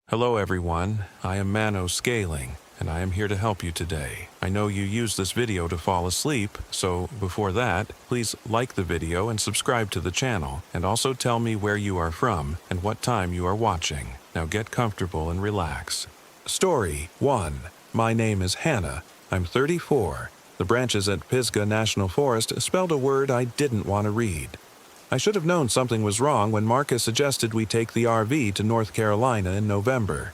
Hello everyone, I am Mano Scaling, and I am here to help you today. I know you use this video to fall asleep, so before that, please like the video and subscribe to the channel, and also tell me where you are from and what time you are watching. Now get comfortable and relax. Story 1. My name is Hannah. I'm 34. The branches at Pisgah National Forest spelled a word I didn't want to read. I should have known something was wrong when Marcus suggested we take the RV to North Carolina in November.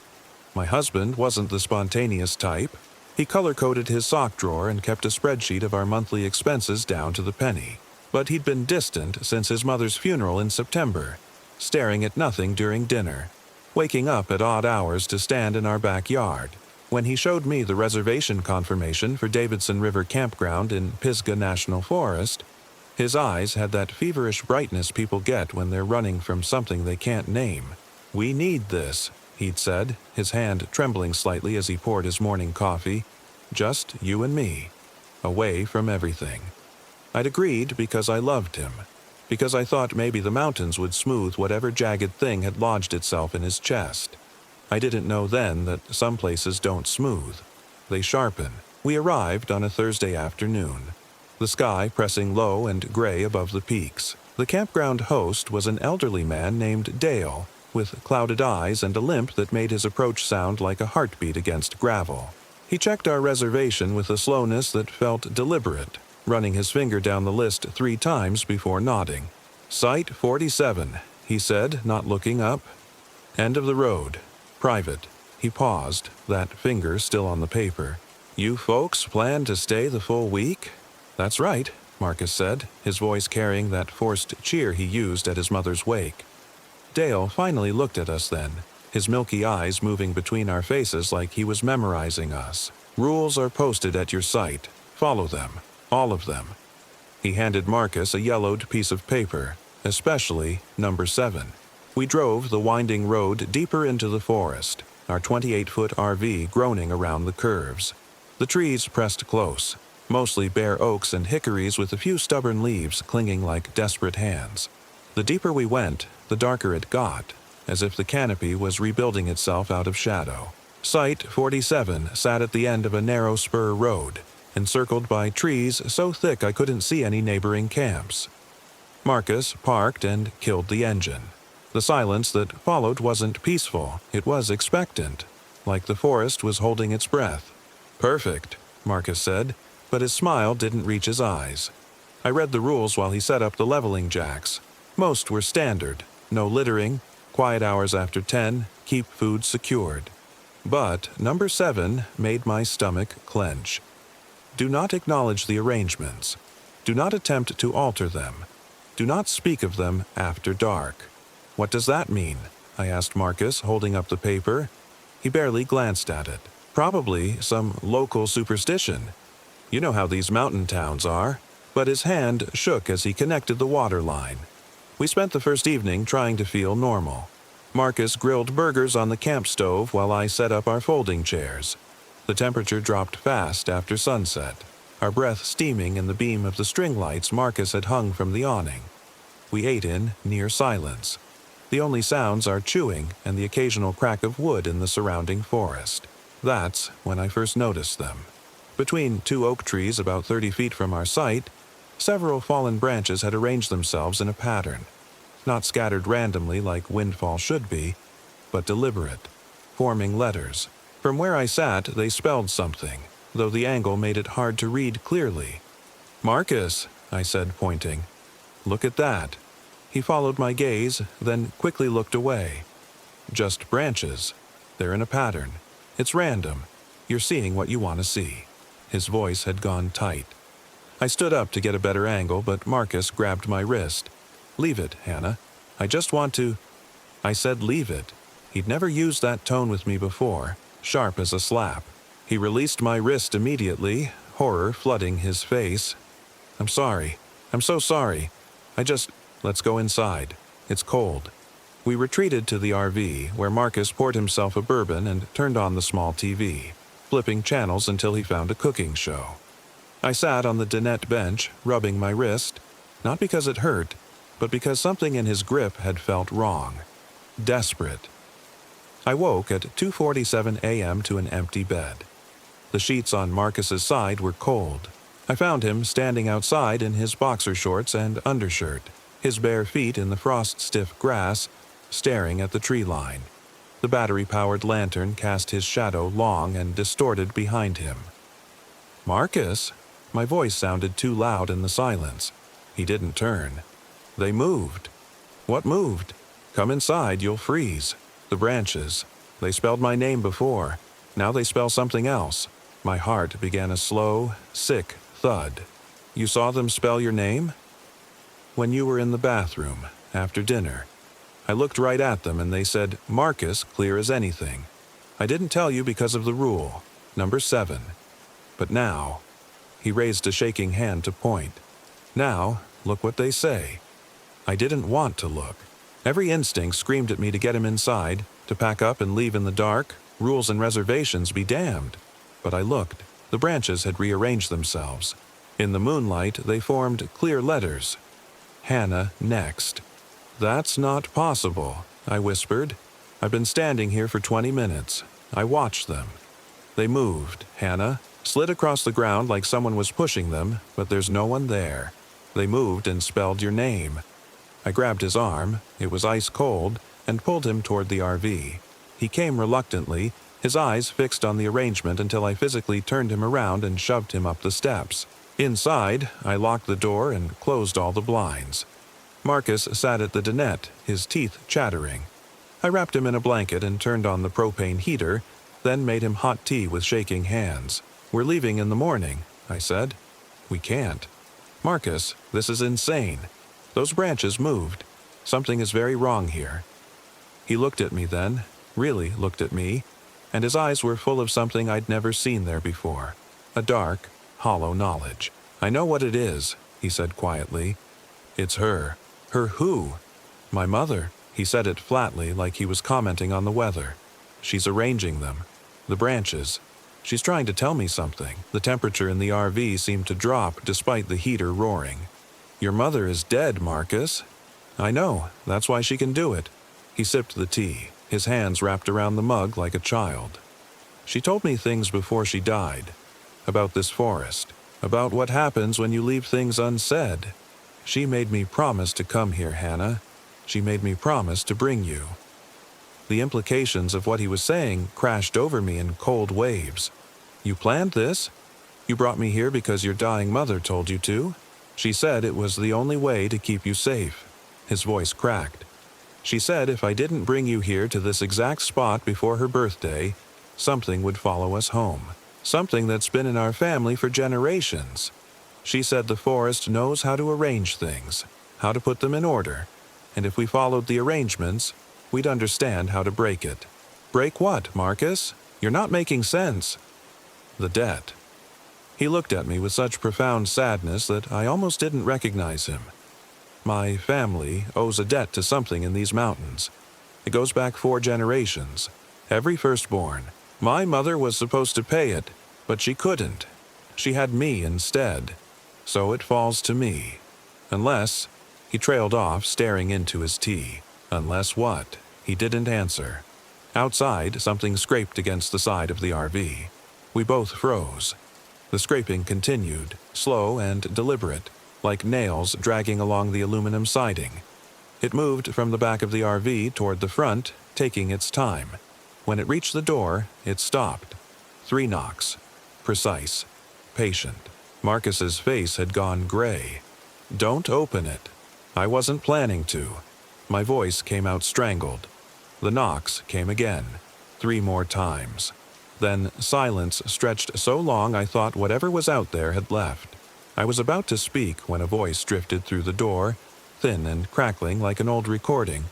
My husband wasn't the spontaneous type. He color-coded his sock drawer and kept a spreadsheet of our monthly expenses down to the penny. But he'd been distant since his mother's funeral in September, staring at nothing during dinner, waking up at odd hours to stand in our backyard. When he showed me the reservation confirmation for Davidson River Campground in Pisgah National Forest, his eyes had that feverish brightness people get when they're running from something they can't name. "We need this," he'd said, his hand trembling slightly as he poured his morning coffee. "Just you and me. Away from everything." I'd agreed because I loved him, because I thought maybe the mountains would smooth whatever jagged thing had lodged itself in his chest. I didn't know then that some places don't smooth. They sharpen. We arrived on a Thursday afternoon, the sky pressing low and gray above the peaks. The campground host was an elderly man named Dale, with clouded eyes and a limp that made his approach sound like a heartbeat against gravel. He checked our reservation with a slowness that felt deliberate, running his finger down the list 3 times before nodding. "Site 47, he said, not looking up. "End of the road. Private." He paused, that finger still on the paper. "You folks plan to stay the full week?" "That's right," Marcus said, his voice carrying that forced cheer he used at his mother's wake. Dale finally looked at us then, his milky eyes moving between our faces like he was memorizing us. "Rules are posted at your site. Follow them. All of them." He handed Marcus a yellowed piece of paper, especially number 7. We drove the winding road deeper into the forest, our 28-foot RV groaning around the curves. The trees pressed close, mostly bare oaks and hickories with a few stubborn leaves clinging like desperate hands. The deeper we went, the darker it got, as if the canopy was rebuilding itself out of shadow. Site 47 sat at the end of a narrow spur road, encircled by trees so thick I couldn't see any neighboring camps. Marcus parked and killed the engine. The silence that followed wasn't peaceful, it was expectant, like the forest was holding its breath. "Perfect," Marcus said, but his smile didn't reach his eyes. I read the rules while he set up the leveling jacks. Most were standard: no littering, quiet hours after 10, keep food secured. But number 7 made my stomach clench. Do not acknowledge the arrangements. Do not attempt to alter them. Do not speak of them after dark. "What does that mean?" I asked Marcus, holding up the paper. He barely glanced at it. "Probably some local superstition. You know how these mountain towns are." But his hand shook as he connected the water line. We spent the first evening trying to feel normal. Marcus grilled burgers on the camp stove while I set up our folding chairs. The temperature dropped fast after sunset, our breath steaming in the beam of the string lights Marcus had hung from the awning. We ate in near silence. The only sounds are chewing and the occasional crack of wood in the surrounding forest. That's when I first noticed them. Between 2 oak trees about 30 feet from our site, several fallen branches had arranged themselves in a pattern, not scattered randomly like windfall should be, but deliberate, forming letters. From where I sat, they spelled something, though the angle made it hard to read clearly. "Marcus," I said, pointing. "Look at that." He followed my gaze, then quickly looked away. "Just branches. They're in a pattern. It's random. You're seeing what you want to see." His voice had gone tight. I stood up to get a better angle, but Marcus grabbed my wrist. "Leave it, Hannah. I just want to—" I said leave it. He'd never used that tone with me before, sharp as a slap. He released my wrist immediately, horror flooding his face. "I'm sorry. I'm so sorry. Let's go inside. It's cold." We retreated to the RV, where Marcus poured himself a bourbon and turned on the small TV, flipping channels until he found a cooking show. I sat on the dinette bench, rubbing my wrist, not because it hurt, but because something in his grip had felt wrong. Desperate. I woke at 2:47 a.m. to an empty bed. The sheets on Marcus's side were cold. I found him standing outside in his boxer shorts and undershirt, his bare feet in the frost-stiff grass, staring at the tree line. The battery-powered lantern cast his shadow long and distorted behind him. "Marcus?" My voice sounded too loud in the silence. He didn't turn. "They moved." "What moved?" "Come inside, you'll freeze." "The branches. They spelled my name before. Now they spell something else." My heart began a slow, sick thud. "You saw them spell your name?" "When you were in the bathroom, after dinner. I looked right at them and they said, 'Marcus, clear as anything.' I didn't tell you because of the rule. Number 7. But now," he raised a shaking hand to point. "Now, look what they say." I didn't want to look. Every instinct screamed at me to get him inside, to pack up and leave in the dark, rules and reservations be damned. But I looked. The branches had rearranged themselves. In the moonlight, they formed clear letters. Hannah next. "That's not possible," I whispered. "I've been standing here for 20 minutes. I watched them. They moved, Hannah, slid across the ground like someone was pushing them, but there's no one there. They moved and spelled your name." I grabbed his arm, it was ice cold, and pulled him toward the RV. He came reluctantly, his eyes fixed on the arrangement until I physically turned him around and shoved him up the steps. Inside, I locked the door and closed all the blinds. Marcus sat at the dinette, his teeth chattering. I wrapped him in a blanket and turned on the propane heater, then made him hot tea with shaking hands. "We're leaving in the morning," I said. "We can't." "Marcus, this is insane. Those branches moved. Something is very wrong here." He looked at me then, really looked at me, and his eyes were full of something I'd never seen there before. A dark, hollow knowledge. "I know what it is," he said quietly. "It's her." "Her who?" "My mother." He said it flatly, like he was commenting on the weather. "She's arranging them. The branches. She's trying to tell me something." The temperature in the RV seemed to drop despite the heater roaring. "Your mother is dead, Marcus." "I know. That's why she can do it." He sipped the tea, his hands wrapped around the mug like a child. "She told me things before she died. About this forest. About what happens when you leave things unsaid. She made me promise to come here, Hannah. She made me promise to bring you." The implications of what he was saying crashed over me in cold waves. "You planned this? You brought me here because your dying mother told you to? She said it was the only way to keep you safe." His voice cracked. "She said if I didn't bring you here to this exact spot before her birthday, something would follow us home. Something that's been in our family for generations. She said the forest knows how to arrange things, how to put them in order, and if we followed the arrangements, we'd understand how to break it." "Break what, Marcus? You're not making sense." "The debt." He looked at me with such profound sadness that I almost didn't recognize him. "My family owes a debt to something in these mountains. It goes back 4 generations. Every firstborn. My mother was supposed to pay it, but she couldn't. She had me instead. So it falls to me. Unless..." He trailed off, staring into his tea. "Unless what?" He didn't answer. Outside, something scraped against the side of the RV. We both froze. The scraping continued, slow and deliberate, like nails dragging along the aluminum siding. It moved from the back of the RV toward the front, taking its time. When it reached the door, it stopped. 3 knocks. Precise. Patient. Marcus's face had gone gray. "Don't open it." I wasn't planning to. My voice came out strangled. The knocks came again. 3 more times. Then silence stretched so long I thought whatever was out there had left. I was about to speak when a voice drifted through the door, thin and crackling like an old recording.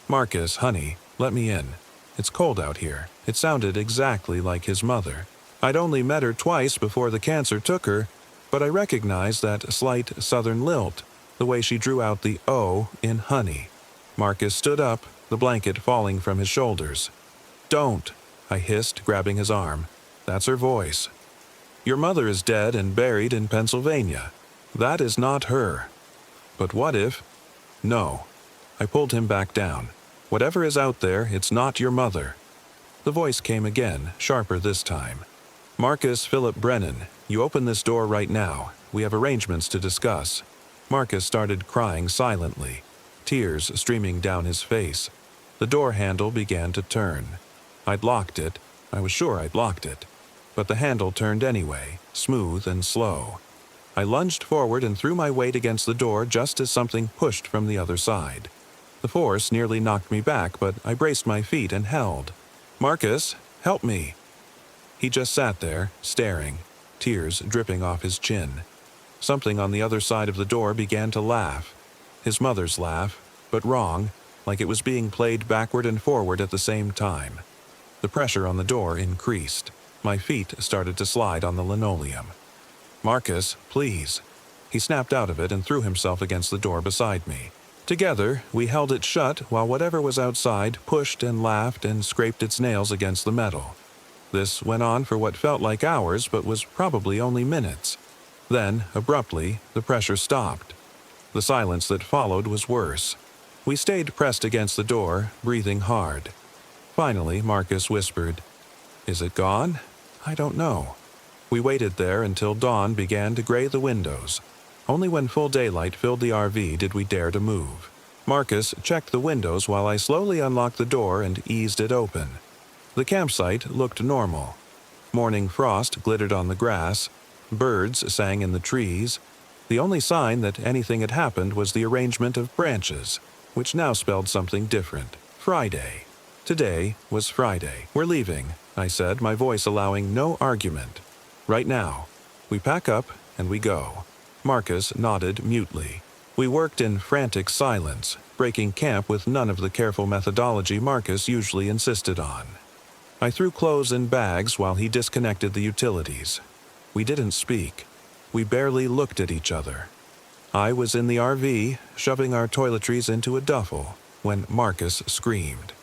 "Marcus, honey, let me in. It's cold out here." It sounded exactly like his mother. I'd only met her twice before the cancer took her, but I recognized that slight southern lilt, the way she drew out the O in honey. Marcus stood up, the blanket falling from his shoulders. "Don't," I hissed, grabbing his arm. "That's her voice. Your mother is dead and buried in Pennsylvania. That is not her." "But what if..." "No." I pulled him back down. "Whatever is out there, it's not your mother. The voice came again, sharper this time. "Marcus Philip Brennan, you open this door right now. We have arrangements to discuss." Marcus started crying silently, tears streaming down his face. The door handle began to turn. I'd locked it. I was sure I'd locked it. But the handle turned anyway, smooth and slow. I lunged forward and threw my weight against the door just as something pushed from the other side. The force nearly knocked me back, but I braced my feet and held. "Marcus, help me." He just sat there, staring, tears dripping off his chin. Something on the other side of the door began to laugh. His mother's laugh, but wrong, like it was being played backward and forward at the same time. The pressure on the door increased. My feet started to slide on the linoleum. "Marcus, please." He snapped out of it and threw himself against the door beside me. Together, we held it shut while whatever was outside pushed and laughed and scraped its nails against the metal. This went on for what felt like hours but was probably only minutes. Then, abruptly, the pressure stopped. The silence that followed was worse. We stayed pressed against the door, breathing hard. Finally, Marcus whispered, "Is it gone? I don't know." We waited there until dawn began to gray the windows. Only when full daylight filled the RV did we dare to move. Marcus checked the windows while I slowly unlocked the door and eased it open. The campsite looked normal. Morning frost glittered on the grass. Birds sang in the trees. The only sign that anything had happened was the arrangement of branches, which now spelled something different. Friday. Today was Friday. "We're leaving," I said, my voice allowing no argument. "Right now. We pack up and we go." Marcus nodded mutely. We worked in frantic silence, breaking camp with none of the careful methodology Marcus usually insisted on. I threw clothes in bags while he disconnected the utilities. We didn't speak. We barely looked at each other. I was in the RV, shoving our toiletries into a duffel, when Marcus screamed.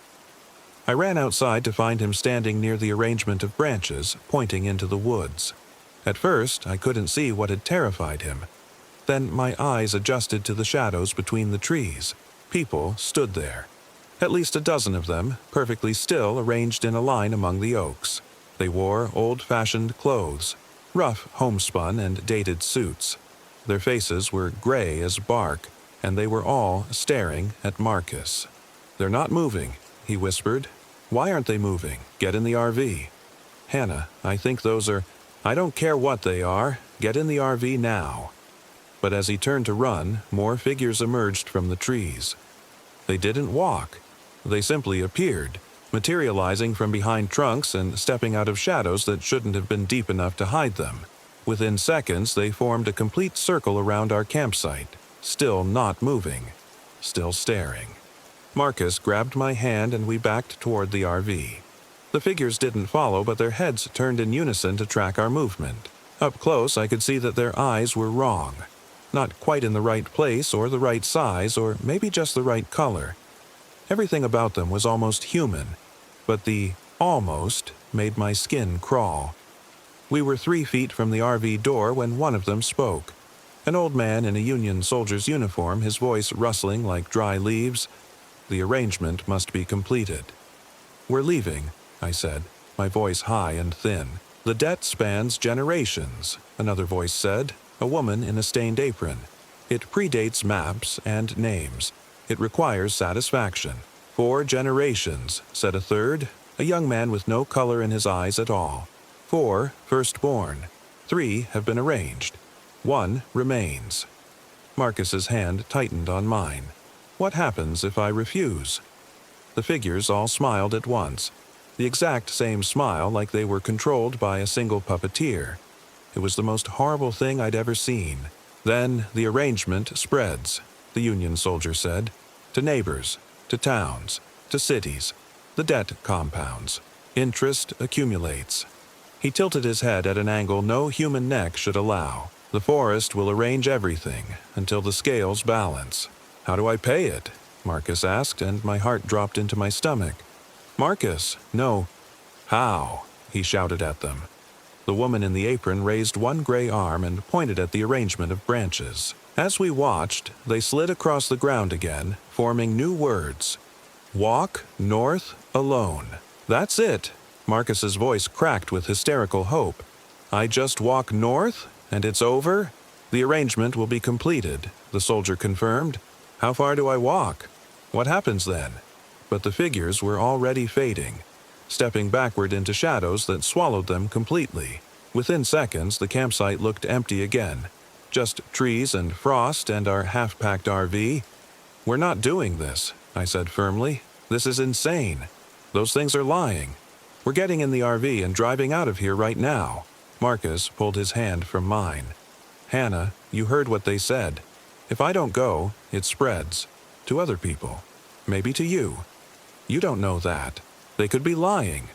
I ran outside to find him standing near the arrangement of branches, pointing into the woods. At first, I couldn't see what had terrified him. Then my eyes adjusted to the shadows between the trees. People stood there. At least a dozen of them, perfectly still, arranged in a line among the oaks. They wore old-fashioned clothes, rough homespun and dated suits. Their faces were gray as bark, and they were all staring at Marcus. "They're not moving," he whispered. "Why aren't they moving? Get in the RV." "Hannah, I think those are—" "I don't care what they are. Get in the RV now." But as he turned to run, more figures emerged from the trees. They didn't walk. They simply appeared, materializing from behind trunks and stepping out of shadows that shouldn't have been deep enough to hide them. Within seconds, they formed a complete circle around our campsite, still not moving, still staring. Marcus grabbed my hand and we backed toward the RV. The figures didn't follow, but their heads turned in unison to track our movement. Up close, I could see that their eyes were wrong. Not quite in the right place or the right size or maybe just the right color. Everything about them was almost human, but the almost made my skin crawl. We were 3 feet from the RV door when one of them spoke. An old man in a Union soldier's uniform, his voice rustling like dry leaves. The arrangement must be completed. "We're leaving," I said, my voice high and thin. "The debt spans generations," another voice said, a woman in a stained apron. "It predates maps and names. It requires satisfaction." "4 generations," said a third, a young man with no color in his eyes at all. 4 firstborn. 3 have been arranged. 1 remains. Marcus's hand tightened on mine. "What happens if I refuse?" The figures all smiled at once. The exact same smile, like they were controlled by a single puppeteer. It was the most horrible thing I'd ever seen. "Then the arrangement spreads," the Union soldier said, "to neighbors, to towns, to cities, the debt compounds. Interest accumulates." He tilted his head at an angle no human neck should allow. "The forest will arrange everything until the scales balance." "How do I pay it?" Marcus asked, and my heart dropped into my stomach. "Marcus, no." "How?" he shouted at them. The woman in the apron raised one gray arm and pointed at the arrangement of branches. As we watched, they slid across the ground again, forming new words. "Walk north alone." That's it. Marcus's voice cracked with hysterical hope. I just walk north, and it's over? The arrangement will be completed, the soldier confirmed. How far do I walk? What happens then? But the figures were already fading, stepping backward into shadows that swallowed them completely. Within seconds, the campsite looked empty again. Just trees and frost and our half-packed RV. We're not doing this, I said firmly. This is insane. Those things are lying. We're getting in the RV and driving out of here right now. Marcus pulled his hand from mine. Hannah, you heard what they said. If I don't go, it spreads. To other people. Maybe to you. You don't know that. They could be lying.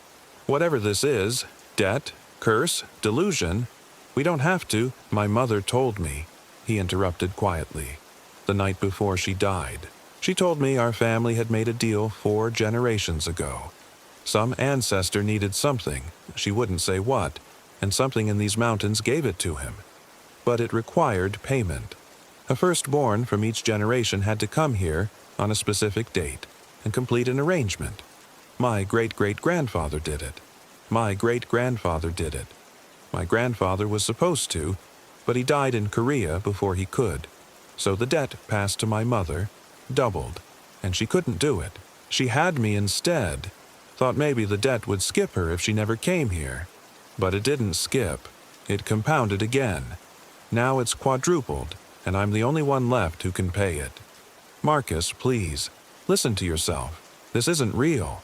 Whatever this is, debt, curse, delusion, we don't have to. My mother told me, he interrupted quietly, the night before she died. She told me our family had made a deal 4 generations ago. Some ancestor needed something, she wouldn't say what, and something in these mountains gave it to him. But it required payment. A firstborn from each generation had to come here on a specific date and complete an arrangement. My great-great-grandfather did it. My great-grandfather did it. My grandfather was supposed to, but he died in Korea before he could. So the debt passed to my mother, doubled, and she couldn't do it. She had me instead. Thought maybe the debt would skip her if she never came here. But it didn't skip. It compounded again. Now it's quadrupled, and I'm the only one left who can pay it. Marcus, please, listen to yourself. This isn't real.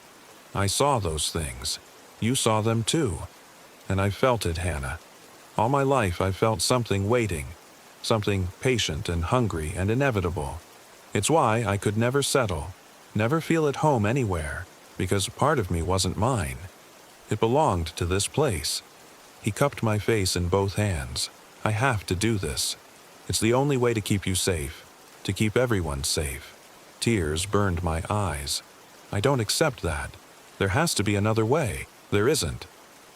I saw those things. You saw them too. And I felt it, Hannah. All my life I felt something waiting, something patient and hungry and inevitable. It's why I could never settle, never feel at home anywhere, because part of me wasn't mine. It belonged to this place. He cupped my face in both hands. I have to do this. It's the only way to keep you safe, to keep everyone safe. Tears burned my eyes. I don't accept that. There has to be another way. There isn't.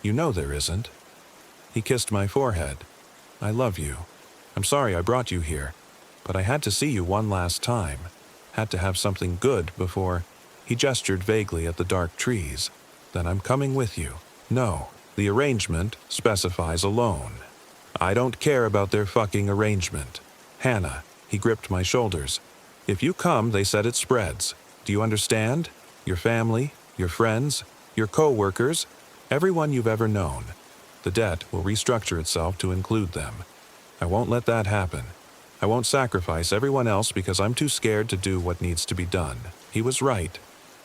You know there isn't. He kissed my forehead. I love you. I'm sorry I brought you here, but I had to see you one last time. Had to have something good before. He gestured vaguely at the dark trees. Then I'm coming with you. No, the arrangement specifies a loan. I don't care about their fucking arrangement. Hannah, he gripped my shoulders. If you come, they said it spreads. Do you understand? Your family, your friends, your co-workers, everyone you've ever known. The debt will restructure itself to include them. I won't let that happen. I won't sacrifice everyone else because I'm too scared to do what needs to be done. He was right.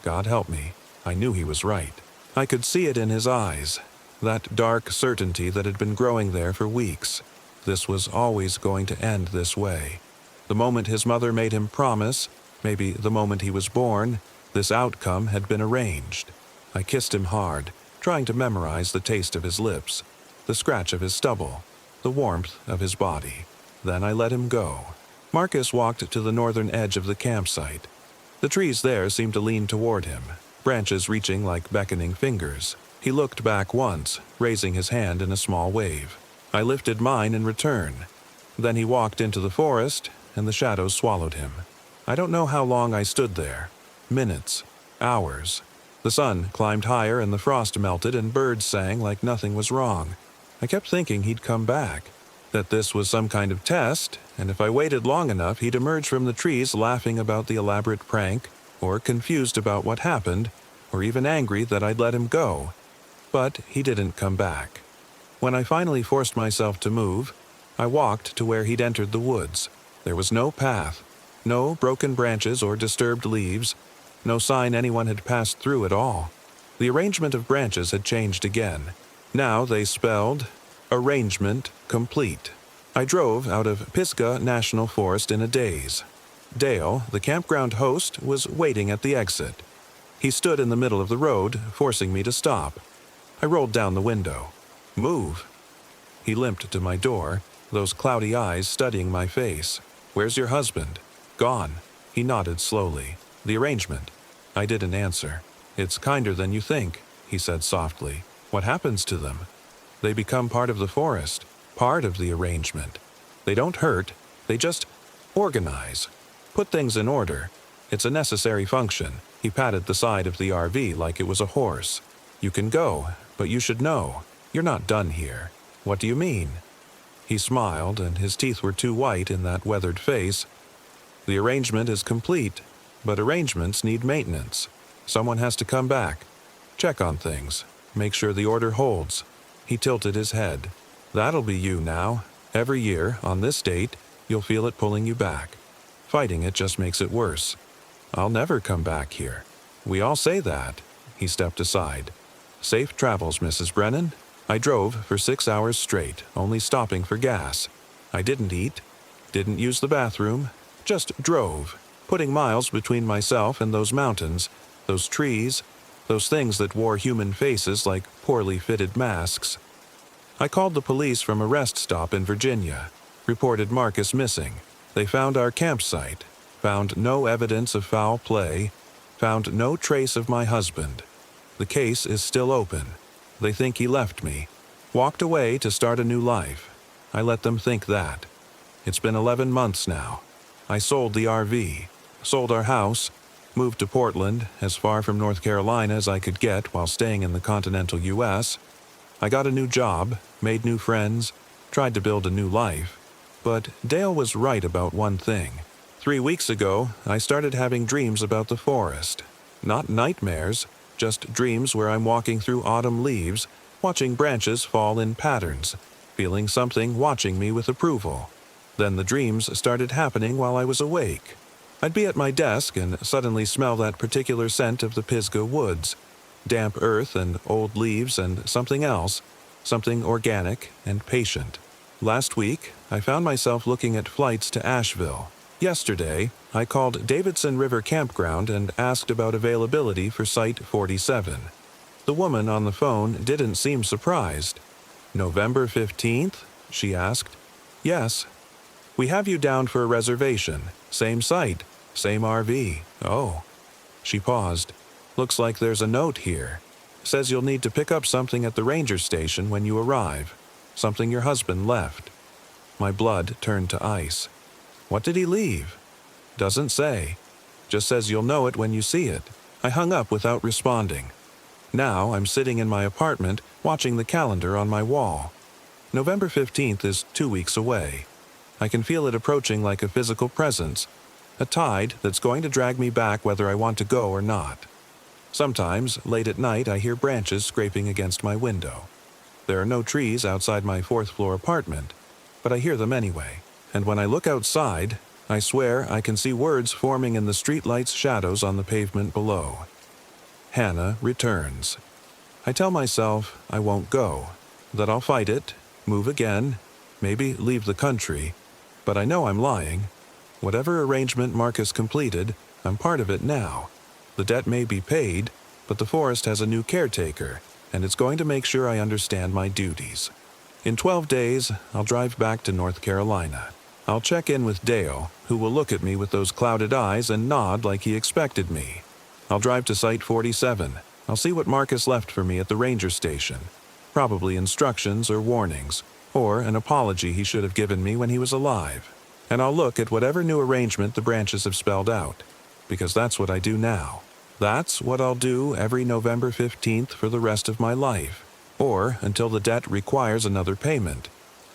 God help me. I knew he was right. I could see it in his eyes, that dark certainty that had been growing there for weeks. This was always going to end this way. The moment his mother made him promise, maybe the moment he was born, this outcome had been arranged. I kissed him hard, trying to memorize the taste of his lips, the scratch of his stubble, the warmth of his body. Then I let him go. Marcus walked to the northern edge of the campsite. The trees there seemed to lean toward him, branches reaching like beckoning fingers. He looked back once, raising his hand in a small wave. I lifted mine in return. Then he walked into the forest, and the shadows swallowed him. I don't know how long I stood there. Minutes, hours. The sun climbed higher and the frost melted and birds sang like nothing was wrong. I kept thinking he'd come back, that this was some kind of test, and if I waited long enough he'd emerge from the trees laughing about the elaborate prank, or confused about what happened, or even angry that I'd let him go. But he didn't come back. When I finally forced myself to move, I walked to where he'd entered the woods. There was no path, no broken branches or disturbed leaves, no sign anyone had passed through at all. The arrangement of branches had changed again. Now they spelled, arrangement complete. I drove out of Pisgah National Forest in a daze. Dale, the campground host, was waiting at the exit. He stood in the middle of the road, forcing me to stop. I rolled down the window. Move. He limped to my door, those cloudy eyes studying my face. Where's your husband? Gone. He nodded slowly. The arrangement. I didn't answer. It's kinder than you think, he said softly. What happens to them? They become part of the forest, part of the arrangement. They don't hurt, they just organize, put things in order. It's a necessary function. He patted the side of the RV like it was a horse. You can go, but you should know. You're not done here. What do you mean? He smiled, and his teeth were too white in that weathered face. The arrangement is complete, but arrangements need maintenance. Someone has to come back, check on things, make sure the order holds. He tilted his head. That'll be you now. Every year, on this date, you'll feel it pulling you back. Fighting it just makes it worse. I'll never come back here. We all say that. He stepped aside. Safe travels, Mrs. Brennan. I drove for 6 hours straight, only stopping for gas. I didn't eat, didn't use the bathroom, just drove, putting miles between myself and those mountains, those trees, those things that wore human faces like poorly fitted masks. I called the police from a rest stop in Virginia, reported Marcus missing. They found our campsite, found no evidence of foul play, found no trace of my husband. The case is still open. They think he left me, walked away to start a new life. I let them think that. It's been 11 months now. I sold the RV, sold our house, moved to Portland, as far from North Carolina as I could get while staying in the continental U.S. I got a new job, made new friends, tried to build a new life. But Dale was right about one thing. 3 weeks ago, I started having dreams about the forest. Not nightmares, just dreams where I'm walking through autumn leaves, watching branches fall in patterns, feeling something watching me with approval. Then the dreams started happening while I was awake. I'd be at my desk and suddenly smell that particular scent of the Pisgah woods, damp earth and old leaves and something else, something organic and patient. Last week, I found myself looking at flights to Asheville. Yesterday, I called Davidson River Campground and asked about availability for Site 47. The woman on the phone didn't seem surprised. November 15th? She asked. Yes. We have you down for a reservation. Same site, same RV. Oh. She paused. Looks like there's a note here. Says you'll need to pick up something at the ranger station when you arrive. Something your husband left. My blood turned to ice. What did he leave? Doesn't say. Just says you'll know it when you see it. I hung up without responding. Now I'm sitting in my apartment watching the calendar on my wall. November 15th is 2 weeks away. I can feel it approaching like a physical presence, a tide that's going to drag me back whether I want to go or not. Sometimes, late at night, I hear branches scraping against my window. There are no trees outside my 4th-floor apartment, but I hear them anyway. And when I look outside, I swear I can see words forming in the streetlight's shadows on the pavement below. Hannah returns. I tell myself I won't go, that I'll fight it, move again, maybe leave the country, but I know I'm lying. Whatever arrangement Marcus completed, I'm part of it now. The debt may be paid, but the forest has a new caretaker, and it's going to make sure I understand my duties. In 12 days, I'll drive back to North Carolina. I'll check in with Dale, who will look at me with those clouded eyes and nod like he expected me. I'll drive to Site 47. I'll see what Marcus left for me at the ranger station. Probably instructions or warnings, or an apology he should have given me when he was alive. And I'll look at whatever new arrangement the branches have spelled out, because that's what I do now. That's what I'll do every November 15th for the rest of my life, or until the debt requires another payment.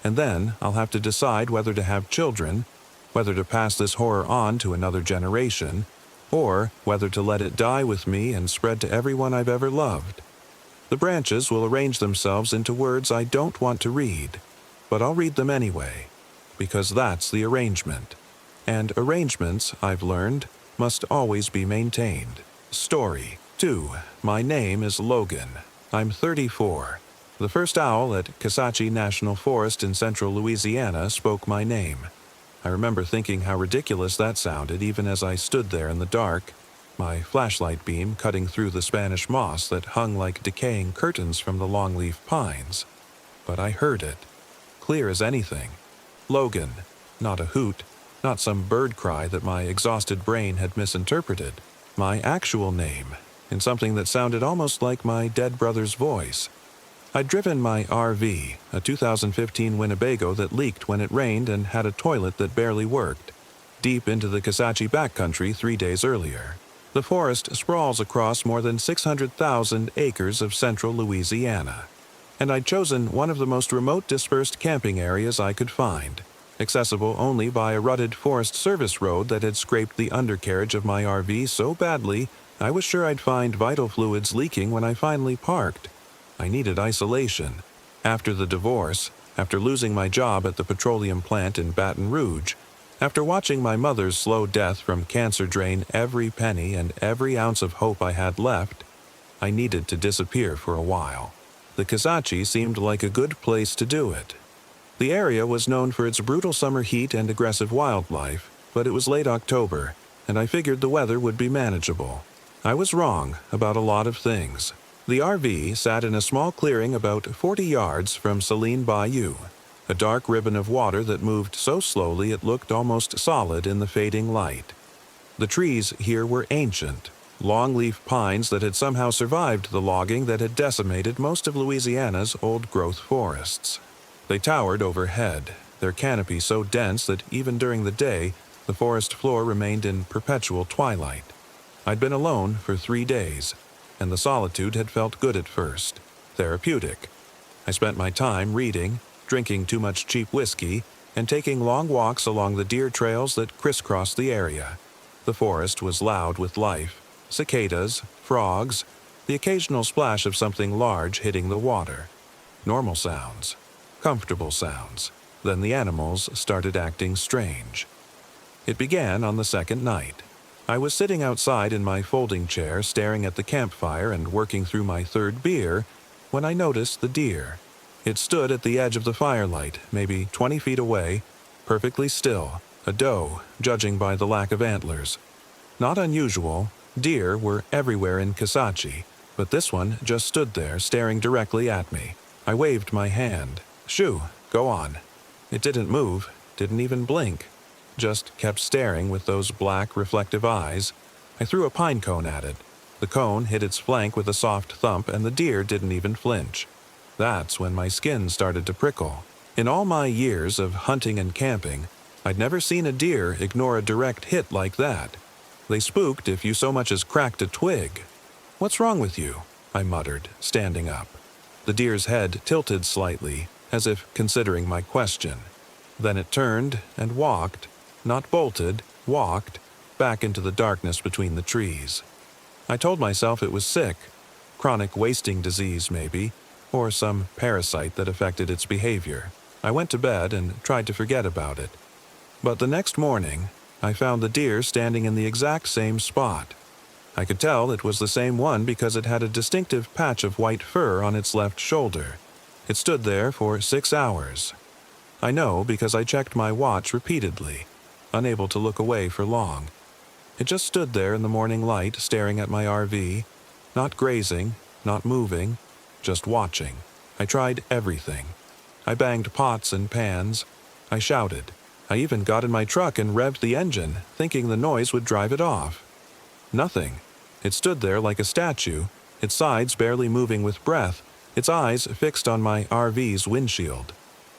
And then I'll have to decide whether to have children, whether to pass this horror on to another generation, or whether to let it die with me and spread to everyone I've ever loved. The branches will arrange themselves into words I don't want to read, but I'll read them anyway, because that's the arrangement. And arrangements, I've learned, must always be maintained. Story 2. My name is Logan. I'm 34. The first owl at Kisatchie National Forest in central Louisiana spoke my name. I remember thinking how ridiculous that sounded even as I stood there in the dark, my flashlight beam cutting through the Spanish moss that hung like decaying curtains from the longleaf pines. But I heard it, clear as anything. Logan, not a hoot, not some bird cry that my exhausted brain had misinterpreted. My actual name, in something that sounded almost like my dead brother's voice. I'd driven my RV, a 2015 Winnebago that leaked when it rained and had a toilet that barely worked, deep into the Kisatchie backcountry 3 days earlier. The forest sprawls across more than 600,000 acres of central Louisiana, and I'd chosen one of the most remote dispersed camping areas I could find, accessible only by a rutted Forest Service road that had scraped the undercarriage of my RV so badly I was sure I'd find vital fluids leaking when I finally parked. I needed isolation. After the divorce, after losing my job at the petroleum plant in Baton Rouge, after watching my mother's slow death from cancer drain every penny and every ounce of hope I had left, I needed to disappear for a while. The Kisatchie seemed like a good place to do it. The area was known for its brutal summer heat and aggressive wildlife, but it was late October, and I figured the weather would be manageable. I was wrong about a lot of things. The RV sat in a small clearing about 40 yards from Saline Bayou, a dark ribbon of water that moved so slowly it looked almost solid in the fading light. The trees here were ancient, longleaf pines that had somehow survived the logging that had decimated most of Louisiana's old-growth forests. They towered overhead, their canopy so dense that even during the day, the forest floor remained in perpetual twilight. I'd been alone for 3 days, and the solitude had felt good at first, therapeutic. I spent my time reading, drinking too much cheap whiskey, and taking long walks along the deer trails that crisscrossed the area. The forest was loud with life, cicadas, frogs, the occasional splash of something large hitting the water. Normal sounds, comfortable sounds. Then the animals started acting strange. It began on the second night. I was sitting outside in my folding chair staring at the campfire and working through my third beer when I noticed the deer. It stood at the edge of the firelight, maybe 20 feet away, perfectly still, a doe, judging by the lack of antlers. Not unusual, deer were everywhere in Kisatchie, but this one just stood there staring directly at me. I waved my hand. "Shoo, go on." It didn't move, didn't even blink. Just kept staring with those black, reflective eyes. I threw a pine cone at it. The cone hit its flank with a soft thump, and the deer didn't even flinch. That's when my skin started to prickle. In all my years of hunting and camping, I'd never seen a deer ignore a direct hit like that. They spooked if you so much as cracked a twig. "What's wrong with you?" I muttered, standing up. The deer's head tilted slightly, as if considering my question. Then it turned and walked, not bolted, walked, back into the darkness between the trees. I told myself it was sick, chronic wasting disease maybe, or some parasite that affected its behavior. I went to bed and tried to forget about it. But the next morning, I found the deer standing in the exact same spot. I could tell it was the same one because it had a distinctive patch of white fur on its left shoulder. It stood there for 6 hours. I know because I checked my watch repeatedly, unable to look away for long. It just stood there in the morning light staring at my RV, not grazing, not moving, just watching. I tried everything. I banged pots and pans. I shouted. I even got in my truck and revved the engine, thinking the noise would drive it off. Nothing. It stood there like a statue, its sides barely moving with breath, its eyes fixed on my RV's windshield.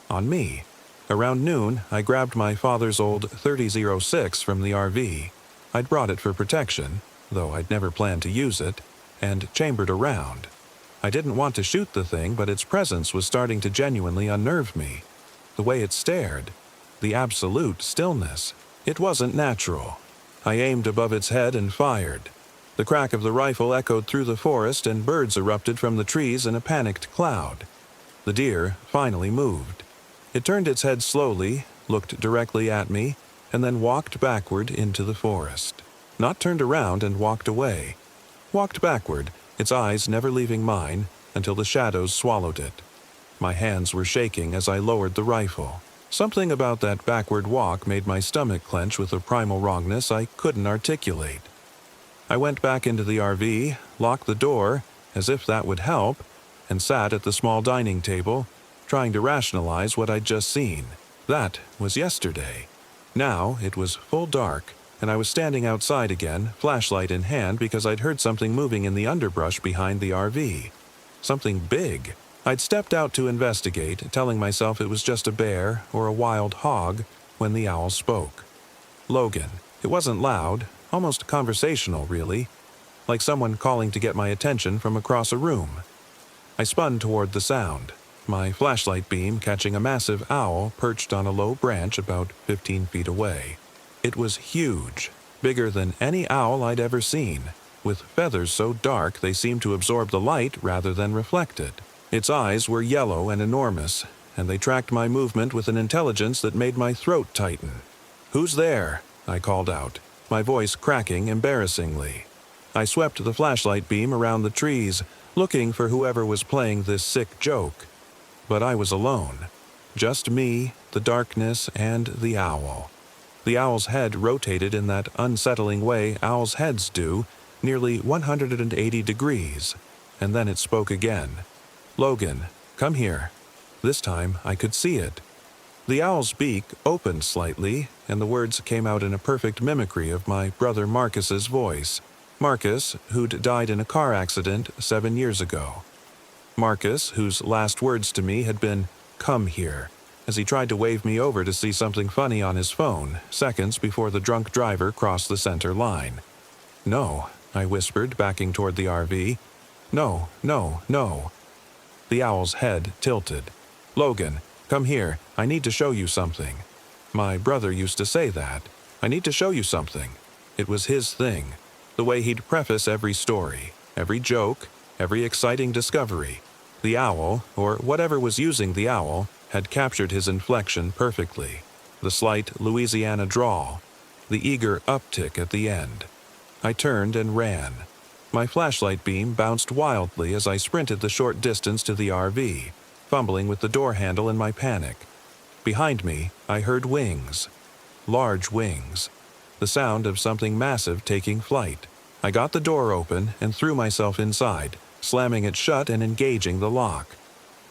On me. Around noon, I grabbed my father's old 3006 from the RV. I'd brought it for protection, though I'd never planned to use it, and chambered around. I didn't want to shoot the thing, but its presence was starting to genuinely unnerve me. The way it stared, the absolute stillness. It wasn't natural. I aimed above its head and fired. The crack of the rifle echoed through the forest and birds erupted from the trees in a panicked cloud. The deer finally moved. It turned its head slowly, looked directly at me, and then walked backward into the forest. Not turned around and walked away. Walked backward, its eyes never leaving mine, until the shadows swallowed it. My hands were shaking as I lowered the rifle. Something about that backward walk made my stomach clench with a primal wrongness I couldn't articulate. I went back into the RV, locked the door, as if that would help, and sat at the small dining table, trying to rationalize what I'd just seen. That was yesterday. Now it was full dark, and I was standing outside again, flashlight in hand, because I'd heard something moving in the underbrush behind the RV. Something big. I'd stepped out to investigate, telling myself it was just a bear or a wild hog, when the owl spoke. Logan. It wasn't loud, almost conversational, really, like someone calling to get my attention from across a room. I spun toward the sound, my flashlight beam catching a massive owl perched on a low branch about 15 feet away. It was huge, bigger than any owl I'd ever seen, with feathers so dark they seemed to absorb the light rather than reflect it. Its eyes were yellow and enormous, and they tracked my movement with an intelligence that made my throat tighten. "Who's there?" I called out, my voice cracking embarrassingly. I swept the flashlight beam around the trees, looking for whoever was playing this sick joke. But I was alone. Just me, the darkness, and the owl. The owl's head rotated in that unsettling way owls' heads do, nearly 180 degrees, and then it spoke again. "Logan, come here." This time I could see it. The owl's beak opened slightly, and the words came out in a perfect mimicry of my brother Marcus's voice. Marcus, who'd died in a car accident 7 years ago. Marcus, whose last words to me had been, "Come here," as he tried to wave me over to see something funny on his phone, seconds before the drunk driver crossed the center line. "No," I whispered, backing toward the RV. "No, no, no." The owl's head tilted. "Logan, come here. I need to show you something." My brother used to say that. "I need to show you something." It was his thing. The way he'd preface every story, every joke, every exciting discovery. The owl, or whatever was using the owl, had captured his inflection perfectly. The slight Louisiana drawl, the eager uptick at the end. I turned and ran. My flashlight beam bounced wildly as I sprinted the short distance to the RV, fumbling with the door handle in my panic. Behind me, I heard wings. Large wings. The sound of something massive taking flight. I got the door open and threw myself inside, slamming it shut and engaging the lock.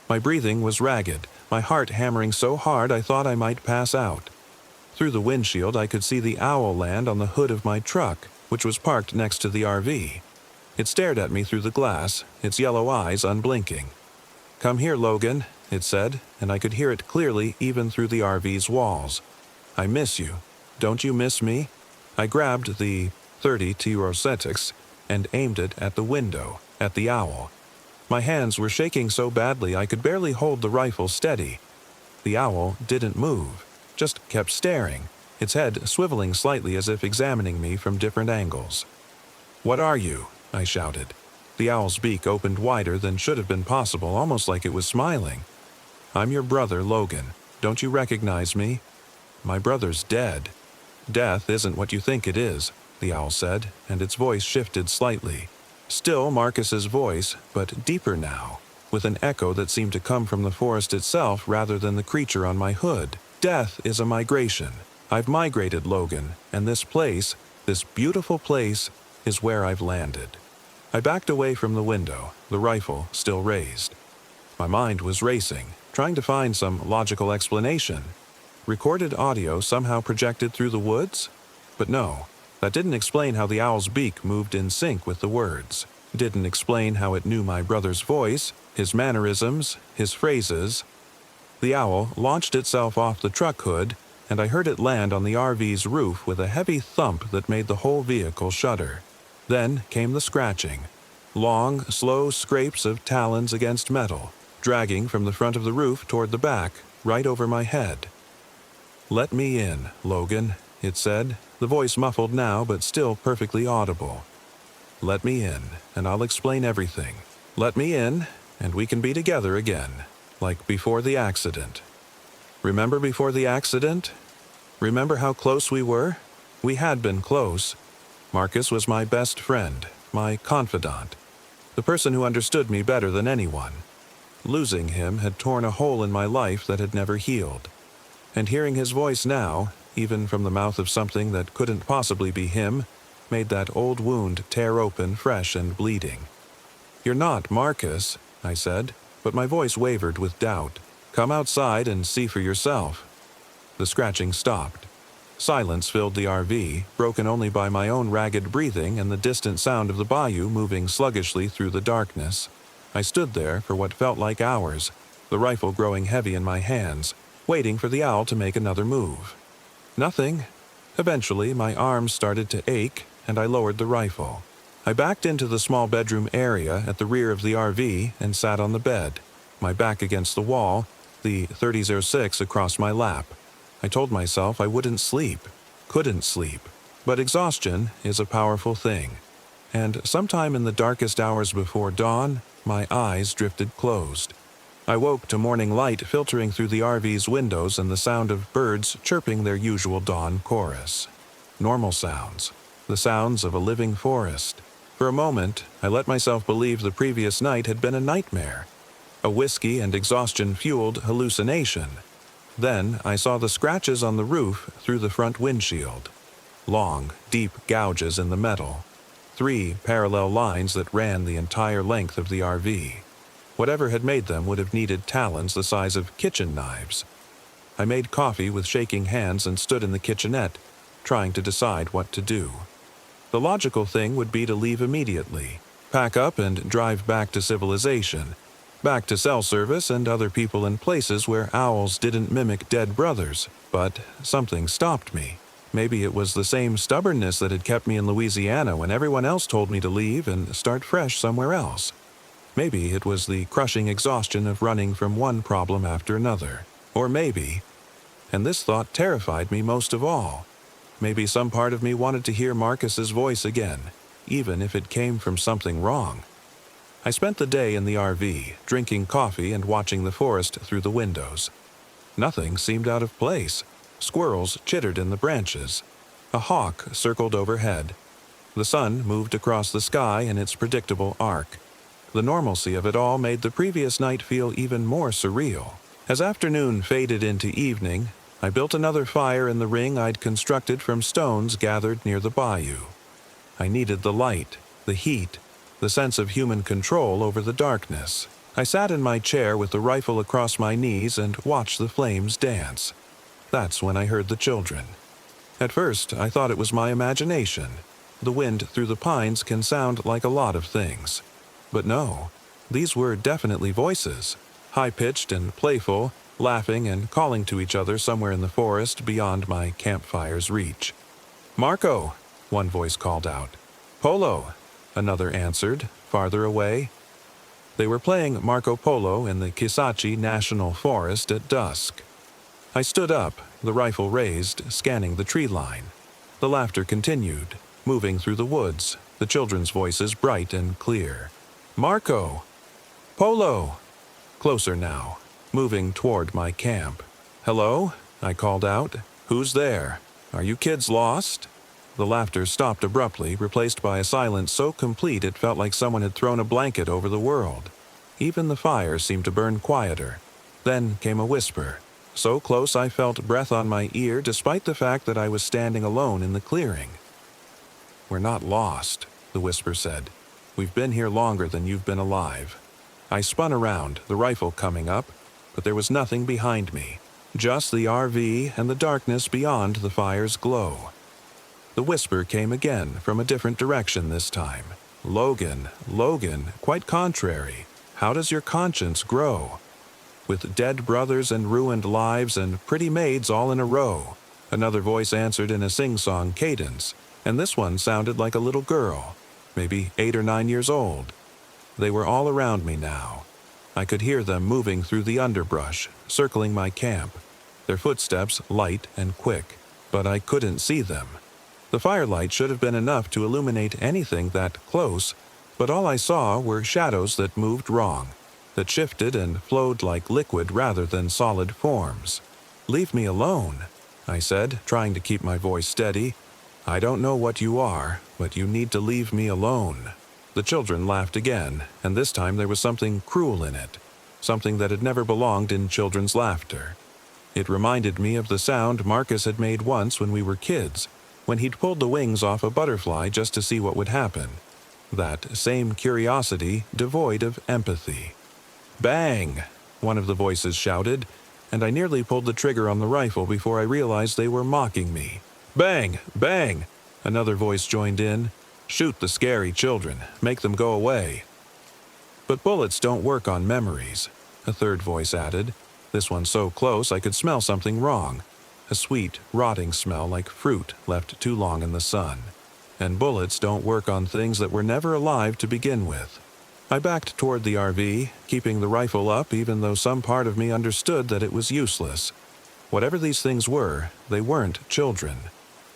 My breathing was ragged, my heart hammering so hard I thought I might pass out. Through the windshield I could see the owl land on the hood of my truck, which was parked next to the RV. It stared at me through the glass, its yellow eyes unblinking. "Come here, Logan," it said, and I could hear it clearly even through the RV's walls. "I miss you. Don't you miss me?" I grabbed the .30 T-Rosetics and aimed it at the window, at the owl. My hands were shaking so badly I could barely hold the rifle steady. The owl didn't move, just kept staring, its head swiveling slightly as if examining me from different angles. "What are you?" I shouted. The owl's beak opened wider than should have been possible, almost like it was smiling. "I'm your brother, Logan. Don't you recognize me?" "My brother's dead." "Death isn't what you think it is," the owl said, and its voice shifted slightly. Still Marcus's voice, but deeper now, with an echo that seemed to come from the forest itself rather than the creature on my hood. "Death is a migration. I've migrated, Logan, and this place, this beautiful place, is where I've landed." I backed away from the window, the rifle still raised. My mind was racing, trying to find some logical explanation. Recorded audio somehow projected through the woods? But no, that didn't explain how the owl's beak moved in sync with the words. It didn't explain how it knew my brother's voice, his mannerisms, his phrases. The owl launched itself off the truck hood, and I heard it land on the RV's roof with a heavy thump that made the whole vehicle shudder. Then came the scratching. Long, slow scrapes of talons against metal, dragging from the front of the roof toward the back, right over my head. "Let me in, Logan," it said, the voice muffled now but still perfectly audible. "Let me in, and I'll explain everything. Let me in, and we can be together again, like before the accident. Remember before the accident? Remember how close we were? We had been close. Marcus was my best friend, my confidant, the person who understood me better than anyone. Losing him had torn a hole in my life that had never healed. And hearing his voice now, even from the mouth of something that couldn't possibly be him, made that old wound tear open fresh and bleeding. "You're not Marcus," I said, but my voice wavered with doubt. "Come outside and see for yourself." The scratching stopped. Silence filled the RV, broken only by my own ragged breathing and the distant sound of the bayou moving sluggishly through the darkness. I stood there for what felt like hours, the rifle growing heavy in my hands, waiting for the owl to make another move. Nothing. Eventually, my arms started to ache, and I lowered the rifle. I backed into the small bedroom area at the rear of the RV and sat on the bed, my back against the wall, the 3006 across my lap. I told myself I wouldn't sleep, couldn't sleep, but exhaustion is a powerful thing. And sometime in the darkest hours before dawn, my eyes drifted closed. I woke to morning light filtering through the RV's windows and the sound of birds chirping their usual dawn chorus. Normal sounds, the sounds of a living forest. For a moment, I let myself believe the previous night had been a nightmare, a whiskey and exhaustion-fueled hallucination. Then I saw the scratches on the roof through the front windshield. Long, deep gouges in the metal. 3 parallel lines that ran the entire length of the RV. Whatever had made them would have needed talons the size of kitchen knives. I made coffee with shaking hands and stood in the kitchenette, trying to decide what to do. The logical thing would be to leave immediately, pack up and drive back to civilization, back to cell service and other people in places where owls didn't mimic dead brothers. But something stopped me. Maybe it was the same stubbornness that had kept me in Louisiana when everyone else told me to leave and start fresh somewhere else. Maybe it was the crushing exhaustion of running from one problem after another. Or maybe, and this thought terrified me most of all, maybe some part of me wanted to hear Marcus's voice again, even if it came from something wrong. I spent the day in the RV, drinking coffee and watching the forest through the windows. Nothing seemed out of place. Squirrels chittered in the branches. A hawk circled overhead. The sun moved across the sky in its predictable arc. The normalcy of it all made the previous night feel even more surreal. As afternoon faded into evening, I built another fire in the ring I'd constructed from stones gathered near the bayou. I needed the light, the heat, the sense of human control over the darkness. I sat in my chair with the rifle across my knees and watched the flames dance. That's when I heard the children. At first, I thought it was my imagination. The wind through the pines can sound like a lot of things. But no, these were definitely voices, high-pitched and playful, laughing and calling to each other somewhere in the forest beyond my campfire's reach. "Marco," one voice called out. "Polo," another answered, farther away. They were playing Marco Polo in the Kisachi National Forest at dusk. I stood up, the rifle raised, scanning the tree line. The laughter continued, moving through the woods, the children's voices bright and clear. "Marco! Polo!" Closer now, moving toward my camp. "Hello?" I called out. "Who's there? Are you kids lost?" The laughter stopped abruptly, replaced by a silence so complete it felt like someone had thrown a blanket over the world. Even the fire seemed to burn quieter. Then came a whisper, so close I felt breath on my ear despite the fact that I was standing alone in the clearing. "We're not lost," the whisper said. "We've been here longer than you've been alive." I spun around, the rifle coming up, but there was nothing behind me, just the RV and the darkness beyond the fire's glow. The whisper came again, from a different direction this time. "Logan, Logan, quite contrary. How does your conscience grow? With dead brothers and ruined lives and pretty maids all in a row." Another voice answered in a sing-song cadence, and this one sounded like a little girl, maybe 8 or 9 years old. They were all around me now. I could hear them moving through the underbrush, circling my camp, their footsteps light and quick, but I couldn't see them. The firelight should have been enough to illuminate anything that close, but all I saw were shadows that moved wrong, that shifted and flowed like liquid rather than solid forms. "Leave me alone," I said, trying to keep my voice steady. "I don't know what you are, but you need to leave me alone." The children laughed again, and this time there was something cruel in it, something that had never belonged in children's laughter. It reminded me of the sound Marcus had made once when we were kids, when he'd pulled the wings off a butterfly just to see what would happen. That same curiosity, devoid of empathy. "Bang!" one of the voices shouted, and I nearly pulled the trigger on the rifle before I realized they were mocking me. "Bang! Bang!" another voice joined in. "Shoot the scary children. Make them go away." "But bullets don't work on memories," a third voice added, this one so close I could smell something wrong. A sweet, rotting smell like fruit left too long in the sun. and bullets don't work on things that were never alive to begin with. I backed toward the RV, keeping the rifle up even though some part of me understood that it was useless. Whatever these things were, they weren't children.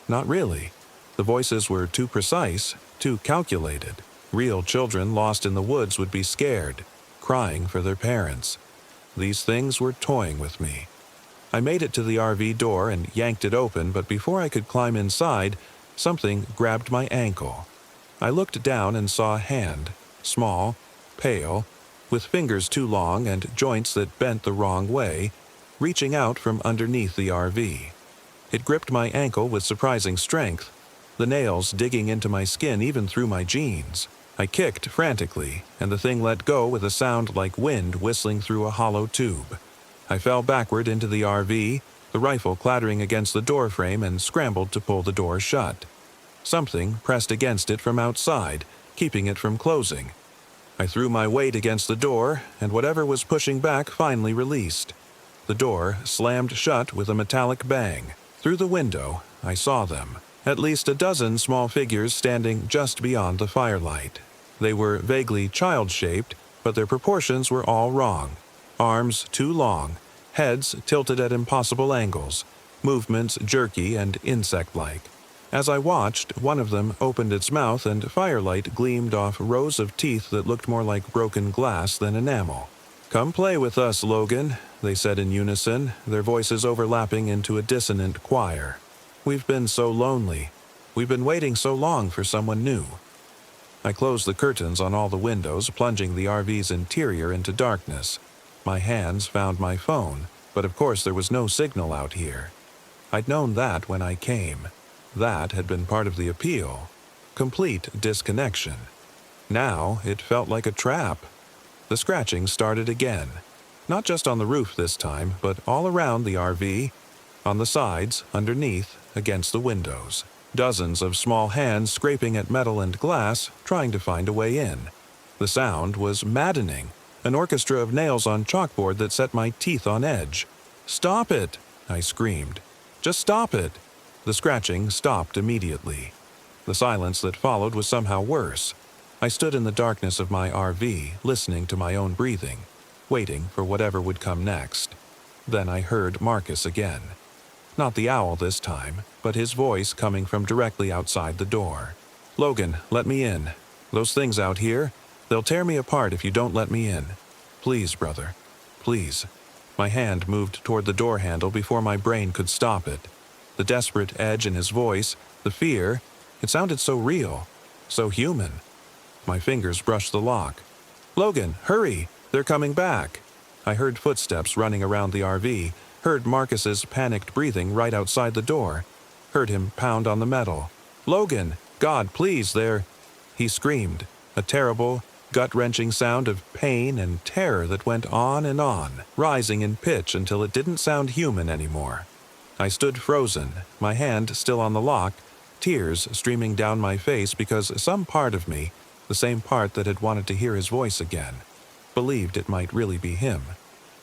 Not really. The voices were too precise, too calculated. Real children lost in the woods would be scared, crying for their parents. These things were toying with me. I made it to the RV door and yanked it open, but before I could climb inside, something grabbed my ankle. I looked down and saw a hand, small, pale, with fingers too long and joints that bent the wrong way, reaching out from underneath the RV. It gripped my ankle with surprising strength, the nails digging into my skin even through my jeans. I kicked frantically, and the thing let go with a sound like wind whistling through a hollow tube. I fell backward into the RV, the rifle clattering against the doorframe, and scrambled to pull the door shut. Something pressed against it from outside, keeping it from closing. I threw my weight against the door, and whatever was pushing back finally released. The door slammed shut with a metallic bang. Through the window, I saw them. At least a dozen small figures standing just beyond the firelight. They were vaguely child-shaped, but their proportions were all wrong. Arms too long, heads tilted at impossible angles, movements jerky and insect-like. As I watched, one of them opened its mouth and firelight gleamed off rows of teeth that looked more like broken glass than enamel. "Come play with us, Logan," they said in unison, their voices overlapping into a dissonant choir. "We've been so lonely. We've been waiting so long for someone new." I closed the curtains on all the windows, plunging the RV's interior into darkness. My hands found my phone, but of course there was no signal out here. I'd known that when I came. That had been part of the appeal. Complete disconnection. Now it felt like a trap. The scratching started again. Not just on the roof this time, but all around the RV, on the sides, underneath, against the windows. Dozens of small hands scraping at metal and glass, trying to find a way in. The sound was maddening, an orchestra of nails on chalkboard that set my teeth on edge. "Stop it!" I screamed. "Just stop it!" The scratching stopped immediately. The silence that followed was somehow worse. I stood in the darkness of my RV, listening to my own breathing, waiting for whatever would come next. Then I heard Marcus again. Not the owl this time, but his voice coming from directly outside the door. "Logan, let me in. Those things out here, they'll tear me apart if you don't let me in. Please, brother. Please." My hand moved toward the door handle before my brain could stop it. The desperate edge in his voice, the fear, it sounded so real, so human. My fingers brushed the lock. "Logan, hurry! They're coming back!" I heard footsteps running around the RV, heard Marcus's panicked breathing right outside the door, heard him pound on the metal. "Logan! God, please, they're—" He screamed, a terrible, gut-wrenching sound of pain and terror that went on, rising in pitch until it didn't sound human anymore. I stood frozen, my hand still on the lock, tears streaming down my face because some part of me, the same part that had wanted to hear his voice again, believed it might really be him,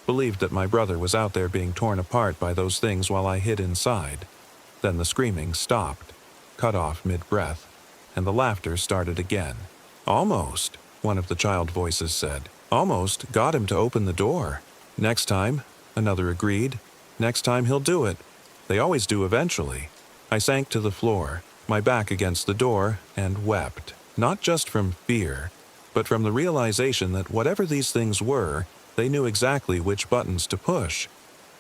believed that my brother was out there being torn apart by those things while I hid inside. Then the screaming stopped, cut off mid-breath, and the laughter started again. "Almost," one of the child voices said. "Almost got him to open the door." "Next time," another agreed. "Next time he'll do it. They always do eventually." I sank to the floor, my back against the door, and wept. Not just from fear, but from the realization that whatever these things were, they knew exactly which buttons to push.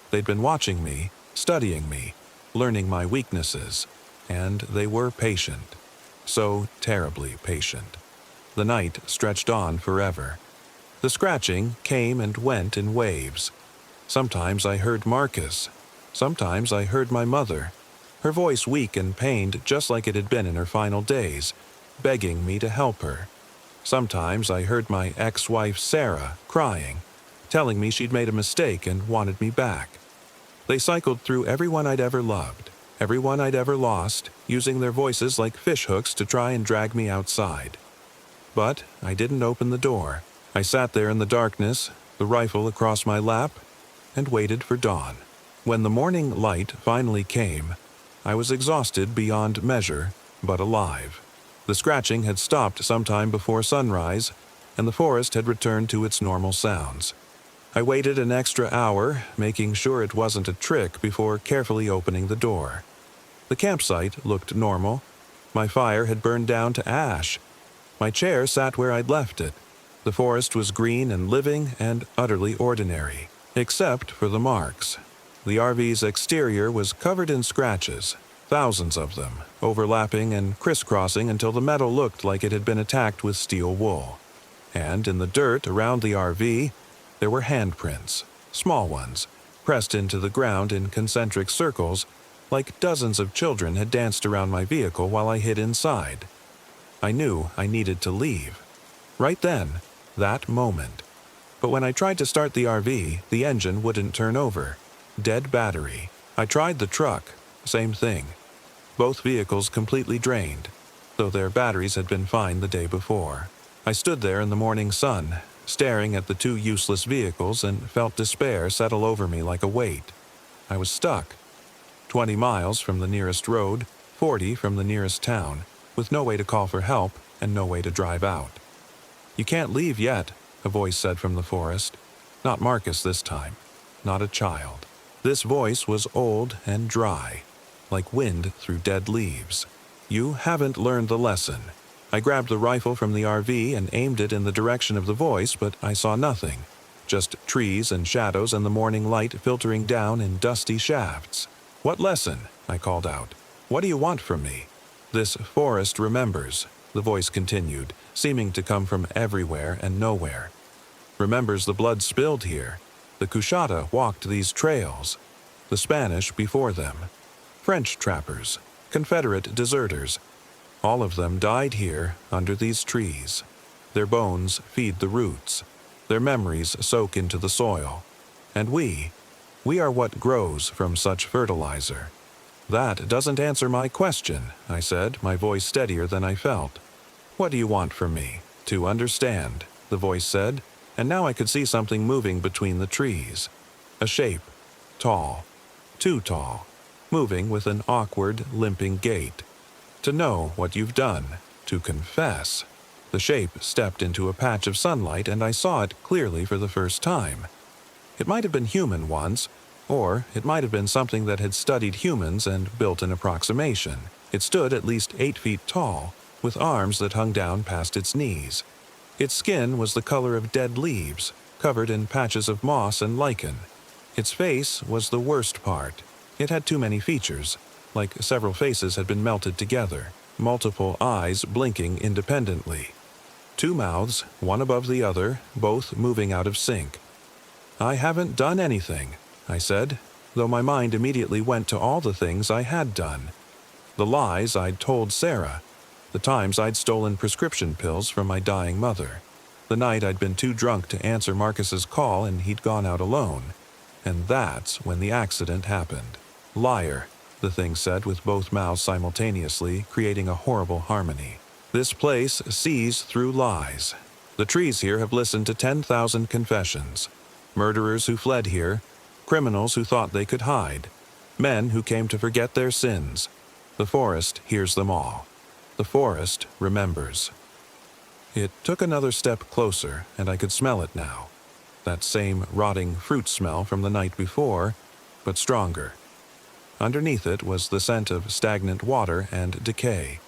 They'd been watching me, studying me, learning my weaknesses, and they were patient. So terribly patient. The night stretched on forever. The scratching came and went in waves. Sometimes I heard Marcus. Sometimes I heard my mother, her voice weak and pained just like it had been in her final days, begging me to help her. Sometimes I heard my ex-wife Sarah crying, telling me she'd made a mistake and wanted me back. They cycled through everyone I'd ever loved, everyone I'd ever lost, using their voices like fishhooks to try and drag me outside. But I didn't open the door. I sat there in the darkness, the rifle across my lap, and waited for dawn. When the morning light finally came, I was exhausted beyond measure, but alive. The scratching had stopped sometime before sunrise, and the forest had returned to its normal sounds. I waited an extra hour, making sure it wasn't a trick before carefully opening the door. The campsite looked normal. My fire had burned down to ash. My chair sat where I'd left it. The forest was green and living and utterly ordinary, except for the marks. The RV's exterior was covered in scratches, thousands of them, overlapping and crisscrossing until the metal looked like it had been attacked with steel wool. And in the dirt around the RV, there were handprints, small ones, pressed into the ground in concentric circles, like dozens of children had danced around my vehicle while I hid inside. I knew I needed to leave. Right then, that moment. But when I tried to start the RV, the engine wouldn't turn over. Dead battery. I tried the truck. Same thing. Both vehicles completely drained, though their batteries had been fine the day before. I stood there in the morning sun, staring at the two useless vehicles, and felt despair settle over me like a weight. I was stuck. 20 miles from the nearest road, 40 from the nearest town, with no way to call for help and no way to drive out. "You can't leave yet," a voice said from the forest. Not Marcus this time. Not a child. This voice was old and dry, like wind through dead leaves. "You haven't learned the lesson." I grabbed the rifle from the RV and aimed it in the direction of the voice, but I saw nothing. Just trees and shadows and the morning light filtering down in dusty shafts. "What lesson?" I called out. "What do you want from me?" "This forest remembers," the voice continued, seeming to come from everywhere and nowhere. "Remembers the blood spilled here. The Coushatta walked these trails. The Spanish before them. French trappers. Confederate deserters. All of them died here under these trees. Their bones feed the roots. Their memories soak into the soil. And we are what grows from such fertilizer." "That doesn't answer my question," I said, my voice steadier than I felt. "What do you want from me?" "To understand," the voice said, and now I could see something moving between the trees. A shape. Tall. Too tall. Moving with an awkward, limping gait. "To know what you've done. To confess." The shape stepped into a patch of sunlight, and I saw it clearly for the first time. It might have been human once, or it might have been something that had studied humans and built an approximation. It stood at least 8 feet tall, with arms that hung down past its knees. Its skin was the color of dead leaves, covered in patches of moss and lichen. Its face was the worst part. It had too many features, like several faces had been melted together, multiple eyes blinking independently. 2 mouths, one above the other, both moving out of sync. "I haven't done anything," I said, though my mind immediately went to all the things I had done. The lies I'd told Sarah, the times I'd stolen prescription pills from my dying mother, the night I'd been too drunk to answer Marcus's call and he'd gone out alone. And that's when the accident happened. "Liar," the thing said with both mouths simultaneously, creating a horrible harmony. "This place sees through lies. The trees here have listened to 10,000 confessions. Murderers who fled here, criminals who thought they could hide, men who came to forget their sins. The forest hears them all. The forest remembers." It took another step closer, and I could smell it now. That same rotting fruit smell from the night before, but stronger. Underneath it was the scent of stagnant water and decay.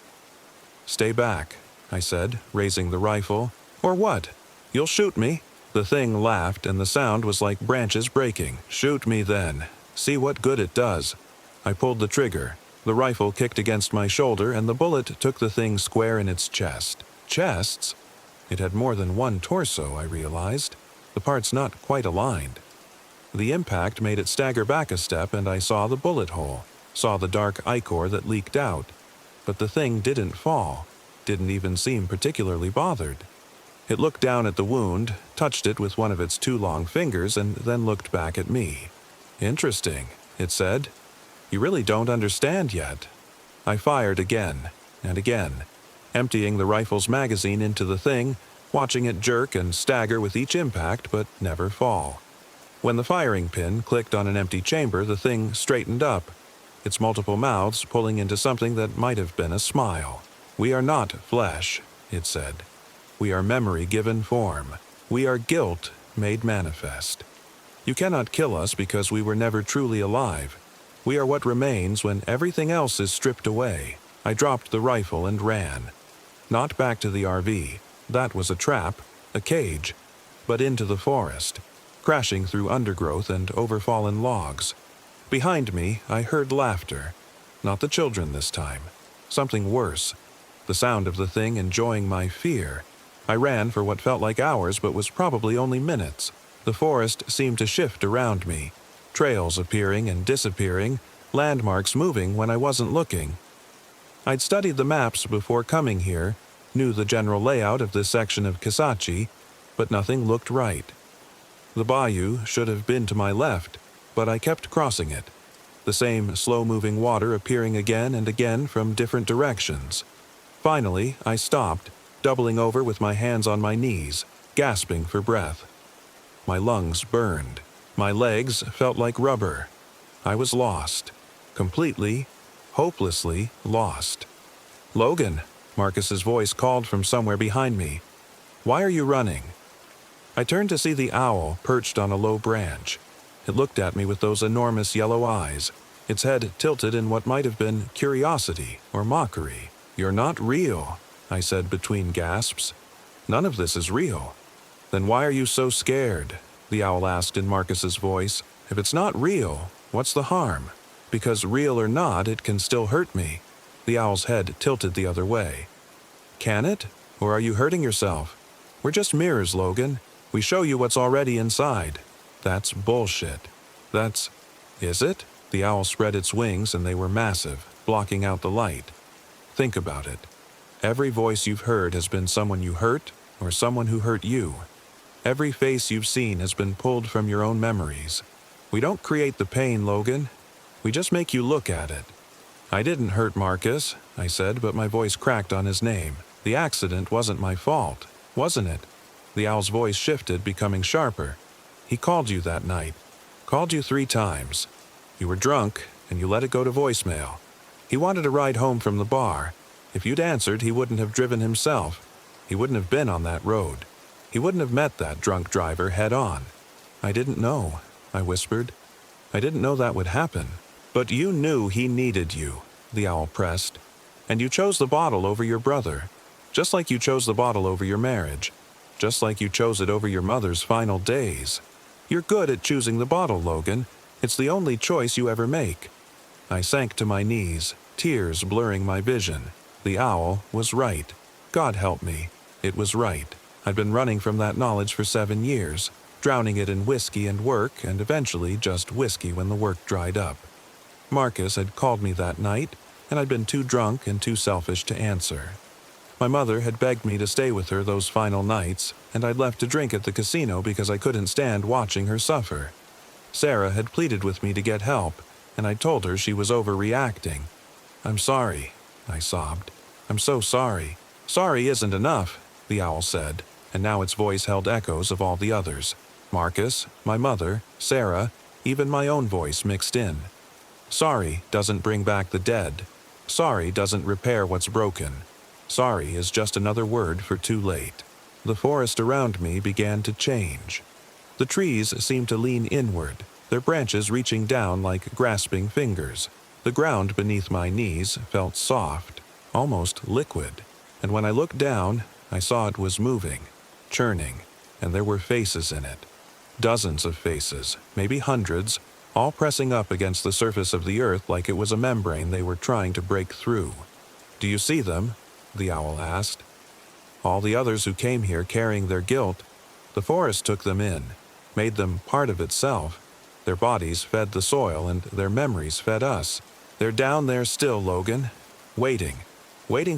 "Stay back," I said, raising the rifle. "Or what? You'll shoot me?" The thing laughed, and the sound was like branches breaking. "Shoot me then. See what good it does." I pulled the trigger. The rifle kicked against my shoulder, and the bullet took the thing square in its chest. Chests? It had more than one torso, I realized. The parts not quite aligned. The impact made it stagger back a step, and I saw the bullet hole, saw the dark ichor that leaked out. But the thing didn't fall, didn't even seem particularly bothered. It looked down at the wound, touched it with one of its 2 long fingers, and then looked back at me. "Interesting," it said. "You really don't understand yet." I fired again and again, emptying the rifle's magazine into the thing, watching it jerk and stagger with each impact but never fall. When the firing pin clicked on an empty chamber, the thing straightened up, its multiple mouths pulling into something that might have been a smile. "We are not flesh," it said. "We are memory given form. We are guilt made manifest. You cannot kill us because we were never truly alive. We are what remains when everything else is stripped away." I dropped the rifle and ran. Not back to the RV. That was a trap, a cage, but into the forest, crashing through undergrowth and overfallen logs. Behind me, I heard laughter. Not the children this time. Something worse. The sound of the thing enjoying my fear. I ran for what felt like hours but was probably only minutes. The forest seemed to shift around me. Trails appearing and disappearing, landmarks moving when I wasn't looking. I'd studied the maps before coming here, knew the general layout of this section of Kisachi, but nothing looked right. The bayou should have been to my left, but I kept crossing it. The same slow-moving water appearing again and again from different directions. Finally, I stopped, doubling over with my hands on my knees, gasping for breath. My lungs burned. My legs felt like rubber. I was lost. Completely, hopelessly lost. "Logan," Marcus's voice called from somewhere behind me. "Why are you running?" I turned to see the owl perched on a low branch. It looked at me with those enormous yellow eyes, its head tilted in what might have been curiosity or mockery. "You're not real," I said between gasps. "None of this is real." "Then why are you so scared?" the owl asked in Marcus's voice. "If it's not real, what's the harm? Because real or not, it can still hurt me." The owl's head tilted the other way. "Can it? Or are you hurting yourself? We're just mirrors, Logan. We show you what's already inside." "That's bullshit." "That's... Is it?" The owl spread its wings and they were massive, blocking out the light. "Think about it. Every voice you've heard has been someone you hurt or someone who hurt you. Every face you've seen has been pulled from your own memories. We don't create the pain, Logan. We just make you look at it." "I didn't hurt Marcus," I said, but my voice cracked on his name. "The accident wasn't my fault, wasn't it?" The owl's voice shifted, becoming sharper. "He called you that night. Called you 3 times. You were drunk, and you let it go to voicemail. He wanted a ride home from the bar. If you'd answered, he wouldn't have driven himself. He wouldn't have been on that road. He wouldn't have met that drunk driver head on." "I didn't know," I whispered. "I didn't know that would happen." "But you knew he needed you," the owl pressed. "And you chose the bottle over your brother. Just like you chose the bottle over your marriage. Just like you chose it over your mother's final days. You're good at choosing the bottle, Logan. It's the only choice you ever make." I sank to my knees, tears blurring my vision. The owl was right. God help me. It was right. I'd been running from that knowledge for 7 years, drowning it in whiskey and work, and eventually just whiskey when the work dried up. Marcus had called me that night, and I'd been too drunk and too selfish to answer. My mother had begged me to stay with her those final nights, and I'd left to drink at the casino because I couldn't stand watching her suffer. Sarah had pleaded with me to get help, and I told her she was overreacting. "I'm sorry," I sobbed. "I'm so sorry." "Sorry isn't enough," the owl said, and now its voice held echoes of all the others. Marcus, my mother, Sarah, even my own voice mixed in. "Sorry doesn't bring back the dead. Sorry doesn't repair what's broken. Sorry is just another word for too late." The forest around me began to change. The trees seemed to lean inward, their branches reaching down like grasping fingers. The ground beneath my knees felt soft, almost liquid, and when I looked down, I saw it was moving, churning, and there were faces in it. Dozens of faces, maybe hundreds, all pressing up against the surface of the earth like it was a membrane they were trying to break through. "Do you see them?" the owl asked. "All the others who came here carrying their guilt, the forest took them in, made them part of itself. Their bodies fed the soil and their memories fed us. They're down there still, Logan, waiting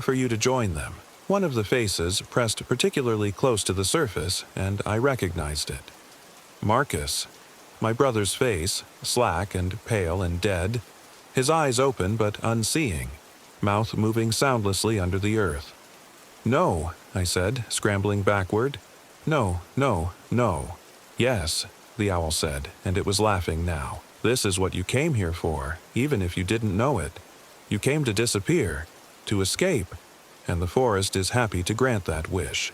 for you to join them." One of the faces pressed particularly close to the surface, and I recognized it. Marcus. My brother's face, slack and pale and dead, his eyes open but unseeing, mouth moving soundlessly under the earth. "No," I said, scrambling backward. "No, no, no." "Yes," the owl said, and it was laughing now. "This is what you came here for, even if you didn't know it. You came to disappear, to escape. and the forest is happy to grant that wish.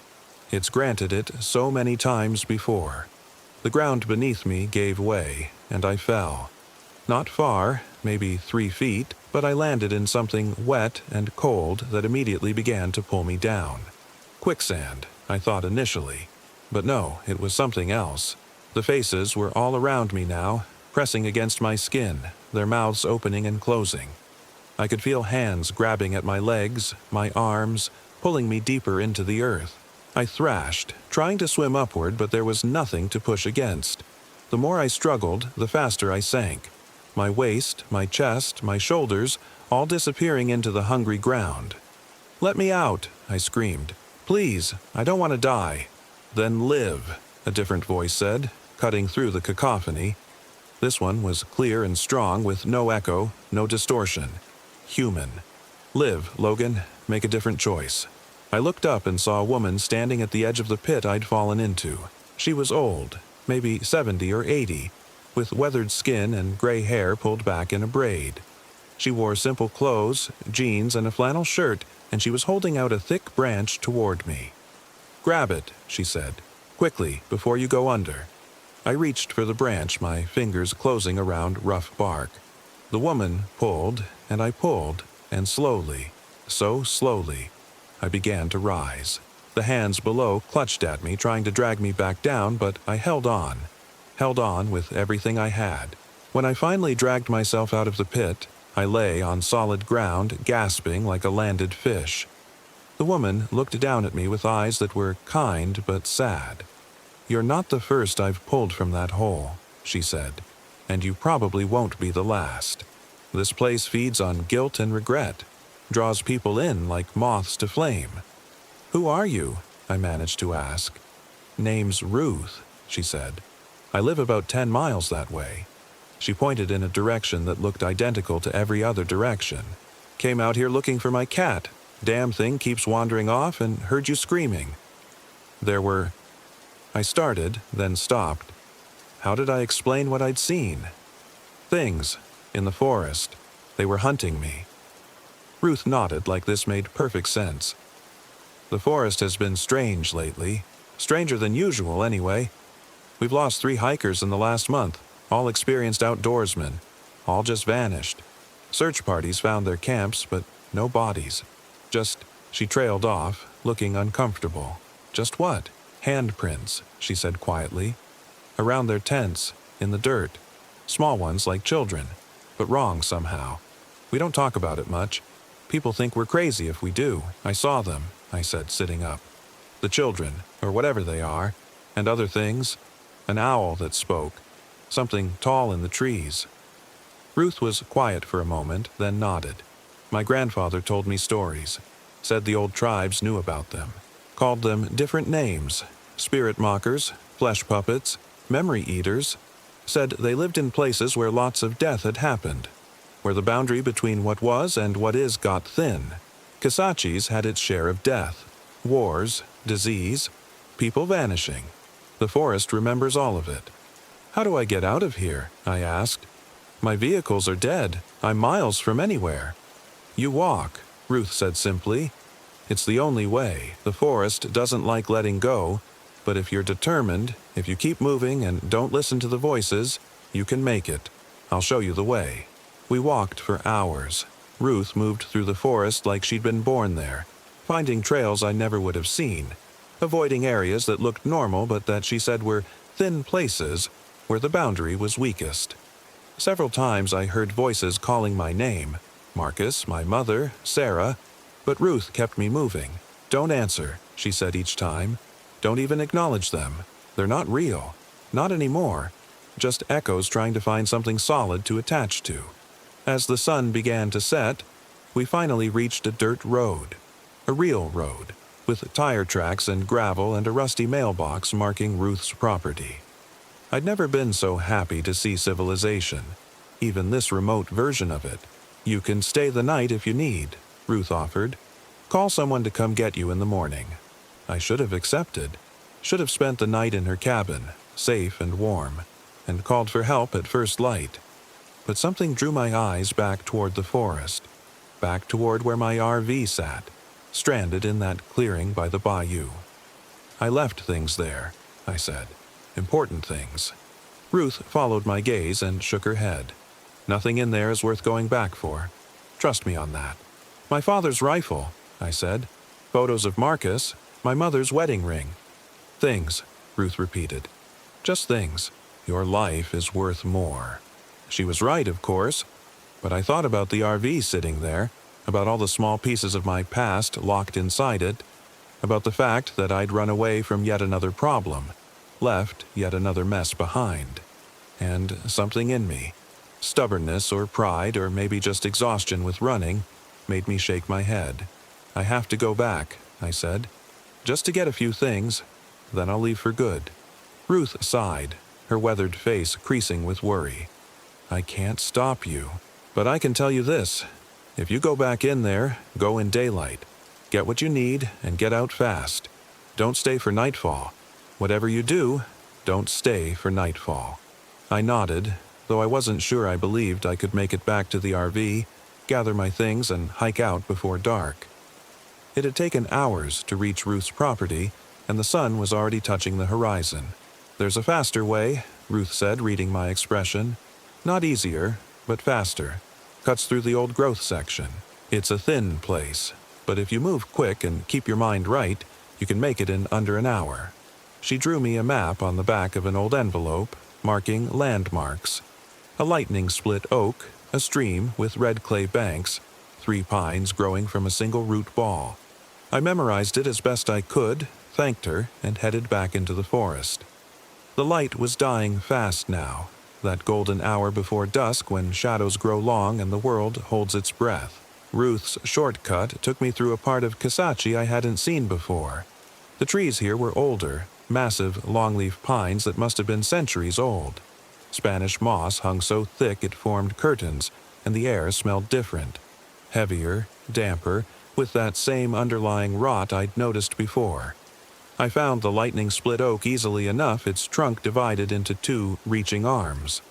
It's granted it so many times before. The ground beneath me gave way, and I fell. Not far, maybe 3 feet, but I landed in something wet and cold that immediately began to pull me down. Quicksand, I thought initially. But no, it was something else. The faces were all around me now, pressing against my skin, their mouths opening and closing. I could feel hands grabbing at my legs, my arms, pulling me deeper into the earth. I thrashed, trying to swim upward, but there was nothing to push against. The more I struggled, the faster I sank. My waist, my chest, my shoulders, all disappearing into the hungry ground. "Let me out," I screamed. "Please, I don't want to die." "Then live," a different voice said, cutting through the cacophony. This one was clear and strong, with no echo, no distortion. Human. "Live, Logan. Make a different choice." I looked up and saw a woman standing at the edge of the pit I'd fallen into. She was old, maybe 70 or 80, with weathered skin and gray hair pulled back in a braid. She wore simple clothes, jeans, and a flannel shirt, and she was holding out a thick branch toward me. "Grab it," she said. "Quickly, before you go under." I reached for the branch, my fingers closing around rough bark. The woman pulled, and slowly, so slowly, I began to rise. The hands below clutched at me, trying to drag me back down, but I held on with everything I had. When I finally dragged myself out of the pit, I lay on solid ground, gasping like a landed fish. The woman looked down at me with eyes that were kind but sad. "You're not the first I've pulled from that hole," she said, "and you probably won't be the last. This place feeds on guilt and regret, draws people in like moths to flame." "Who are you?" I managed to ask. "Name's Ruth," she said. "I live about 10 miles that way." She pointed in a direction that looked identical to every other direction. "Came out here looking for my cat. Damn thing keeps wandering off and heard you screaming." I started, then stopped. How did I explain what I'd seen? Things, in the forest. They were hunting me. Ruth nodded like this made perfect sense. "The forest has been strange lately. Stranger than usual, anyway. We've lost 3 hikers in the last month, all experienced outdoorsmen. All just vanished. Search parties found their camps, but no bodies. She trailed off, looking uncomfortable. "Just what?" "Handprints," she said quietly. "Around their tents, in the dirt. Small ones like children, but wrong somehow. We don't talk about it much. People think we're crazy if we do. I saw them," I said, sitting up. "The children, or whatever they are, and other things. An owl that spoke. Something tall in the trees." Ruth was quiet for a moment, then nodded. "My grandfather told me stories. Said the old tribes knew about them. Called them different names. Spirit mockers, flesh puppets, memory eaters. Said they lived in places where lots of death had happened, where the boundary between what was and what is got thin. Kisachis had its share of death, wars, disease, people vanishing. The forest remembers all of it." "How do I get out of here?" I asked. "My vehicles are dead. I'm miles from anywhere." "You walk," Ruth said simply. "It's the only way. The forest doesn't like letting go, but if you're determined, if you keep moving and don't listen to the voices, you can make it. I'll show you the way." We walked for hours. Ruth moved through the forest like she'd been born there, finding trails I never would have seen, avoiding areas that looked normal but that she said were thin places where the boundary was weakest. Several times I heard voices calling my name, Marcus, my mother, Sarah, but Ruth kept me moving. "Don't answer," she said each time. "Don't even acknowledge them. They're not real. Not anymore. Just echoes trying to find something solid to attach to." As the sun began to set, we finally reached a dirt road. A real road, with tire tracks and gravel and a rusty mailbox marking Ruth's property. I'd never been so happy to see civilization, even this remote version of it. "You can stay the night if you need," Ruth offered. "Call someone to come get you in the morning." I should have accepted. Should have spent the night in her cabin, safe and warm, and called for help at first light. But something drew my eyes back toward the forest, back toward where my RV sat. stranded in that clearing by the bayou. I left things there, I said. Important things. Ruth followed my gaze and shook her head. Nothing in there is worth going back for. Trust me on that. My father's rifle, I said. Photos of Marcus, my mother's wedding ring. Things, Ruth repeated. Just things. Your life is worth more. She was right, of course, but I thought about the RV sitting there, about all the small pieces of my past locked inside it, about the fact that I'd run away from yet another problem, left yet another mess behind. And something in me, stubbornness or pride or maybe just exhaustion with running, made me shake my head. I have to go back, I said, just to get a few things, then I'll leave for good. Ruth sighed, her weathered face creasing with worry. I can't stop you, but I can tell you this. If you go back in there, go in daylight. Get what you need and get out fast. Don't stay for nightfall. Whatever you do, don't stay for nightfall. I nodded, though I wasn't sure I believed I could make it back to the RV, gather my things, and hike out before dark. It had taken hours to reach Ruth's property, and the sun was already touching the horizon. There's a faster way, Ruth said, reading my expression. Not easier, but faster. Cuts through the old growth section. It's a thin place, but if you move quick and keep your mind right, you can make it in under an hour. She drew me a map on the back of an old envelope, marking landmarks. A lightning-split oak, a stream with red clay banks, 3 pines growing from a single root ball. I memorized it as best I could, thanked her, and headed back into the forest. The light was dying fast now, that golden hour before dusk when shadows grow long and the world holds its breath. Ruth's shortcut took me through a part of Kisatchie I hadn't seen before. The trees here were older, massive longleaf pines that must have been centuries old. Spanish moss hung so thick it formed curtains, and the air smelled different. Heavier, damper, with that same underlying rot I'd noticed before. I found the lightning-split oak easily enough, its trunk divided into 2 reaching arms.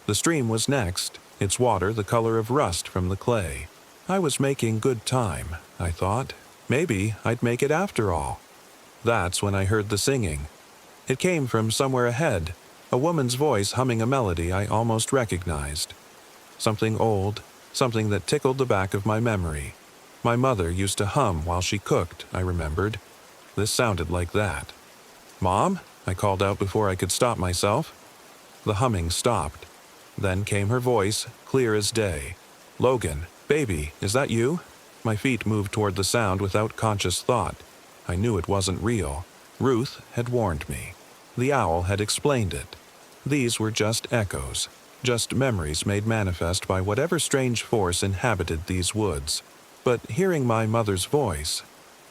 The stream was next, its water the color of rust from the clay. I was making good time, I thought. Maybe I'd make it after all. That's when I heard the singing. It came from somewhere ahead, a woman's voice humming a melody I almost recognized. Something old, something that tickled the back of my memory. My mother used to hum while she cooked, I remembered. This sounded like that. "Mom?" I called out before I could stop myself. The humming stopped. Then came her voice, clear as day. "Logan, baby, is that you?" My feet moved toward the sound without conscious thought. I knew it wasn't real. Ruth had warned me. The owl had explained it. These were just echoes, just memories made manifest by whatever strange force inhabited these woods. But hearing my mother's voice,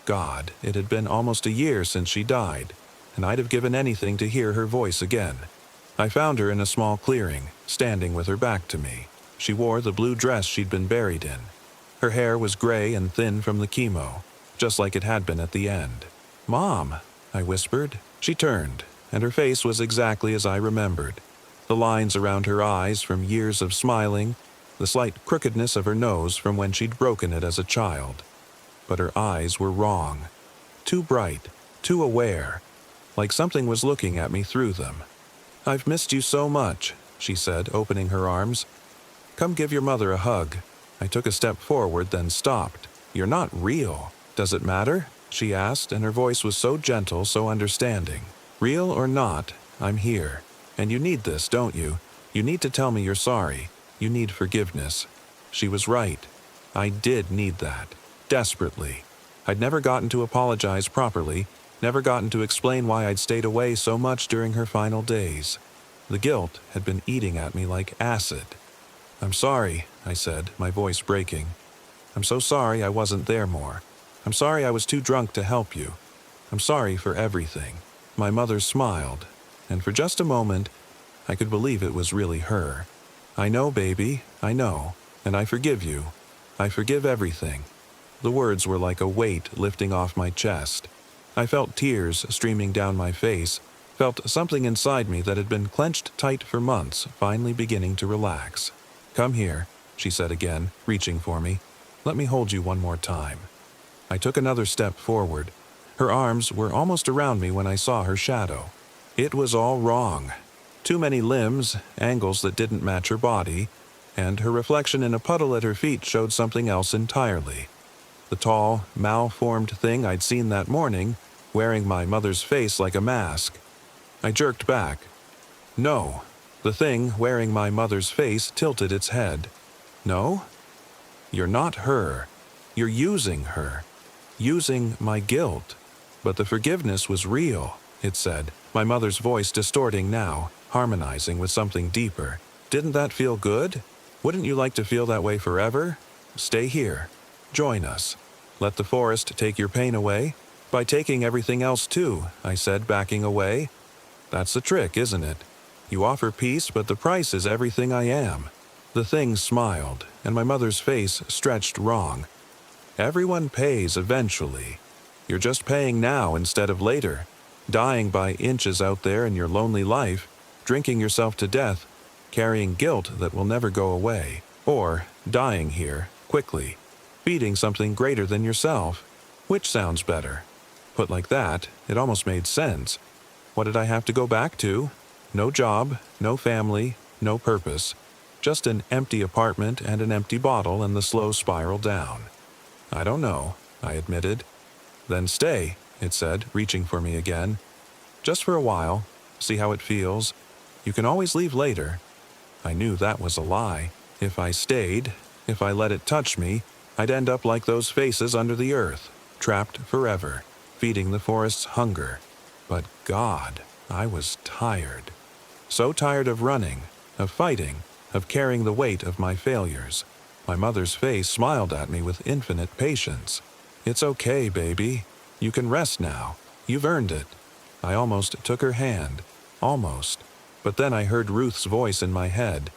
God, it had been almost a year since she died, and I'd have given anything to hear her voice again. I found her in a small clearing, standing with her back to me. She wore the blue dress she'd been buried in. Her hair was gray and thin from the chemo, just like it had been at the end. "Mom," I whispered. She turned, and her face was exactly as I remembered. The lines around her eyes from years of smiling, the slight crookedness of her nose from when she'd broken it as a child. But her eyes were wrong. Too bright, too aware, like something was looking at me through them. "I've missed you so much," she said, opening her arms. "Come give your mother a hug." I took a step forward, then stopped. "You're not real. Does it matter?" she asked, and her voice was so gentle, so understanding. "Real or not, I'm here. And you need this, don't you? You need to tell me you're sorry. You need forgiveness." She was right. I did need that. Desperately. I'd never gotten to apologize properly, never gotten to explain why I'd stayed away so much during her final days. The guilt had been eating at me like acid. "I'm sorry," I said, my voice breaking. "I'm so sorry I wasn't there more. I'm sorry I was too drunk to help you. I'm sorry for everything." My mother smiled, and for just a moment, I could believe it was really her. "I know, baby, I know, and I forgive you. I forgive everything." The words were like a weight lifting off my chest. I felt tears streaming down my face, felt something inside me that had been clenched tight for months finally beginning to relax. "Come here," she said again, reaching for me. "Let me hold you one more time." I took another step forward. Her arms were almost around me when I saw her shadow. It was all wrong. Too many limbs, angles that didn't match her body, and her reflection in a puddle at her feet showed something else entirely. The tall, malformed thing I'd seen that morning, wearing my mother's face like a mask. I jerked back. No, the thing wearing my mother's face tilted its head. No? You're not her. You're using her. Using my guilt. But the forgiveness was real, it said, my mother's voice distorting now, harmonizing with something deeper. Didn't that feel good? Wouldn't you like to feel that way forever? Stay here. Join us. Let the forest take your pain away. By taking everything else too, I said, backing away. That's the trick, isn't it? You offer peace, but the price is everything I am. The thing smiled, and my mother's face stretched wrong. Everyone pays eventually. You're just paying now instead of later. Dying by inches out there in your lonely life, drinking yourself to death, carrying guilt that will never go away, or dying here, quickly, feeding something greater than yourself. Which sounds better? Put like that, it almost made sense. What did I have to go back to? No job, no family, no purpose. Just an empty apartment and an empty bottle and the slow spiral down. I don't know, I admitted. Then stay, it said, reaching for me again. Just for a while, see how it feels. You can always leave later. I knew that was a lie. If I stayed, if I let it touch me, I'd end up like those faces under the earth, trapped forever, feeding the forest's hunger. But God, I was tired. So tired of running, of fighting, of carrying the weight of my failures. My mother's face smiled at me with infinite patience. It's okay, baby. You can rest now. You've earned it. I almost took her hand. Almost. But then I heard Ruth's voice in my head.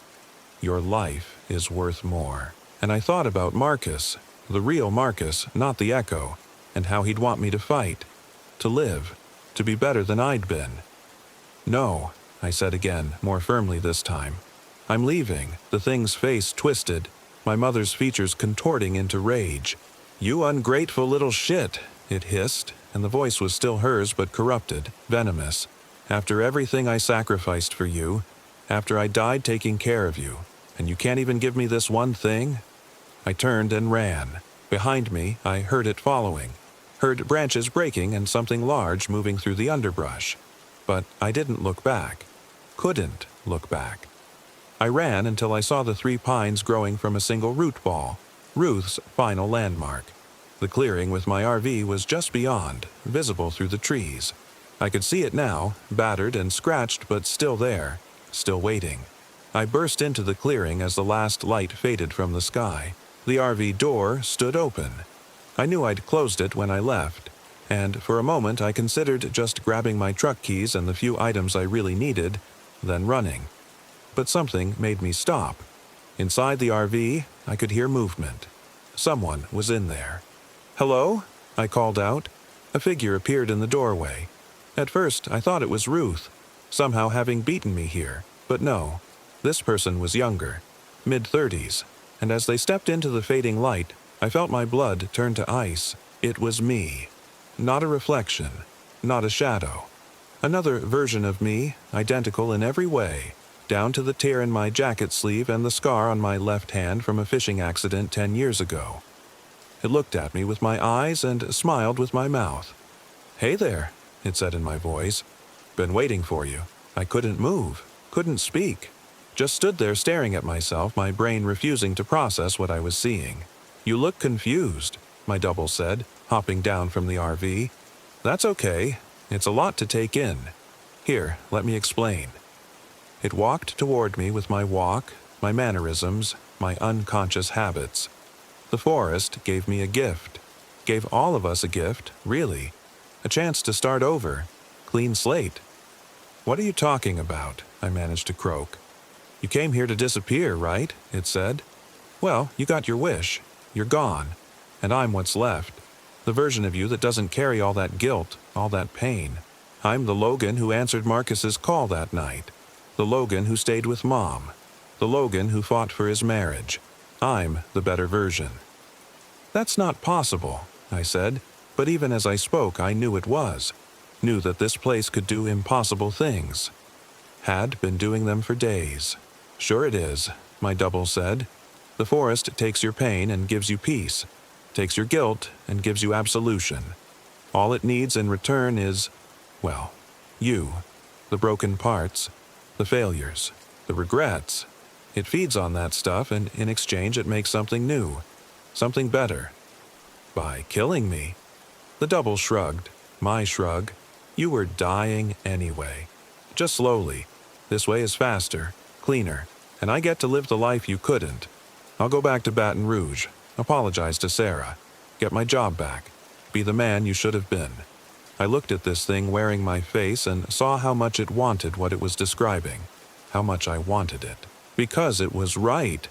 Your life is worth more. And I thought about Marcus, the real Marcus, not the echo, and how he'd want me to fight, to live, to be better than I'd been. No, I said again, more firmly this time. I'm leaving, the thing's face twisted, my mother's features contorting into rage. You ungrateful little shit, it hissed, and the voice was still hers but corrupted, venomous. After everything I sacrificed for you, after I died taking care of you, and you can't even give me this one thing? I turned and ran. Behind me, I heard it following. Heard branches breaking and something large moving through the underbrush. But I didn't look back. Couldn't look back. I ran until I saw the 3 pines growing from a single root ball, Ruth's final landmark. The clearing with my RV was just beyond, visible through the trees. I could see it now, battered and scratched but still there, still waiting. I burst into the clearing as the last light faded from the sky. The RV door stood open. I knew I'd closed it when I left, and for a moment I considered just grabbing my truck keys and the few items I really needed, then running. But something made me stop. Inside the RV, I could hear movement. Someone was in there. "Hello?" I called out. A figure appeared in the doorway. At first, I thought it was Ruth, somehow having beaten me here, but no. This person was younger, mid-30s, and as they stepped into the fading light, I felt my blood turn to ice. It was me. Not a reflection, not a shadow. Another version of me, identical in every way, down to the tear in my jacket sleeve and the scar on my left hand from a fishing accident 10 years ago. It looked at me with my eyes and smiled with my mouth. "Hey there," it said in my voice. "Been waiting for you." I couldn't move, couldn't speak. Just stood there staring at myself, my brain refusing to process what I was seeing. "You look confused," my double said, hopping down from the RV. "That's okay. It's a lot to take in. Here, let me explain." It walked toward me with my walk, my mannerisms, my unconscious habits. The forest gave me a gift. Gave all of us a gift, really. A chance to start over. Clean slate. "What are you talking about?" I managed to croak. "You came here to disappear, right?" it said. "Well, you got your wish. You're gone. And I'm what's left. The version of you that doesn't carry all that guilt, all that pain. I'm the Logan who answered Marcus's call that night. The Logan who stayed with Mom. The Logan who fought for his marriage. I'm the better version." "That's not possible," I said, but even as I spoke I knew it was. Knew that this place could do impossible things. Had been doing them for days. Sure it is, my double said. The forest takes your pain and gives you peace. Takes your guilt and gives you absolution. All it needs in return is, well, you. The broken parts, the failures, the regrets. It feeds on that stuff, and in exchange it makes something new. Something better. By killing me. The double shrugged. My shrug. You were dying anyway. Just slowly. This way is faster, cleaner, and I get to live the life you couldn't. I'll go back to Baton Rouge, apologize to Sarah, get my job back, be the man you should have been. I looked at this thing wearing my face and saw how much it wanted what it was describing, how much I wanted it. Because it was right.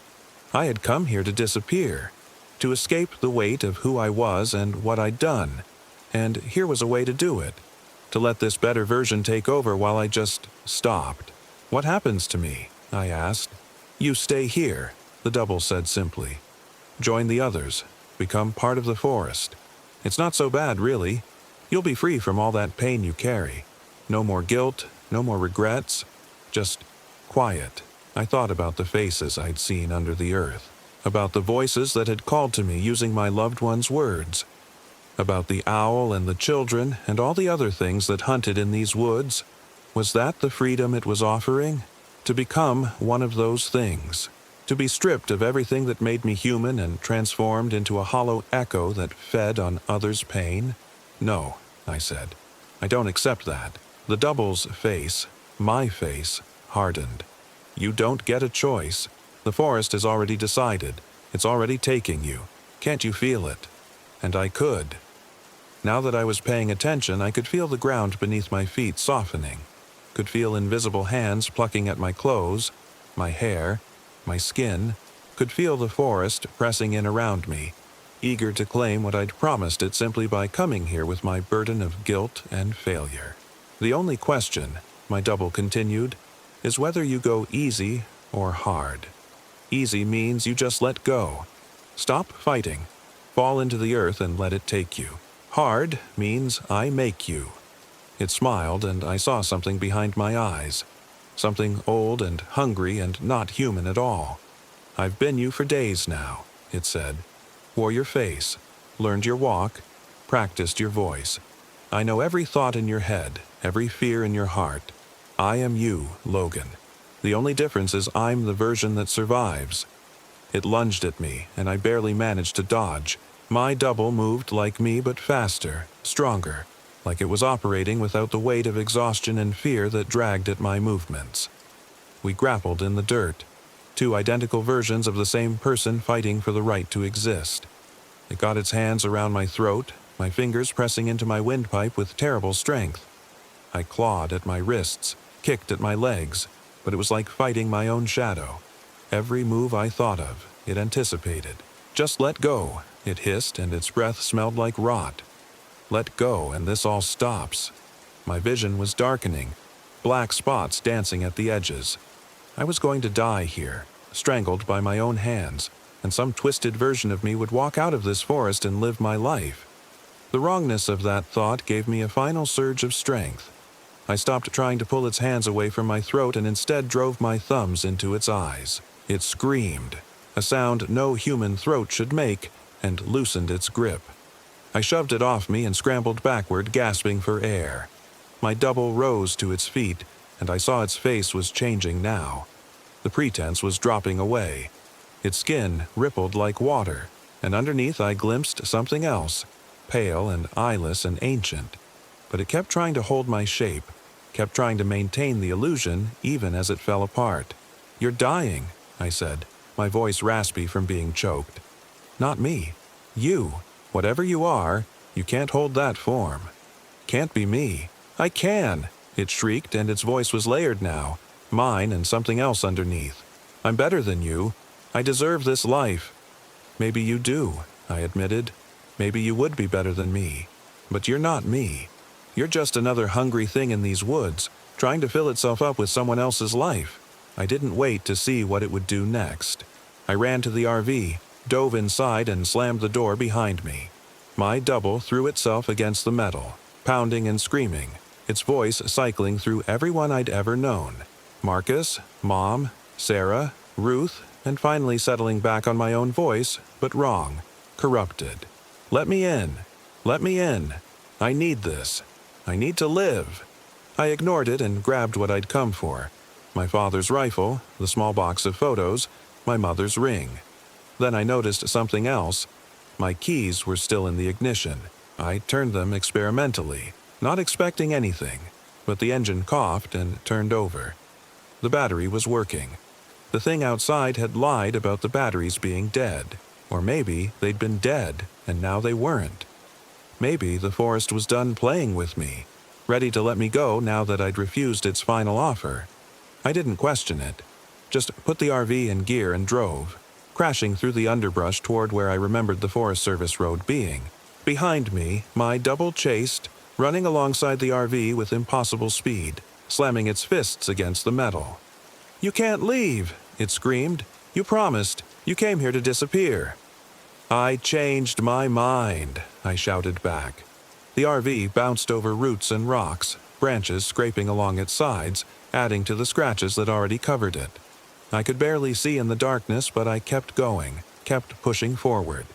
I had come here to disappear, to escape the weight of who I was and what I'd done. And here was a way to do it, to let this better version take over while I just stopped. What happens to me? I asked. You stay here, the double said simply. Join the others, become part of the forest. It's not so bad, really. You'll be free from all that pain you carry. No more guilt, no more regrets, just quiet. I thought about the faces I'd seen under the earth, about the voices that had called to me using my loved ones' words, about the owl and the children and all the other things that hunted in these woods. Was that the freedom it was offering? To become one of those things. To be stripped of everything that made me human and transformed into a hollow echo that fed on others' pain? No, I said. I don't accept that. The double's face, my face, hardened. You don't get a choice. The forest has already decided. It's already taking you. Can't you feel it? And I could. Now that I was paying attention, I could feel the ground beneath my feet softening. Could feel invisible hands plucking at my clothes, my hair, my skin. Could feel the forest pressing in around me, eager to claim what I'd promised it simply by coming here with my burden of guilt and failure. The only question, my double continued, is whether you go easy or hard. Easy means you just let go. Stop fighting. Fall into the earth and let it take you. Hard means I make you. It smiled, and I saw something behind my eyes. Something old and hungry and not human at all. I've been you for days now, it said. Wore your face, learned your walk, practiced your voice. I know every thought in your head, every fear in your heart. I am you, Logan. The only difference is I'm the version that survives. It lunged at me, and I barely managed to dodge. My double moved like me but faster, stronger, like it was operating without the weight of exhaustion and fear that dragged at my movements. We grappled in the dirt, two identical versions of the same person fighting for the right to exist. It got its hands around my throat, my fingers pressing into my windpipe with terrible strength. I clawed at my wrists, kicked at my legs, but it was like fighting my own shadow. Every move I thought of, it anticipated. Just let go, it hissed, and its breath smelled like rot. Let go, and this all stops. My vision was darkening, black spots dancing at the edges. I was going to die here, strangled by my own hands, and some twisted version of me would walk out of this forest and live my life. The wrongness of that thought gave me a final surge of strength. I stopped trying to pull its hands away from my throat and instead drove my thumbs into its eyes. It screamed, a sound no human throat should make, and loosened its grip. I shoved it off me and scrambled backward, gasping for air. My double rose to its feet, and I saw its face was changing now. The pretense was dropping away. Its skin rippled like water, and underneath I glimpsed something else, pale and eyeless and ancient. But it kept trying to hold my shape, kept trying to maintain the illusion even as it fell apart. You're dying, I said, my voice raspy from being choked. Not me. You. Whatever you are, you can't hold that form. Can't be me. I can, it shrieked, and its voice was layered now, mine and something else underneath. I'm better than you. I deserve this life. Maybe you do, I admitted. Maybe you would be better than me. But you're not me. You're just another hungry thing in these woods, trying to fill itself up with someone else's life. I didn't wait to see what it would do next. I ran to the RV, dove inside, and slammed the door behind me. My double threw itself against the metal, pounding and screaming, its voice cycling through everyone I'd ever known. Marcus, Mom, Sarah, Ruth, and finally settling back on my own voice, but wrong, corrupted. Let me in. Let me in. I need this. I need to live. I ignored it and grabbed what I'd come for. My father's rifle, the small box of photos, my mother's ring. Then I noticed something else. My keys were still in the ignition. I turned them experimentally, not expecting anything, but the engine coughed and turned over. The battery was working. The thing outside had lied about the batteries being dead. Or maybe they'd been dead, and now they weren't. Maybe the forest was done playing with me, ready to let me go now that I'd refused its final offer. I didn't question it. Just put the RV in gear and drove, crashing through the underbrush toward where I remembered the Forest Service road being. Behind me, my double chased, running alongside the RV with impossible speed, slamming its fists against the metal. "You can't leave," it screamed. "You promised. You came here to disappear." "I changed my mind," I shouted back. The RV bounced over roots and rocks, branches scraping along its sides, adding to the scratches that already covered it. I could barely see in the darkness, but I kept going, kept pushing forward.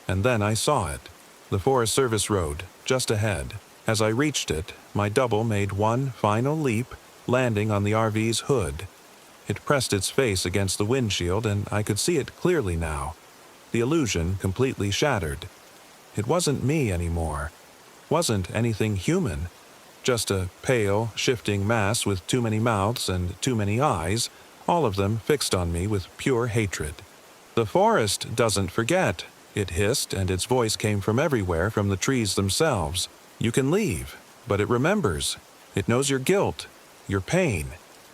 And then I saw it. The Forest Service road, just ahead. As I reached it, my double made one final leap, landing on the RV's hood. It pressed its face against the windshield, and I could see it clearly now. The illusion completely shattered. It wasn't me anymore. Wasn't anything human. Just a pale, shifting mass with too many mouths and too many eyes, all of them fixed on me with pure hatred. "The forest doesn't forget," it hissed, and its voice came from everywhere, from the trees themselves. "You can leave, but it remembers. It knows your guilt, your pain.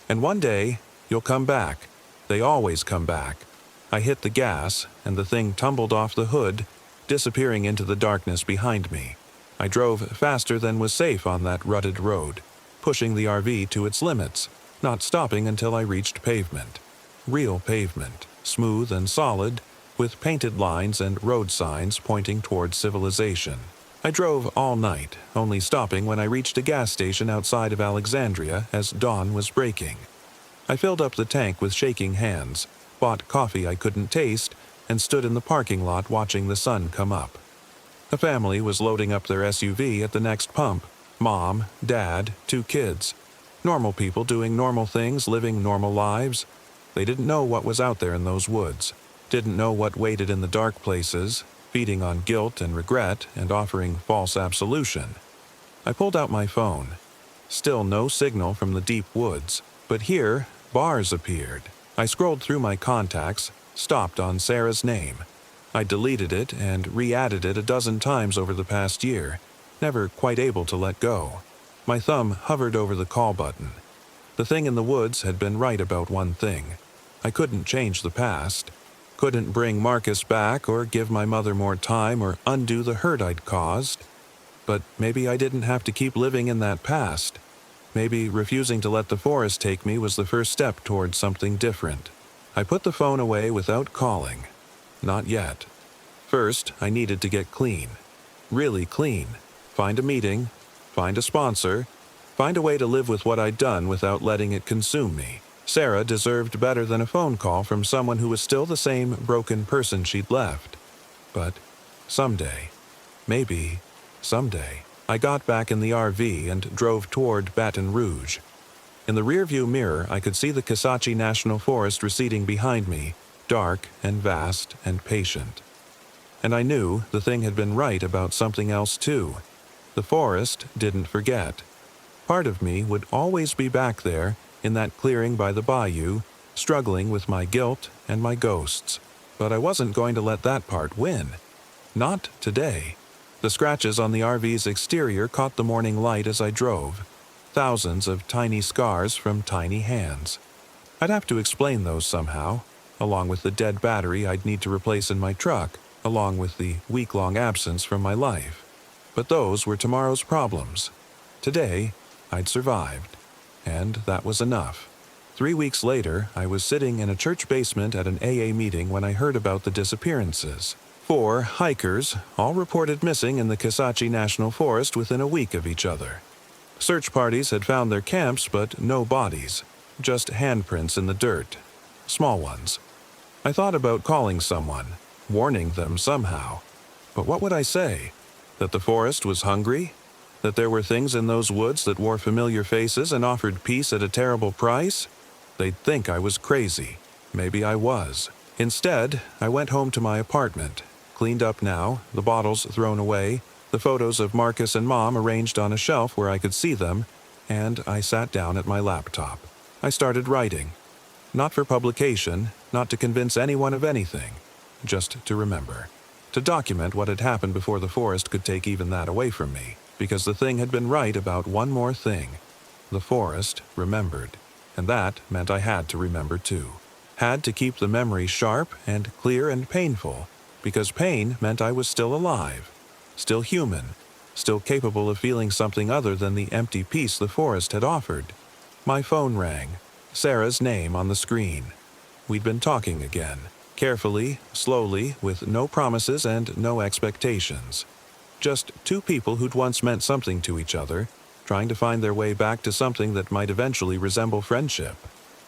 And one day, you'll come back. They always come back." I hit the gas, and the thing tumbled off the hood, disappearing into the darkness behind me. I drove faster than was safe on that rutted road, pushing the RV to its limits, not stopping until I reached pavement. Real pavement, smooth and solid, with painted lines and road signs pointing toward civilization. I drove all night, only stopping when I reached a gas station outside of Alexandria as dawn was breaking. I filled up the tank with shaking hands, bought coffee I couldn't taste, and stood in the parking lot watching the sun come up. A family was loading up their SUV at the next pump. Mom, Dad, 2 kids. Normal people doing normal things, living normal lives. They didn't know what was out there in those woods. Didn't know what waited in the dark places, feeding on guilt and regret and offering false absolution. I pulled out my phone. Still no signal from the deep woods, but here, bars appeared. I scrolled through my contacts, stopped on Sarah's name. I deleted it and re-added it a dozen times over the past year, never quite able to let go. My thumb hovered over the call button. The thing in the woods had been right about one thing. I couldn't change the past. Couldn't bring Marcus back or give my mother more time or undo the hurt I'd caused. But maybe I didn't have to keep living in that past. Maybe refusing to let the forest take me was the first step towards something different. I put the phone away without calling. Not yet. First, I needed to get clean. Really clean. Find a meeting, find a sponsor, find a way to live with what I'd done without letting it consume me. Sarah deserved better than a phone call from someone who was still the same broken person she'd left. But someday, maybe someday, I got back in the RV and drove toward Baton Rouge. In the rearview mirror, I could see the Kisatchie National Forest receding behind me, dark and vast and patient. And I knew the thing had been right about something else too. The forest didn't forget. Part of me would always be back there, in that clearing by the bayou, struggling with my guilt and my ghosts. But I wasn't going to let that part win. Not today. The scratches on the RV's exterior caught the morning light as I drove. Thousands of tiny scars from tiny hands. I'd have to explain those somehow, along with the dead battery I'd need to replace in my truck, along with the week-long absence from my life. But those were tomorrow's problems. Today, I'd survived. And that was enough. 3 weeks later, I was sitting in a church basement at an AA meeting when I heard about the disappearances. 4 hikers all reported missing in the Kisachi National Forest within a week of each other. Search parties had found their camps, but no bodies, just handprints in the dirt, small ones. I thought about calling someone, warning them somehow. But what would I say? That the forest was hungry? That there were things in those woods that wore familiar faces and offered peace at a terrible price? They'd think I was crazy. Maybe I was. Instead, I went home to my apartment, cleaned up now, the bottles thrown away, the photos of Marcus and Mom arranged on a shelf where I could see them, and I sat down at my laptop. I started writing. Not for publication, not to convince anyone of anything, just to remember. To document what had happened before the forest could take even that away from me, because the thing had been right about one more thing. The forest remembered, and that meant I had to remember too. Had to keep the memory sharp and clear and painful, because pain meant I was still alive, still human, still capable of feeling something other than the empty peace the forest had offered. My phone rang, Sarah's name on the screen. We'd been talking again, carefully, slowly, with no promises and no expectations. Just two people who'd once meant something to each other, trying to find their way back to something that might eventually resemble friendship.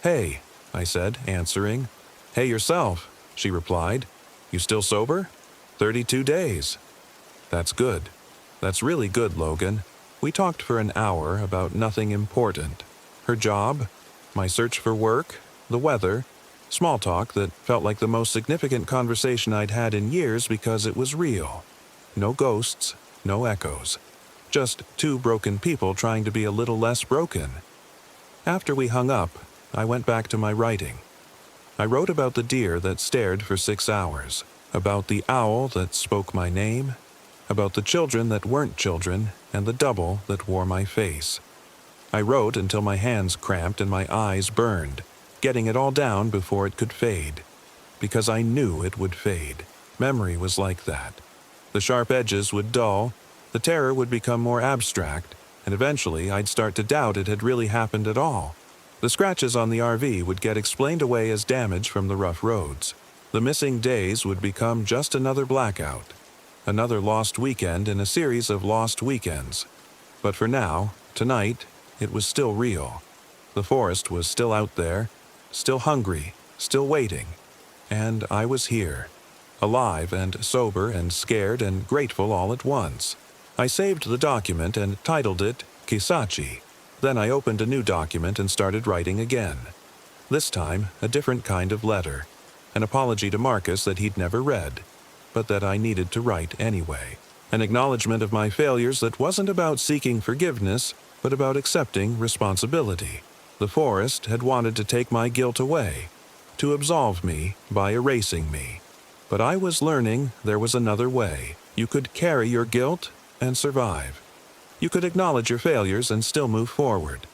"Hey," I said, answering. "Hey yourself," she replied. "You still sober?" 32 days. "That's good. That's really good, Logan." We talked for an hour about nothing important. Her job, my search for work, the weather, small talk that felt like the most significant conversation I'd had in years because it was real. No ghosts, no echoes. Just two broken people trying to be a little less broken. After we hung up, I went back to my writing. I wrote about the deer that stared for 6 hours, about the owl that spoke my name, about the children that weren't children, and the double that wore my face. I wrote until my hands cramped and my eyes burned, getting it all down before it could fade. Because I knew it would fade. Memory was like that. The sharp edges would dull, the terror would become more abstract, and eventually I'd start to doubt it had really happened at all. The scratches on the RV would get explained away as damage from the rough roads. The missing days would become just another blackout. Another lost weekend in a series of lost weekends. But for now, tonight, it was still real. The forest was still out there, still hungry, still waiting. And I was here. Alive and sober and scared and grateful all at once. I saved the document and titled it Kisachi. Then I opened a new document and started writing again. This time, a different kind of letter. An apology to Marcus that he'd never read, but that I needed to write anyway. An acknowledgement of my failures that wasn't about seeking forgiveness, but about accepting responsibility. The forest had wanted to take my guilt away, to absolve me by erasing me. But I was learning there was another way. You could carry your guilt and survive. You could acknowledge your failures and still move forward.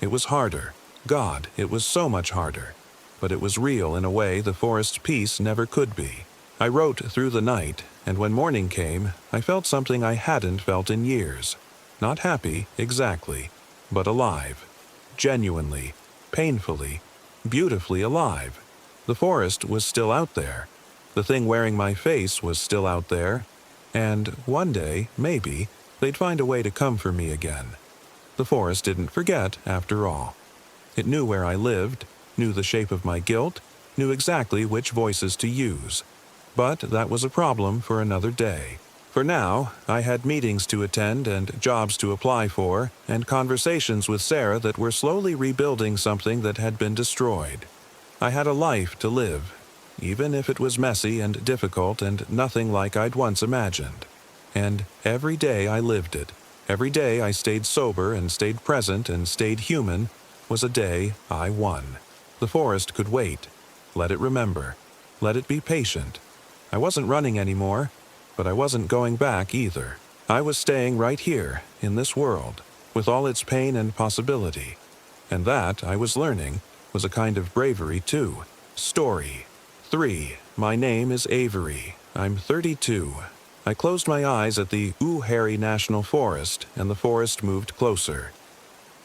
It was harder. God, it was so much harder. But it was real in a way the forest's peace never could be. I wrote through the night, and when morning came, I felt something I hadn't felt in years. Not happy, exactly, but alive. Genuinely, painfully, beautifully alive. The forest was still out there. The thing wearing my face was still out there. And one day, maybe, they'd find a way to come for me again. The forest didn't forget, after all. It knew where I lived, knew the shape of my guilt, knew exactly which voices to use. But that was a problem for another day. For now, I had meetings to attend and jobs to apply for, and conversations with Sarah that were slowly rebuilding something that had been destroyed. I had a life to live, even if it was messy and difficult and nothing like I'd once imagined. And every day I lived it. Every day I stayed sober and stayed present and stayed human was a day I won. The forest could wait. Let it remember. Let it be patient. I wasn't running anymore, but I wasn't going back either. I was staying right here, in this world, with all its pain and possibility. And that, I was learning, was a kind of bravery too. Story 3. My name is Avery. I'm 32. I closed my eyes at the Uwharrie National Forest, and the forest moved closer.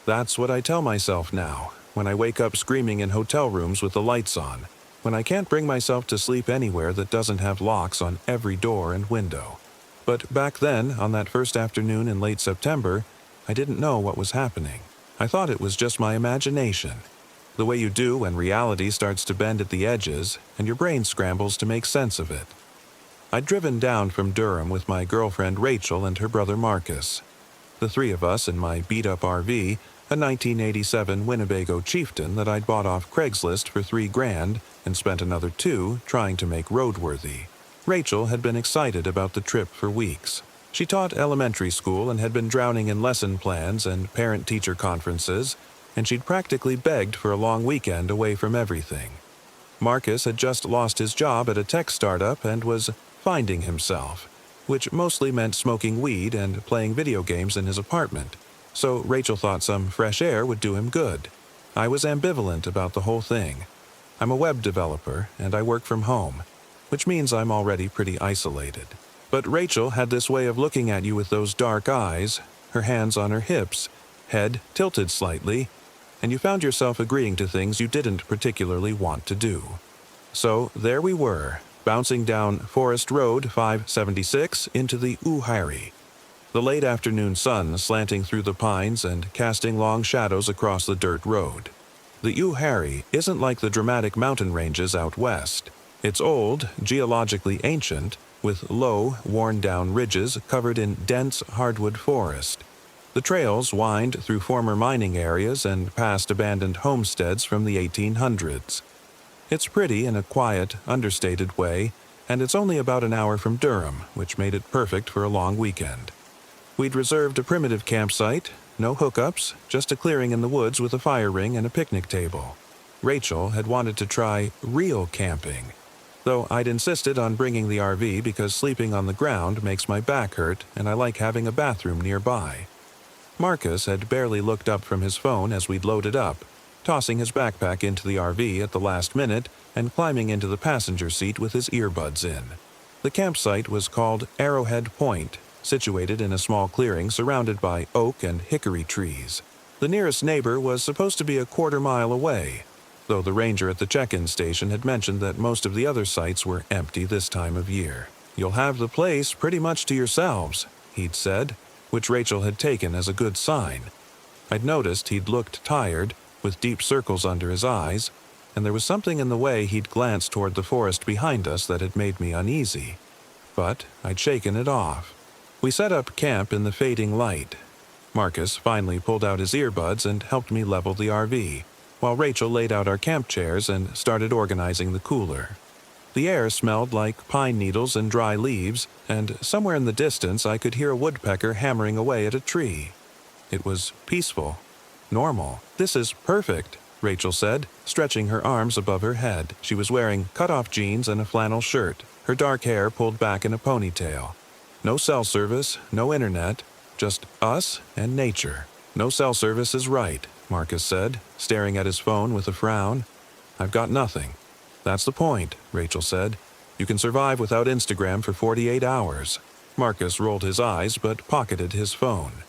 That's what I tell myself now, when I wake up screaming in hotel rooms with the lights on. when I can't bring myself to sleep anywhere that doesn't have locks on every door and window. But back then, on that first afternoon in late September, I didn't know what was happening. I thought it was just my imagination. The way you do when reality starts to bend at the edges and your brain scrambles to make sense of it. I'd driven down from Durham with my girlfriend Rachel and her brother Marcus. The three of us in my beat-up RV, a 1987 Winnebago Chieftain that I'd bought off Craigslist for $3,000 and spent another $2 trying to make roadworthy. Rachel had been excited about the trip for weeks. She taught elementary school and had been drowning in lesson plans and parent-teacher conferences, and she'd practically begged for a long weekend away from everything. Marcus had just lost his job at a tech startup and was finding himself, which mostly meant smoking weed and playing video games in his apartment, so Rachel thought some fresh air would do him good. I was ambivalent about the whole thing. I'm a web developer, and I work from home, which means I'm already pretty isolated. But Rachel had this way of looking at you with those dark eyes, her hands on her hips, head tilted slightly, and you found yourself agreeing to things you didn't particularly want to do. So there we were, bouncing down Forest Road 576 into the Uihari. The late afternoon sun slanting through the pines and casting long shadows across the dirt road. The Uihari isn't like the dramatic mountain ranges out west. It's old, geologically ancient, with low, worn-down ridges covered in dense hardwood forest. The trails wind through former mining areas and past abandoned homesteads from the 1800s. It's pretty in a quiet, understated way, and it's only about an hour from Durham, which made it perfect for a long weekend. We'd reserved a primitive campsite, no hookups, just a clearing in the woods with a fire ring and a picnic table. Rachel had wanted to try real camping, though I'd insisted on bringing the RV because sleeping on the ground makes my back hurt and I like having a bathroom nearby. Marcus had barely looked up from his phone as we'd loaded up, tossing his backpack into the RV at the last minute and climbing into the passenger seat with his earbuds in. The campsite was called Arrowhead Point, situated in a small clearing surrounded by oak and hickory trees. The nearest neighbor was supposed to be a quarter-mile away, though the ranger at the check-in station had mentioned that most of the other sites were empty this time of year. "You'll have the place pretty much to yourselves," he'd said, which Rachel had taken as a good sign. I'd noticed he'd looked tired, with deep circles under his eyes, and there was something in the way he'd glanced toward the forest behind us that had made me uneasy. But I'd shaken it off. We set up camp in the fading light. Marcus finally pulled out his earbuds and helped me level the RV, while Rachel laid out our camp chairs and started organizing the cooler. The air smelled like pine needles and dry leaves, and somewhere in the distance I could hear a woodpecker hammering away at a tree. It was peaceful. Normal. "This is perfect," Rachel said, stretching her arms above her head. She was wearing cut-off jeans and a flannel shirt, her dark hair pulled back in a ponytail. No cell service, no internet, just us and nature. "No cell service is right," Marcus said, staring at his phone with a frown. "I've got nothing." "That's the point," Rachel said. "You can survive without Instagram for 48 hours. Marcus rolled his eyes but pocketed his phone.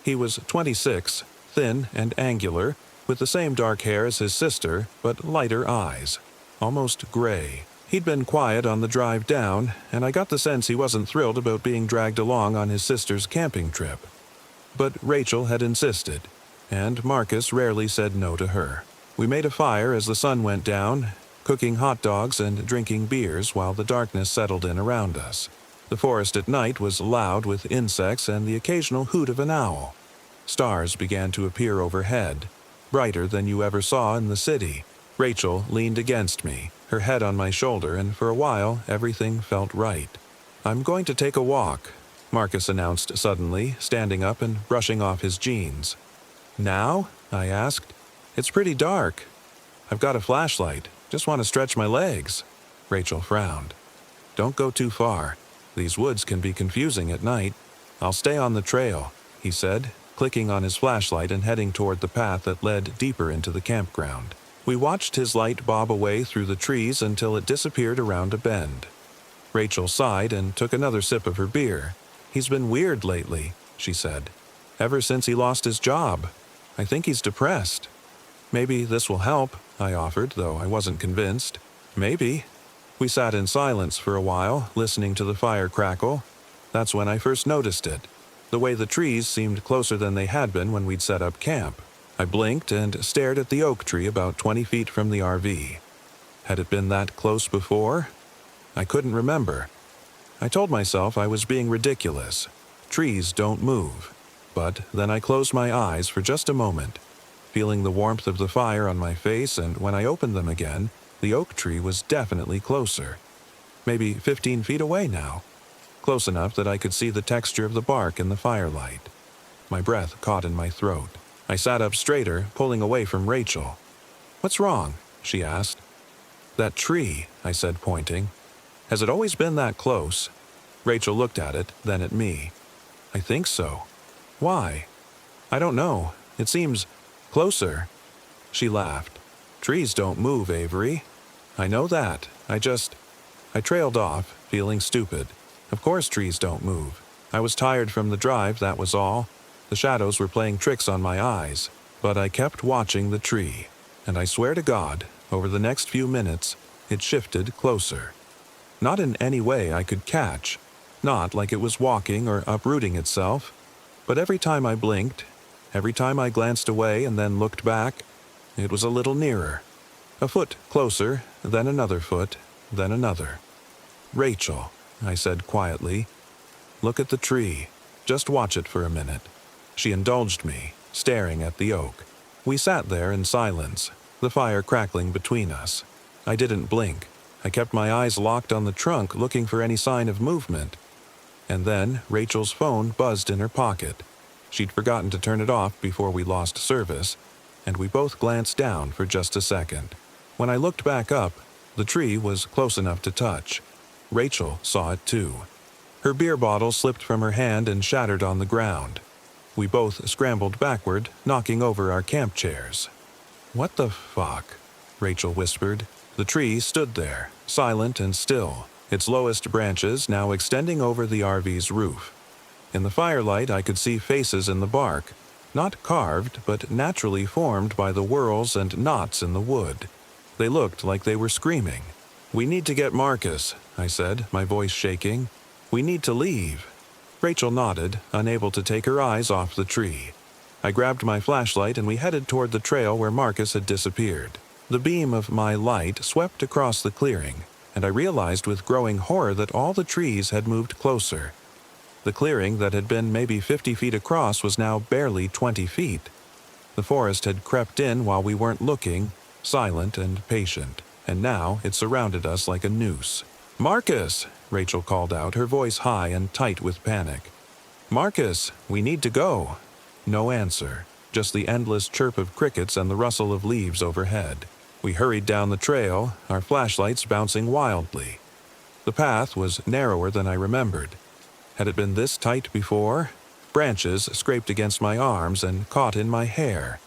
He was 26, thin and angular, with the same dark hair as his sister, but lighter eyes, almost gray. He'd been quiet on the drive down, and I got the sense he wasn't thrilled about being dragged along on his sister's camping trip. But Rachel had insisted, and Marcus rarely said no to her. We made a fire as the sun went down, cooking hot dogs and drinking beers while the darkness settled in around us. The forest at night was loud with insects and the occasional hoot of an owl. Stars began to appear overhead, brighter than you ever saw in the city. Rachel leaned against me, her head on my shoulder, and for a while everything felt right. "I'm going to take a walk," Marcus announced suddenly, standing up and brushing off his jeans. "Now?" I asked. "It's pretty dark." "I've got a flashlight. Just want to stretch my legs." Rachel frowned. "Don't go too far. These woods can be confusing at night." "I'll stay on the trail," he said, clicking on his flashlight and heading toward the path that led deeper into the campground. We watched his light bob away through the trees until it disappeared around a bend. Rachel sighed and took another sip of her beer. "He's been weird lately," she said. "Ever since he lost his job. I think he's depressed." "Maybe this will help," I offered, though I wasn't convinced. Maybe. We sat in silence for a while, listening to the fire crackle. That's when I first noticed it. The way the trees seemed closer than they had been when we'd set up camp. I blinked and stared at the oak tree about 20 feet from the RV. Had it been that close before? I couldn't remember. I told myself I was being ridiculous. Trees don't move. But then I closed my eyes for just a moment, feeling the warmth of the fire on my face, and when I opened them again, the oak tree was definitely closer. Maybe 15 feet away now. Close enough that I could see the texture of the bark in the firelight. My breath caught in my throat. I sat up straighter, pulling away from Rachel. "What's wrong?" she asked. "That tree," I said, pointing. "Has it always been that close?" Rachel looked at it, then at me. "I think so." "Why?" "I don't know. It seems closer." She laughed. "Trees don't move, Avery." "I know that. I trailed off, feeling stupid. Of course trees don't move. I was tired from the drive, that was all. The shadows were playing tricks on my eyes. But I kept watching the tree. And I swear to God, over the next few minutes, it shifted closer. Not in any way I could catch. Not like it was walking or uprooting itself. But every time I blinked, every time I glanced away and then looked back, it was a little nearer. A foot closer, then another foot, then another. "Rachel," I said quietly, "look at the tree. Just watch it for a minute." She indulged me, staring at the oak. We sat there in silence, the fire crackling between us. I didn't blink. I kept my eyes locked on the trunk, looking for any sign of movement. And then Rachel's phone buzzed in her pocket. She'd forgotten to turn it off before we lost service, and we both glanced down for just a second. When I looked back up, the tree was close enough to touch. Rachel saw it too. Her beer bottle slipped from her hand and shattered on the ground. We both scrambled backward, knocking over our camp chairs. "What the fuck?" Rachel whispered. The tree stood there, silent and still, its lowest branches now extending over the RV's roof. In the firelight, I could see faces in the bark, not carved, but naturally formed by the whorls and knots in the wood. They looked like they were screaming. "We need to get Marcus," I said, my voice shaking. "We need to leave." Rachel nodded, unable to take her eyes off the tree. I grabbed my flashlight and we headed toward the trail where Marcus had disappeared. The beam of my light swept across the clearing, and I realized with growing horror that all the trees had moved closer. The clearing that had been maybe 50 feet across was now barely 20 feet. The forest had crept in while we weren't looking, silent and patient, and now it surrounded us like a noose. "Marcus!" Rachel called out, her voice high and tight with panic. "Marcus, we need to go." No answer, just the endless chirp of crickets and the rustle of leaves overhead. We hurried down the trail, our flashlights bouncing wildly. The path was narrower than I remembered. Had it been this tight before? Branches scraped against my arms and caught in my hair.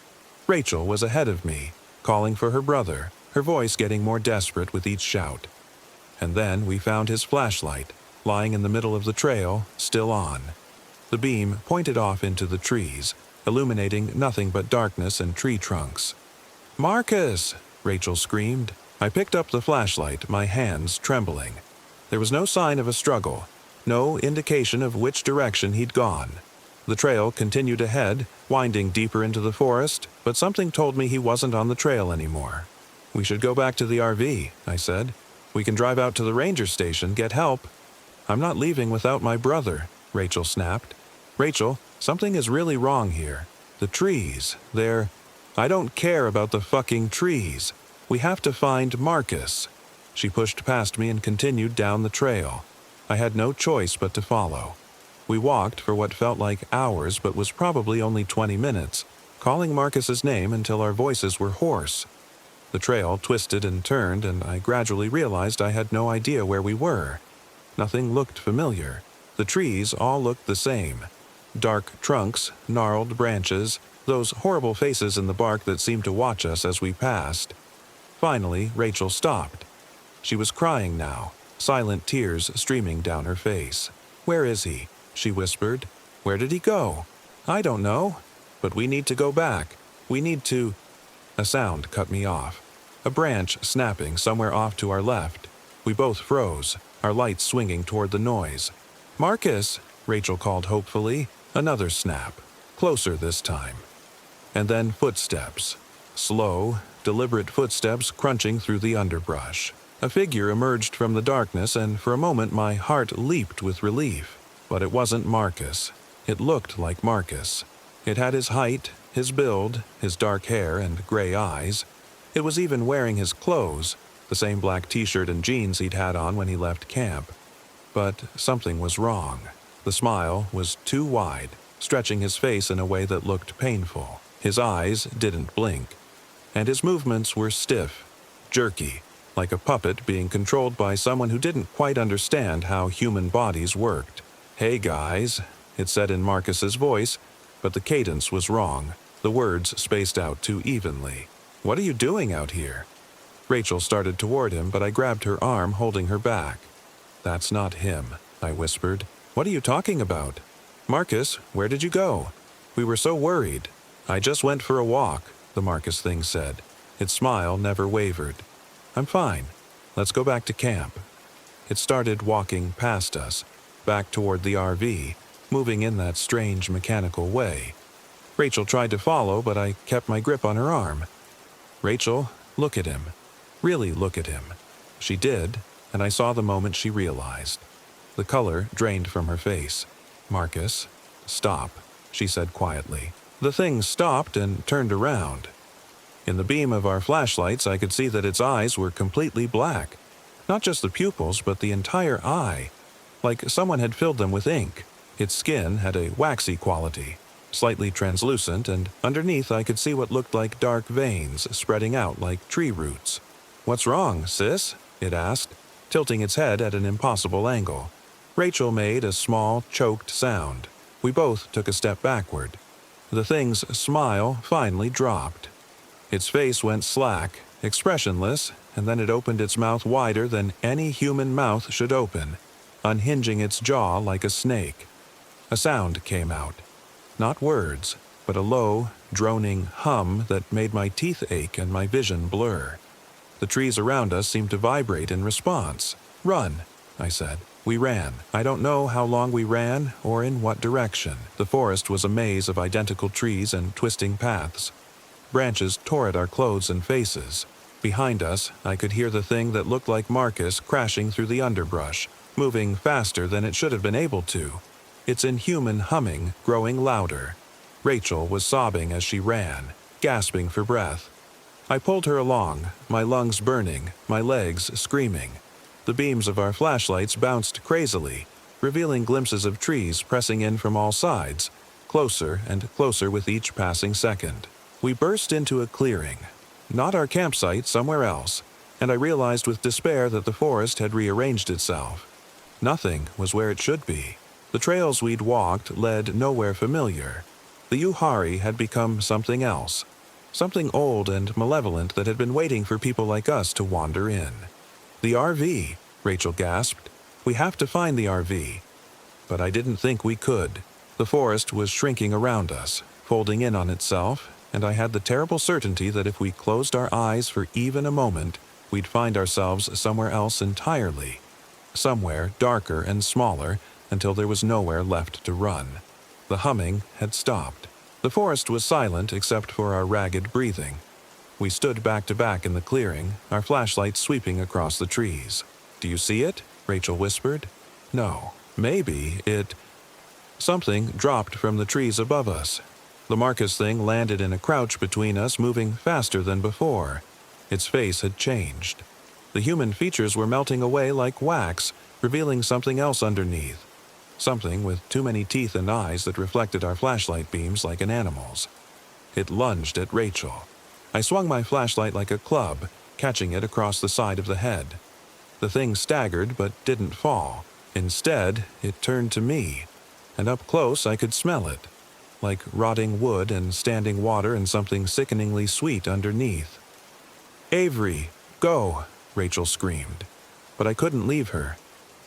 Rachel was ahead of me, calling for her brother, her voice getting more desperate with each shout. And then we found his flashlight, lying in the middle of the trail, still on. The beam pointed off into the trees, illuminating nothing but darkness and tree trunks. "Marcus!" Rachel screamed. I picked up the flashlight, my hands trembling. There was no sign of a struggle, no indication of which direction he'd gone. The trail continued ahead, winding deeper into the forest, but something told me he wasn't on the trail anymore. "We should go back to the RV," I said. "We can drive out to the ranger station, get help." "I'm not leaving without my brother," Rachel snapped. "Rachel, something is really wrong here. The trees, they're... I don't care about the fucking trees. We have to find Marcus." She pushed past me and continued down the trail. I had no choice but to follow. We walked for what felt like hours but was probably only 20 minutes, calling Marcus's name until our voices were hoarse. The trail twisted and turned, and I gradually realized I had no idea where we were. Nothing looked familiar. The trees all looked the same. Dark trunks, gnarled branches, those horrible faces in the bark that seemed to watch us as we passed. Finally, Rachel stopped. She was crying now, silent tears streaming down her face. "Where is he?" she whispered. "Where did he go?" "I don't know. But we need to go back. We need to..." A sound cut me off. a branch snapping somewhere off to our left. We both froze, our lights swinging toward the noise. "Marcus!" Rachel called hopefully. Another snap, closer this time. And then footsteps. Slow, deliberate footsteps crunching through the underbrush. A figure emerged from the darkness, and for a moment my heart leaped with relief. But it wasn't Marcus. It looked like Marcus. It had his height, his build, his dark hair and gray eyes. It was even wearing his clothes, the same black t-shirt and jeans he'd had on when he left camp. But something was wrong. The smile was too wide, stretching his face in a way that looked painful. His eyes didn't blink. And his movements were stiff, jerky, like a puppet being controlled by someone who didn't quite understand how human bodies worked. "Hey guys," it said in Marcus's voice, but the cadence was wrong. The words spaced out too evenly. "What are you doing out here?" Rachel started toward him, but I grabbed her arm, holding her back. "That's not him," I whispered. "What are you talking about?" "Marcus, where did you go?" We were so worried. "I just went for a walk," the Marcus thing said. Its smile never wavered. "I'm fine. Let's go back to camp." It started walking past us, back toward the RV, moving in that strange mechanical way. Rachel tried to follow, but I kept my grip on her arm. "Rachel, look at him. Really look at him." She did, and I saw the moment she realized. The color drained from her face. "Marcus, stop," she said quietly. The thing stopped and turned around. In the beam of our flashlights, I could see that its eyes were completely black. Not just the pupils, but the entire eye, like someone had filled them with ink. Its skin had a waxy quality, slightly translucent, and underneath I could see what looked like dark veins spreading out like tree roots. "What's wrong, sis?" it asked, tilting its head at an impossible angle. Rachel made a small, choked sound. We both took a step backward. The thing's smile finally dropped. Its face went slack, expressionless, and then it opened its mouth wider than any human mouth should open, unhinging its jaw like a snake. A sound came out. Not words, but a low, droning hum that made my teeth ache and my vision blur. The trees around us seemed to vibrate in response. "Run," I said. We ran. I don't know how long we ran or in what direction. The forest was a maze of identical trees and twisting paths. Branches tore at our clothes and faces. Behind us, I could hear the thing that looked like Marcus crashing through the underbrush, moving faster than it should have been able to. Its inhuman humming growing louder. Rachel was sobbing as she ran, gasping for breath. I pulled her along, my lungs burning, my legs screaming. The beams of our flashlights bounced crazily, revealing glimpses of trees pressing in from all sides, closer and closer with each passing second. We burst into a clearing. Not our campsite, somewhere else, and I realized with despair that the forest had rearranged itself. Nothing was where it should be. The trails we'd walked led nowhere familiar. The Uhari had become something else, something old and malevolent that had been waiting for people like us to wander in. "The RV," Rachel gasped. "We have to find the RV." But I didn't think we could. The forest was shrinking around us, folding in on itself, and I had the terrible certainty that if we closed our eyes for even a moment, we'd find ourselves somewhere else entirely. Somewhere darker and smaller until there was nowhere left to run. The humming had stopped. The forest was silent except for our ragged breathing. We stood back to back in the clearing, our flashlights sweeping across the trees. "Do you see it?" Rachel whispered. "No. Maybe it—" Something dropped from the trees above us. The Marcus thing landed in a crouch between us, moving faster than before. Its face had changed. The human features were melting away like wax, revealing something else underneath. Something with too many teeth and eyes that reflected our flashlight beams like an animal's. It lunged at Rachel. I swung my flashlight like a club, catching it across the side of the head. The thing staggered but didn't fall. Instead, it turned to me, and up close I could smell it, like rotting wood and standing water and something sickeningly sweet underneath. "Avery, go!" Rachel screamed. But I couldn't leave her.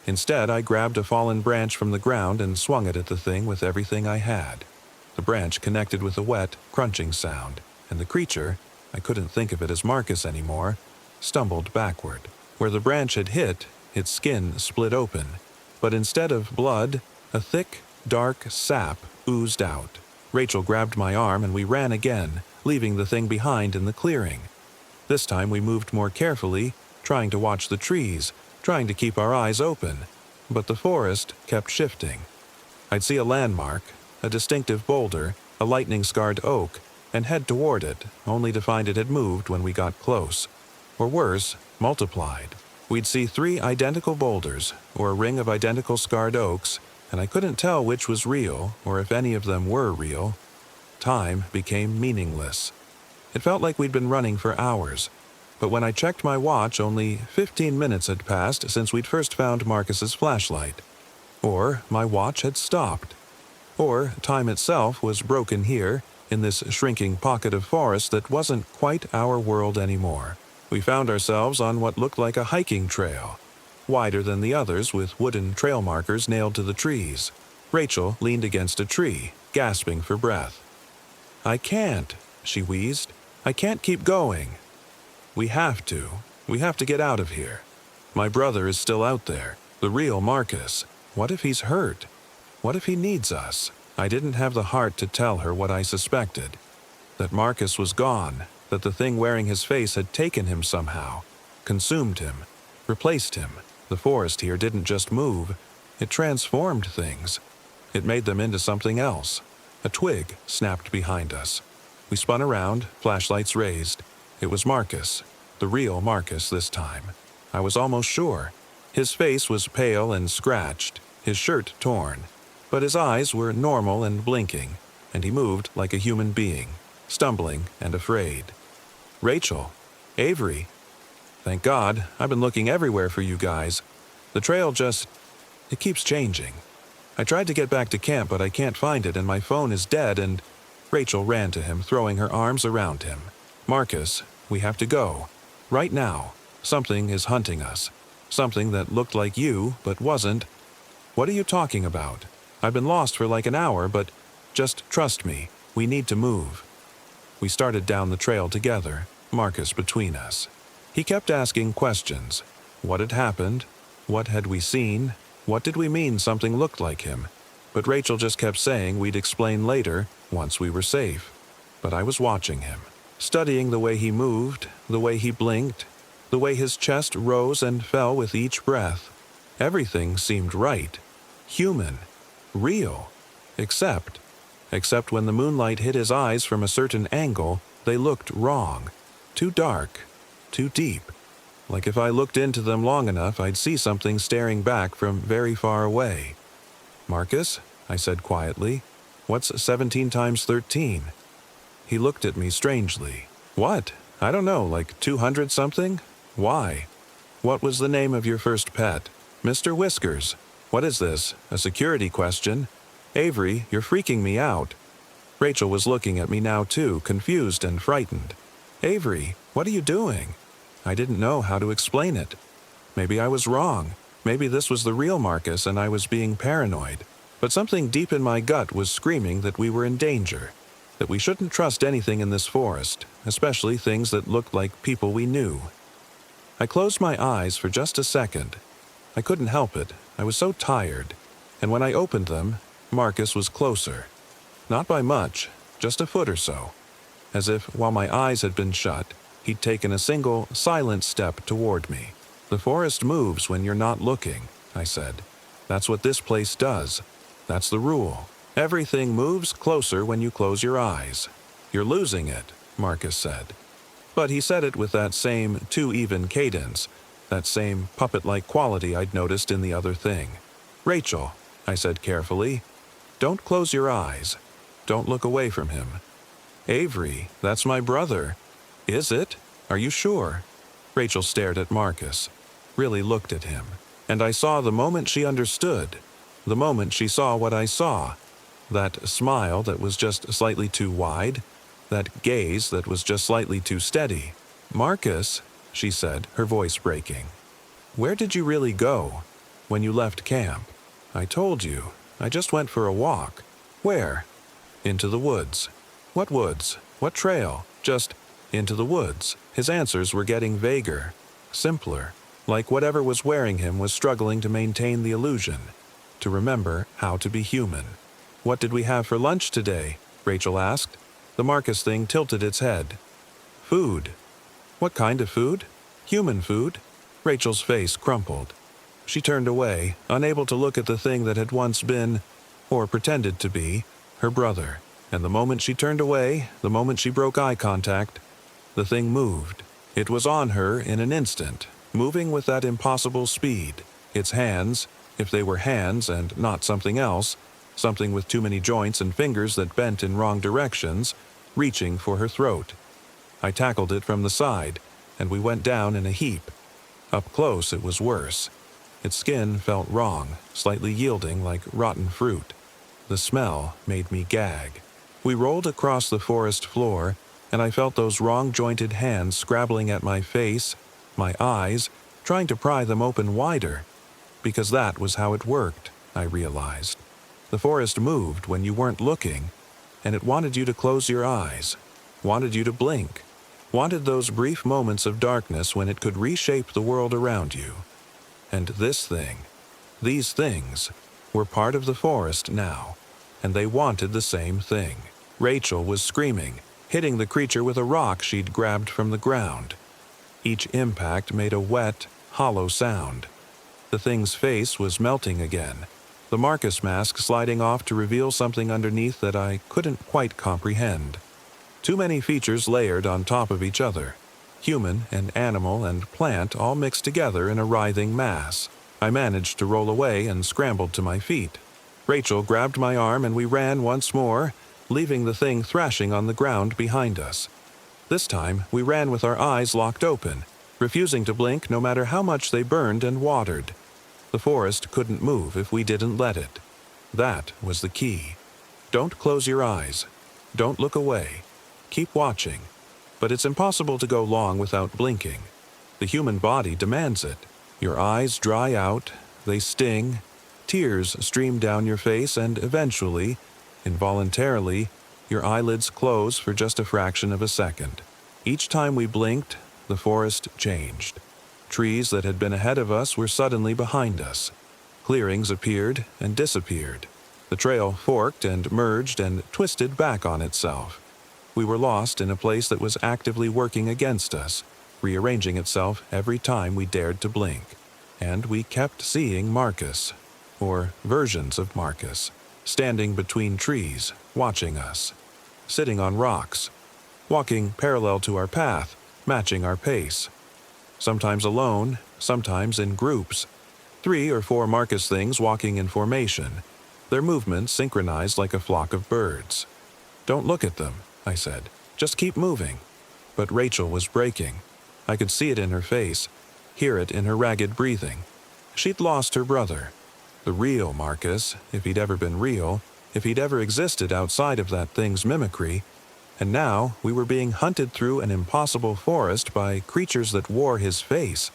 Instead, I grabbed a fallen branch from the ground and swung it at the thing with everything I had. The branch connected with a wet, crunching sound, and the creature, I couldn't think of it as Marcus anymore, stumbled backward. Where the branch had hit, its skin split open, but instead of blood, a thick, dark sap oozed out. Rachel grabbed my arm and we ran again, leaving the thing behind in the clearing. This time we moved more carefully, trying to watch the trees, trying to keep our eyes open, but the forest kept shifting. I'd see a landmark, a distinctive boulder, a lightning-scarred oak, and head toward it, only to find it had moved when we got close. Or worse, multiplied. We'd see 3 identical boulders, or a ring of identical scarred oaks, and I couldn't tell which was real, or if any of them were real. Time became meaningless. It felt like we'd been running for hours, but when I checked my watch, only 15 minutes had passed since we'd first found Marcus's flashlight. Or my watch had stopped. Or time itself was broken here, in this shrinking pocket of forest that wasn't quite our world anymore. We found ourselves on what looked like a hiking trail, wider than the others with wooden trail markers nailed to the trees. Rachel leaned against a tree, gasping for breath. "I can't," she wheezed. "I can't keep going." We have to. We have to get out of here. My brother is still out there, the real Marcus. What if he's hurt? What if he needs us? I didn't have the heart to tell her what I suspected. That Marcus was gone, that the thing wearing his face had taken him somehow, consumed him, replaced him. The forest here didn't just move, it transformed things. It made them into something else. A twig snapped behind us. We spun around, flashlights raised. It was Marcus, the real Marcus this time. I was almost sure. His face was pale and scratched, his shirt torn, but his eyes were normal and blinking, and he moved like a human being, stumbling and afraid. "Rachel, Avery. Thank God, I've been looking everywhere for you guys. The trail it keeps changing. I tried to get back to camp, but I can't find it, and my phone is dead, and..." Rachel ran to him, throwing her arms around him. "Marcus, we have to go. Right now. Something is hunting us. Something that looked like you, but wasn't." "What are you talking about? I've been lost for like an hour, but just trust me. We need to move." We started down the trail together, Marcus between us. He kept asking questions. What had happened? What had we seen? What did we mean something looked like him? But Rachel just kept saying we'd explain later, once we were safe. But I was watching him, studying the way he moved, the way he blinked, the way his chest rose and fell with each breath. Everything seemed right, human, real, except when the moonlight hit his eyes from a certain angle, they looked wrong, too dark, too deep. Like if I looked into them long enough, I'd see something staring back from very far away. "Marcus," I said quietly, "what's 17 times 13? He looked at me strangely. "What? I don't know, like 200 something? Why? What was the name of your first pet? Mr. Whiskers. What is this, a security question? Avery, you're freaking me out." Rachel was looking at me now too, confused and frightened. "Avery, what are you doing?" I didn't know how to explain it. Maybe I was wrong. Maybe this was the real Marcus and I was being paranoid. But something deep in my gut was screaming that we were in danger, that we shouldn't trust anything in this forest, especially things that looked like people we knew. I closed my eyes for just a second. I couldn't help it. I was so tired. And when I opened them, Marcus was closer. Not by much, just a foot or so. As if, while my eyes had been shut, he'd taken a single, silent step toward me. "The forest moves when you're not looking," I said. "That's what this place does. That's the rule. Everything moves closer when you close your eyes." "You're losing it," Marcus said. But he said it with that same too-even cadence, that same puppet-like quality I'd noticed in the other thing. "Rachel," I said carefully, "don't close your eyes. Don't look away from him." "Avery, that's my brother." "Is it? Are you sure?" Rachel stared at Marcus, really looked at him, and I saw the moment she understood, the moment she saw what I saw, that smile that was just slightly too wide, that gaze that was just slightly too steady. "Marcus," she said, her voice breaking, "where did you really go when you left camp?" "I told you. I just went for a walk." "Where?" "Into the woods." "What woods? What trail?" "Just Into the woods. His answers were getting vaguer, simpler, like whatever was wearing him was struggling to maintain the illusion, to remember how to be human. "What did we have for lunch today?" Rachel asked. The Marcus thing tilted its head. "Food." "What kind of food?" "Human food." Rachel's face crumpled. She turned away, unable to look at the thing that had once been, or pretended to be, her brother. And the moment she turned away, the moment she broke eye contact, the thing moved. It was on her in an instant, moving with that impossible speed. Its hands, if they were hands and not something else, something with too many joints and fingers that bent in wrong directions, reaching for her throat. I tackled it from the side, and we went down in a heap. Up close it was worse. Its skin felt wrong, slightly yielding like rotten fruit. The smell made me gag. We rolled across the forest floor, and I felt those wrong-jointed hands scrabbling at my face, my eyes, trying to pry them open wider. Because that was how it worked, I realized. The forest moved when you weren't looking, and it wanted you to close your eyes, wanted you to blink, wanted those brief moments of darkness when it could reshape the world around you. And this thing, these things, were part of the forest now, and they wanted the same thing. Rachel was screaming, hitting the creature with a rock she'd grabbed from the ground. Each impact made a wet, hollow sound. The thing's face was melting again, the Marcus mask sliding off to reveal something underneath that I couldn't quite comprehend. Too many features layered on top of each other. Human and animal and plant all mixed together in a writhing mass. I managed to roll away and scrambled to my feet. Rachel grabbed my arm and we ran once more, leaving the thing thrashing on the ground behind us. This time, we ran with our eyes locked open, refusing to blink no matter how much they burned and watered. The forest couldn't move if we didn't let it. That was the key. Don't close your eyes. Don't look away. Keep watching. But it's impossible to go long without blinking. The human body demands it. Your eyes dry out, they sting, tears stream down your face, and eventually, involuntarily, your eyelids close for just a fraction of a second. Each time we blinked, the forest changed. Trees that had been ahead of us were suddenly behind us. Clearings appeared and disappeared. The trail forked and merged and twisted back on itself. We were lost in a place that was actively working against us, rearranging itself every time we dared to blink. And we kept seeing Marcus, or versions of Marcus, standing between trees, watching us, sitting on rocks, walking parallel to our path, matching our pace. Sometimes alone, sometimes in groups. 3 or 4 Marcus things walking in formation, their movements synchronized like a flock of birds. "Don't look at them," I said. "Just keep moving." But Rachel was breaking. I could see it in her face, hear it in her ragged breathing. She'd lost her brother. The real Marcus, if he'd ever been real, if he'd ever existed outside of that thing's mimicry, and now we were being hunted through an impossible forest by creatures that wore his face.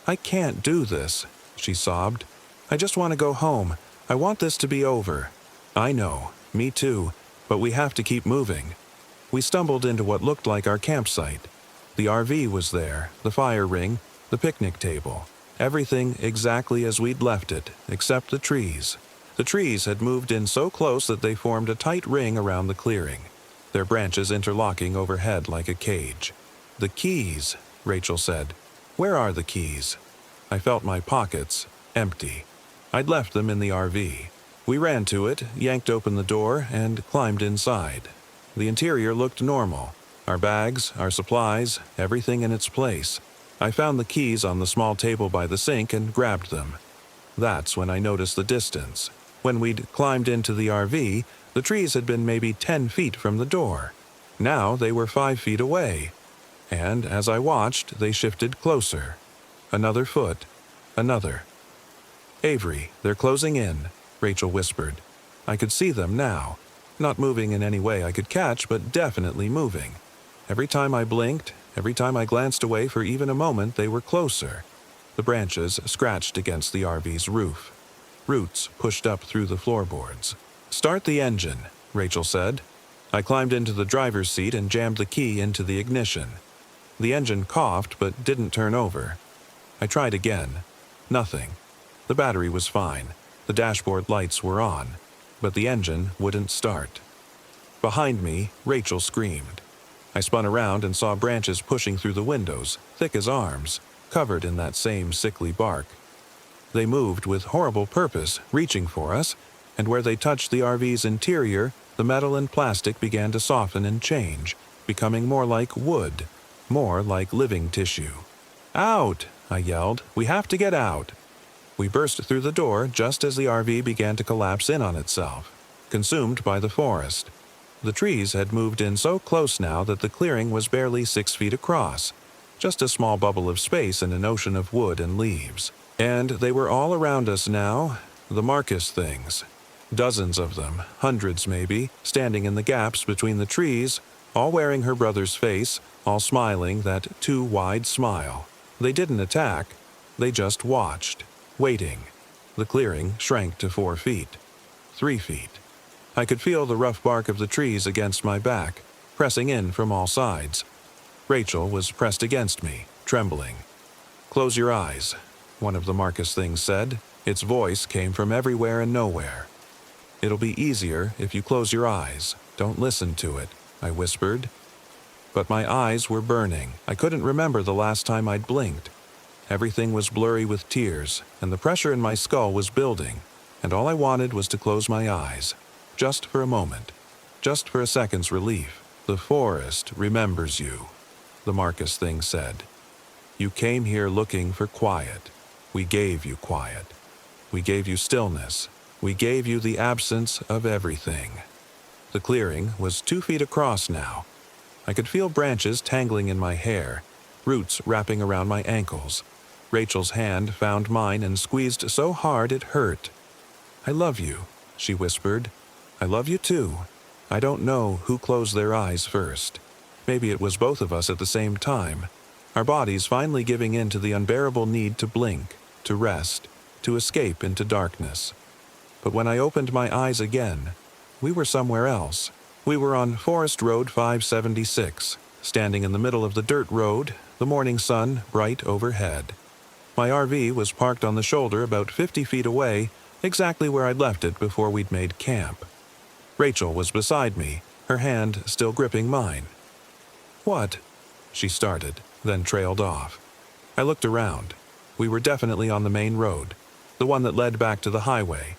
"I can't do this," she sobbed. "I just want to go home. I want this to be over." "I know, me too, but we have to keep moving." We stumbled into what looked like our campsite. The RV was there, the fire ring, the picnic table. Everything exactly as we'd left it, except the trees. The trees had moved in so close that they formed a tight ring around the clearing, their branches interlocking overhead like a cage. "The keys," Rachel said. "Where are the keys?" I felt my pockets, empty. I'd left them in the RV. We ran to it, yanked open the door, and climbed inside. The interior looked normal. Our bags, our supplies, everything in its place. I found the keys on the small table by the sink and grabbed them. That's when I noticed the distance. When we'd climbed into the RV, the trees had been maybe 10 feet from the door. Now they were 5 feet away. And as I watched, they shifted closer. Another foot. Another. "Avery, they're closing in," Rachel whispered. I could see them now. Not moving in any way I could catch, but definitely moving. Every time I blinked, every time I glanced away for even a moment, they were closer. The branches scratched against the RV's roof. Roots pushed up through the floorboards. "Start the engine," Rachel said. I climbed into the driver's seat and jammed the key into the ignition. The engine coughed but didn't turn over. I tried again. Nothing. The battery was fine. The dashboard lights were on, but the engine wouldn't start. Behind me, Rachel screamed. I spun around and saw branches pushing through the windows, thick as arms, covered in that same sickly bark. They moved with horrible purpose, reaching for us, and where they touched the RV's interior, the metal and plastic began to soften and change, becoming more like wood, more like living tissue. "Out!" I yelled. "We have to get out!" We burst through the door just as the RV began to collapse in on itself, consumed by the forest. The trees had moved in so close now that the clearing was barely 6 feet across, just a small bubble of space in an ocean of wood and leaves. And they were all around us now, the Marcus things. Dozens of them, hundreds maybe, standing in the gaps between the trees, all wearing her brother's face, all smiling that too wide smile. They didn't attack, they just watched, waiting. The clearing shrank to 4 feet, 3 feet. I could feel the rough bark of the trees against my back, pressing in from all sides. Rachel was pressed against me, trembling. "Close your eyes," one of the Marcus things said. Its voice came from everywhere and nowhere. "It'll be easier if you close your eyes. Don't listen to it," I whispered. But my eyes were burning. I couldn't remember the last time I'd blinked. Everything was blurry with tears, and the pressure in my skull was building, and all I wanted was to close my eyes. Just for a moment. Just for a second's relief. "The forest remembers you," the Marcus thing said. "You came here looking for quiet. We gave you quiet. We gave you stillness. We gave you the absence of everything." The clearing was 2 feet across now. I could feel branches tangling in my hair, roots wrapping around my ankles. Rachel's hand found mine and squeezed so hard it hurt. "I love you," she whispered. "I love you too." I don't know who closed their eyes first. Maybe it was both of us at the same time, our bodies finally giving in to the unbearable need to blink, to rest, to escape into darkness. But when I opened my eyes again, we were somewhere else. We were on Forest Road 576, standing in the middle of the dirt road, the morning sun bright overhead. My RV was parked on the shoulder about 50 feet away, exactly where I'd left it before we'd made camp. Rachel was beside me, her hand still gripping mine. "What?" she started, then trailed off. I looked around. We were definitely on the main road, the one that led back to the highway.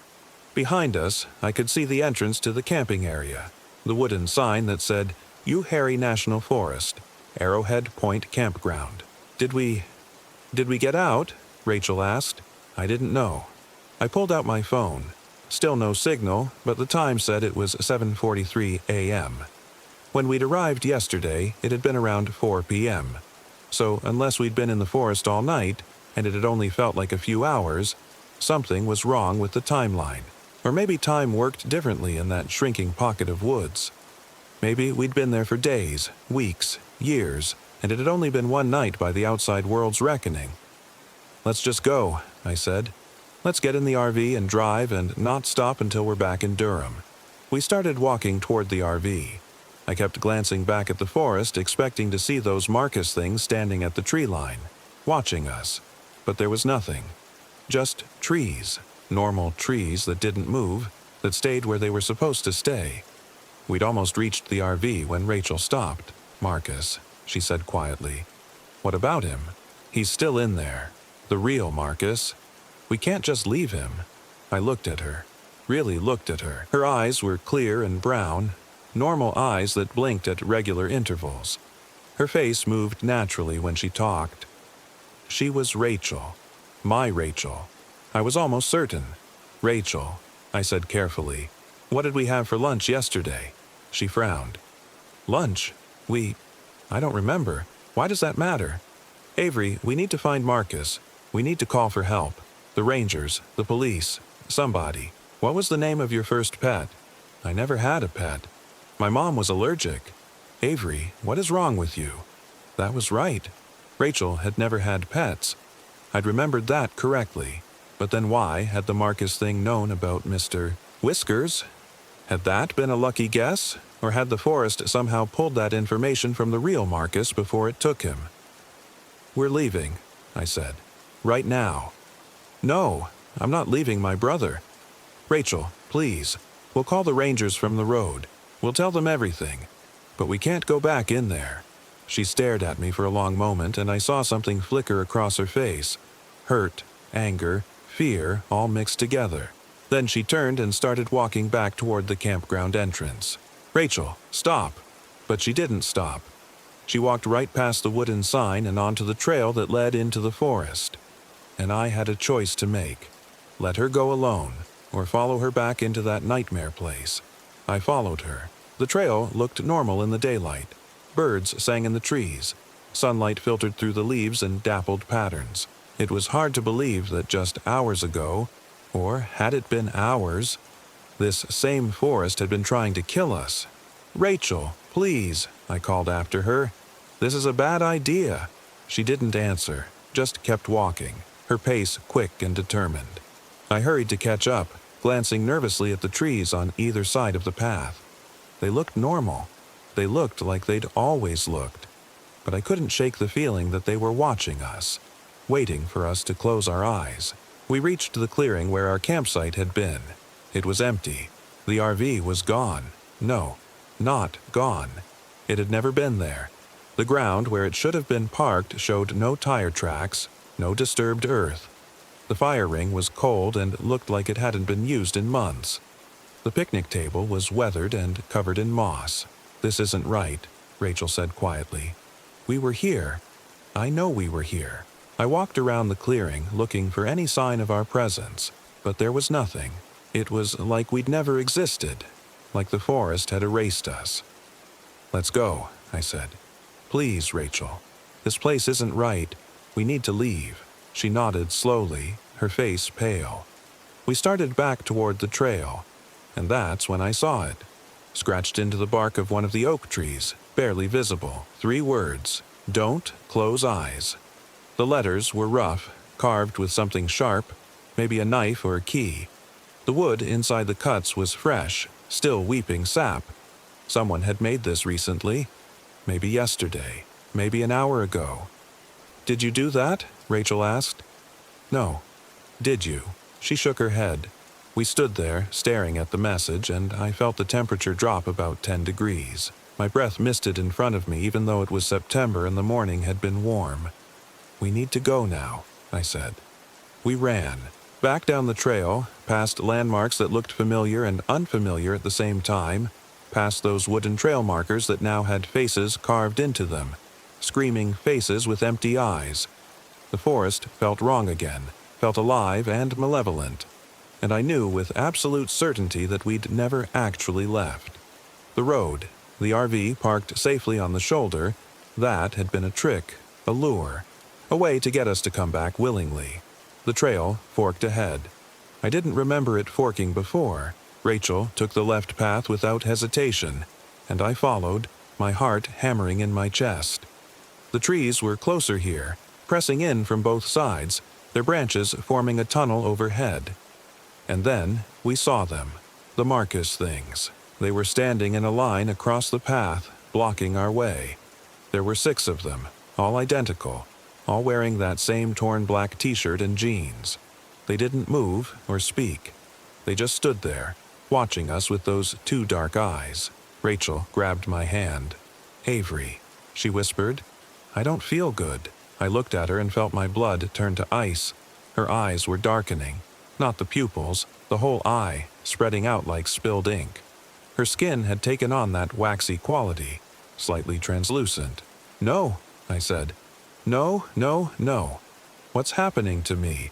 Behind us, I could see the entrance to the camping area, the wooden sign that said, "Uharry National Forest, Arrowhead Point Campground." Did we get out?" Rachel asked. I didn't know. I pulled out my phone. Still no signal, but the time said it was 7:43 a.m. When we'd arrived yesterday, it had been around 4 p.m. So unless we'd been in the forest all night, and it had only felt like a few hours, something was wrong with the timeline. Or maybe time worked differently in that shrinking pocket of woods. Maybe we'd been there for days, weeks, years, and it had only been one night by the outside world's reckoning. "Let's just go," I said. "Let's get in the RV and drive and not stop until we're back in Durham." We started walking toward the RV. I kept glancing back at the forest, expecting to see those Marcus things standing at the tree line, watching us. But there was nothing. Just trees. Normal trees that didn't move, that stayed where they were supposed to stay. We'd almost reached the RV when Rachel stopped. "Marcus," she said quietly. "What about him? He's still in there. The real Marcus. We can't just leave him." I looked at her. Really looked at her. Her eyes were clear and brown, normal eyes that blinked at regular intervals. Her face moved naturally when she talked. She was Rachel. My Rachel. I was almost certain. "Rachel," I said carefully, "what did we have for lunch yesterday?" She frowned. "Lunch? I don't remember. Why does that matter?" "Avery, we need to find Marcus. We need to call for help. The rangers, the police, somebody. What was the name of your first pet?" "I never had a pet. My mom was allergic." "Avery, what is wrong with you?" That was right. Rachel had never had pets. I'd remembered that correctly. But then why had the Marcus thing known about Mr. Whiskers? Had that been a lucky guess? Or had the forest somehow pulled that information from the real Marcus before it took him? "We're leaving," I said. "Right now." "No, I'm not leaving my brother." "Rachel, please. We'll call the rangers from the road. We'll tell them everything. But we can't go back in there." She stared at me for a long moment, and I saw something flicker across her face. Hurt, anger, fear, all mixed together. Then she turned and started walking back toward the campground entrance. "Rachel, stop!" But she didn't stop. She walked right past the wooden sign and onto the trail that led into the forest. And I had a choice to make. Let her go alone, or follow her back into that nightmare place. I followed her. The trail looked normal in the daylight. Birds sang in the trees. Sunlight filtered through the leaves in dappled patterns. It was hard to believe that just hours ago, or had it been hours, this same forest had been trying to kill us. "Rachel, please," I called after her. "This is a bad idea." She didn't answer, just kept walking, her pace quick and determined. I hurried to catch up, glancing nervously at the trees on either side of the path. They looked normal. They looked like they'd always looked. But I couldn't shake the feeling that they were watching us, waiting for us to close our eyes. We reached the clearing where our campsite had been. It was empty. The RV was gone. No, not gone. It had never been there. The ground where it should have been parked showed no tire tracks, no disturbed earth. The fire ring was cold and looked like it hadn't been used in months. The picnic table was weathered and covered in moss. "This isn't right," Rachel said quietly. "We were here. I know we were here." I walked around the clearing looking for any sign of our presence, but there was nothing. It was like we'd never existed, like the forest had erased us. "Let's go," I said. "Please, Rachel. This place isn't right. We need to leave." She nodded slowly, her face pale. We started back toward the trail, and that's when I saw it. Scratched into the bark of one of the oak trees, barely visible, 3 words: "Don't close eyes." The letters were rough, carved with something sharp, maybe a knife or a key. The wood inside the cuts was fresh, still weeping sap. Someone had made this recently. Maybe yesterday, maybe an hour ago. "Did you do that?" Rachel asked. "No." "Did you?" She shook her head. We stood there, staring at the message, and I felt the temperature drop about 10 degrees. My breath misted in front of me even though it was September and the morning had been warm. "We need to go now," I said. We ran. Back down the trail, past landmarks that looked familiar and unfamiliar at the same time, past those wooden trail markers that now had faces carved into them, screaming faces with empty eyes. The forest felt wrong again, felt alive and malevolent, and I knew with absolute certainty that we'd never actually left. The road, the RV parked safely on the shoulder, that had been a trick, a lure, a way to get us to come back willingly. The trail forked ahead. I didn't remember it forking before. Rachel took the left path without hesitation, and I followed, my heart hammering in my chest. The trees were closer here, pressing in from both sides, their branches forming a tunnel overhead. And then we saw them, the Marcus things. They were standing in a line across the path, blocking our way. There were 6 of them, all identical, all wearing that same torn black t-shirt and jeans. They didn't move or speak. They just stood there, watching us with those 2 dark eyes. Rachel grabbed my hand. "Avery," she whispered. "I don't feel good." I looked at her and felt my blood turn to ice. Her eyes were darkening. Not the pupils, the whole eye, spreading out like spilled ink. Her skin had taken on that waxy quality, slightly translucent. "No," I said. "No, no, no. What's happening to me?"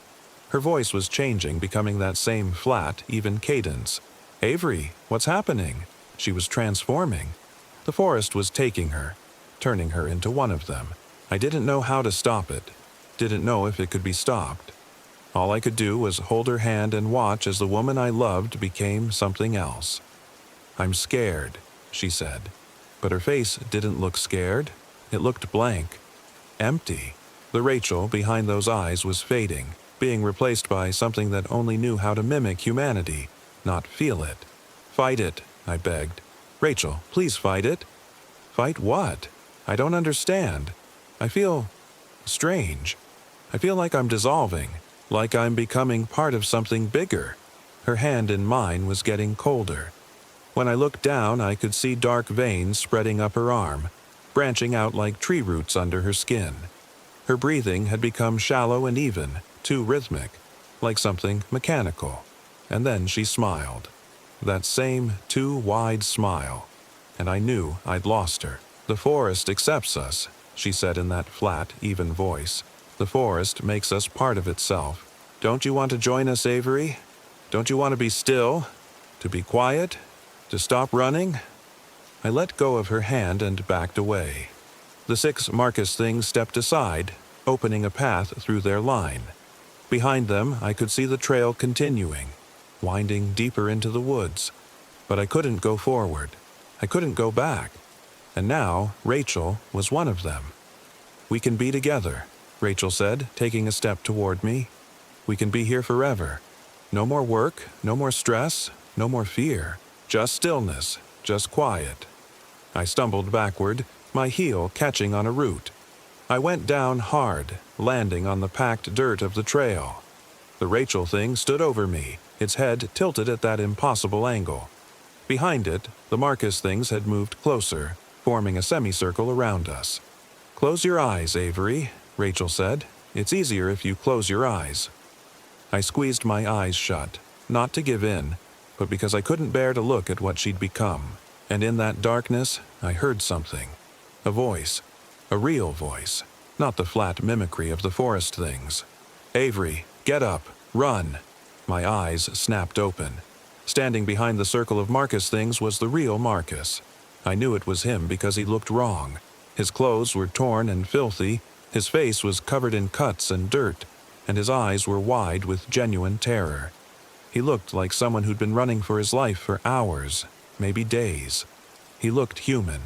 Her voice was changing, becoming that same flat, even cadence. "Avery, what's happening?" She was transforming. The forest was taking her, turning her into one of them. I didn't know how to stop it, didn't know if it could be stopped. All I could do was hold her hand and watch as the woman I loved became something else. "I'm scared," she said. But her face didn't look scared. It looked blank. Empty. The Rachel behind those eyes was fading, being replaced by something that only knew how to mimic humanity, not feel it. "Fight it," I begged. Rachel, please fight it. Fight what? I don't understand. I feel strange. I feel like I'm dissolving, like I'm becoming part of something bigger. Her hand in mine was getting colder. When I looked down, I could see dark veins spreading up her arm, branching out like tree roots under her skin. Her breathing had become shallow and even, too rhythmic, like something mechanical. And then she smiled. That same too wide smile. And I knew I'd lost her. "The forest accepts us," she said in that flat, even voice. "The forest makes us part of itself. Don't you want to join us, Avery? Don't you want to be still? To be quiet? To stop running?" I let go of her hand and backed away. The 6 Marcus things stepped aside, opening a path through their line. Behind them, I could see the trail continuing, winding deeper into the woods. But I couldn't go forward. I couldn't go back. And now, Rachel was one of them. "We can be together," Rachel said, taking a step toward me. "We can be here forever. No more work, no more stress, no more fear. Just stillness, just quiet." I stumbled backward, my heel catching on a root. I went down hard, landing on the packed dirt of the trail. The Rachel thing stood over me, its head tilted at that impossible angle. Behind it, the Marcus things had moved closer, forming a semicircle around us. "Close your eyes, Avery," Rachel said. "It's easier if you close your eyes." I squeezed my eyes shut, not to give in, but because I couldn't bear to look at what she'd become. And in that darkness, I heard something. A voice. A real voice. Not the flat mimicry of the forest things. "Avery, get up. Run." My eyes snapped open. Standing behind the circle of Marcus things was the real Marcus. I knew it was him because he looked wrong. His clothes were torn and filthy, his face was covered in cuts and dirt, and his eyes were wide with genuine terror. He looked like someone who'd been running for his life for hours, maybe days. He looked human.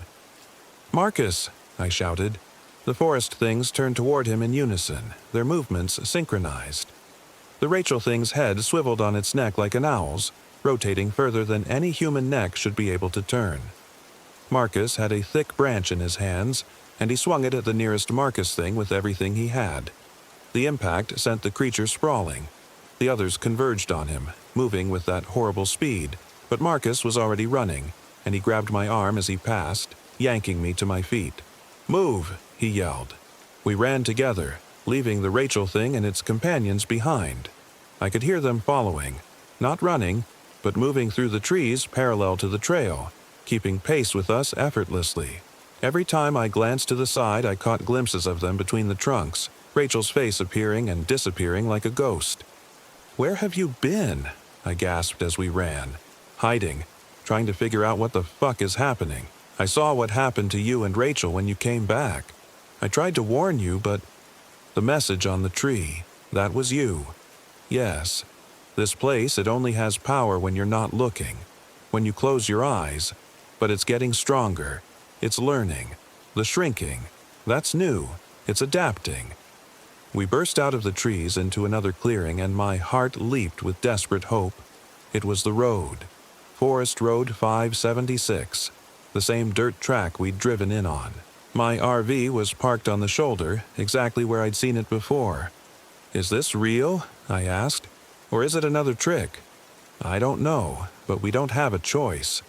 "Marcus!" I shouted. The forest things turned toward him in unison, their movements synchronized. The Rachel thing's head swiveled on its neck like an owl's, rotating further than any human neck should be able to turn. Marcus had a thick branch in his hands, and he swung it at the nearest Marcus thing with everything he had. The impact sent the creature sprawling. The others converged on him, moving with that horrible speed, but Marcus was already running, and he grabbed my arm as he passed, yanking me to my feet. "Move!" he yelled. We ran together, leaving the Rachel thing and its companions behind. I could hear them following, not running, but moving through the trees parallel to the trail, keeping pace with us effortlessly. Every time I glanced to the side, I caught glimpses of them between the trunks, Rachel's face appearing and disappearing like a ghost. "Where have you been?" I gasped as we ran. "Hiding, trying to figure out what the fuck is happening. I saw what happened to you and Rachel when you came back. I tried to warn you, but the message on the tree, that was you. Yes, this place, it only has power when you're not looking, when you close your eyes, but it's getting stronger. It's learning. The shrinking, that's new. It's adapting." We burst out of the trees into another clearing, and my heart leaped with desperate hope. It was the road. Forest Road 576, the same dirt track we'd driven in on. My RV was parked on the shoulder, exactly where I'd seen it before. "Is this real?" I asked. "Or is it another trick?" "I don't know, but we don't have a choice."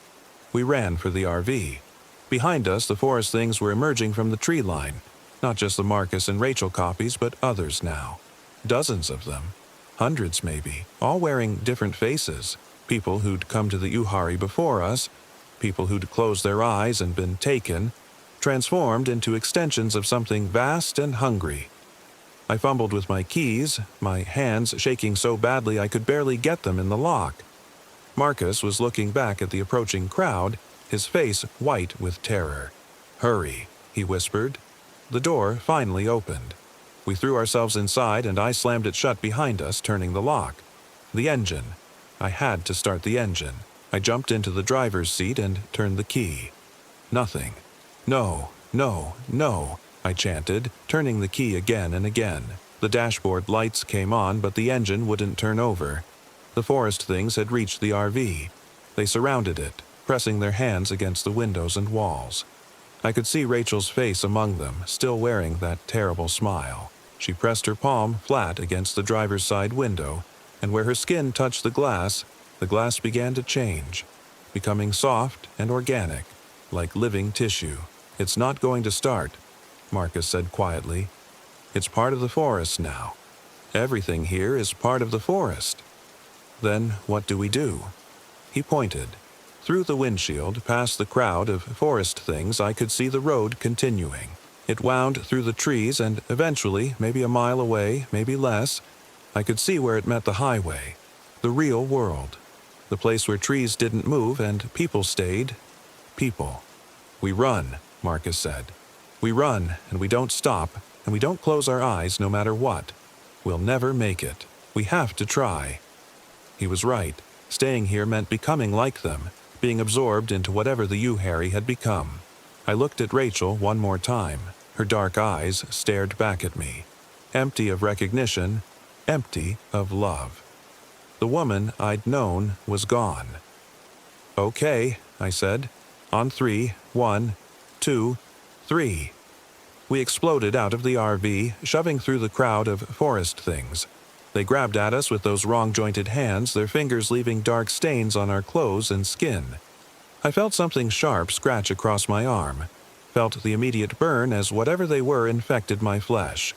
We ran for the RV. Behind us, the forest things were emerging from the tree line. Not just the Marcus and Rachel copies, but others now. Dozens of them. Hundreds, maybe, all wearing different faces. People who'd come to the Uhari before us, people who'd closed their eyes and been taken, transformed into extensions of something vast and hungry. I fumbled with my keys, my hands shaking so badly I could barely get them in the lock. Marcus was looking back at the approaching crowd, his face white with terror. "Hurry," he whispered. The door finally opened. We threw ourselves inside and I slammed it shut behind us, turning the lock. The engine. I had to start the engine. I jumped into the driver's seat and turned the key. Nothing. "No, no, no," I chanted, turning the key again and again. The dashboard lights came on, but the engine wouldn't turn over. The forest things had reached the RV. They surrounded it, pressing their hands against the windows and walls. I could see Rachel's face among them, still wearing that terrible smile. She pressed her palm flat against the driver's side window, and where her skin touched the glass began to change, becoming soft and organic, like living tissue. "It's not going to start," Marcus said quietly. "It's part of the forest now. Everything here is part of the forest." "Then what do we do?" He pointed. Through the windshield, past the crowd of forest things, I could see the road continuing. It wound through the trees and eventually, maybe a mile away, maybe less, I could see where it met the highway, the real world, the place where trees didn't move and people stayed. People. "We run," Marcus said. "We run, and we don't stop, and we don't close our eyes no matter what. We'll never make it. We have to try." He was right. Staying here meant becoming like them, being absorbed into whatever the U-Harry had become. I looked at Rachel one more time. Her dark eyes stared back at me, empty of recognition, empty of love. The woman I'd known was gone. "Okay," I said. "On 3, 1, 2, 3. We exploded out of the RV, shoving through the crowd of forest things. They grabbed at us with those wrong-jointed hands, their fingers leaving dark stains on our clothes and skin. I felt something sharp scratch across my arm, felt the immediate burn as whatever they were infected my flesh.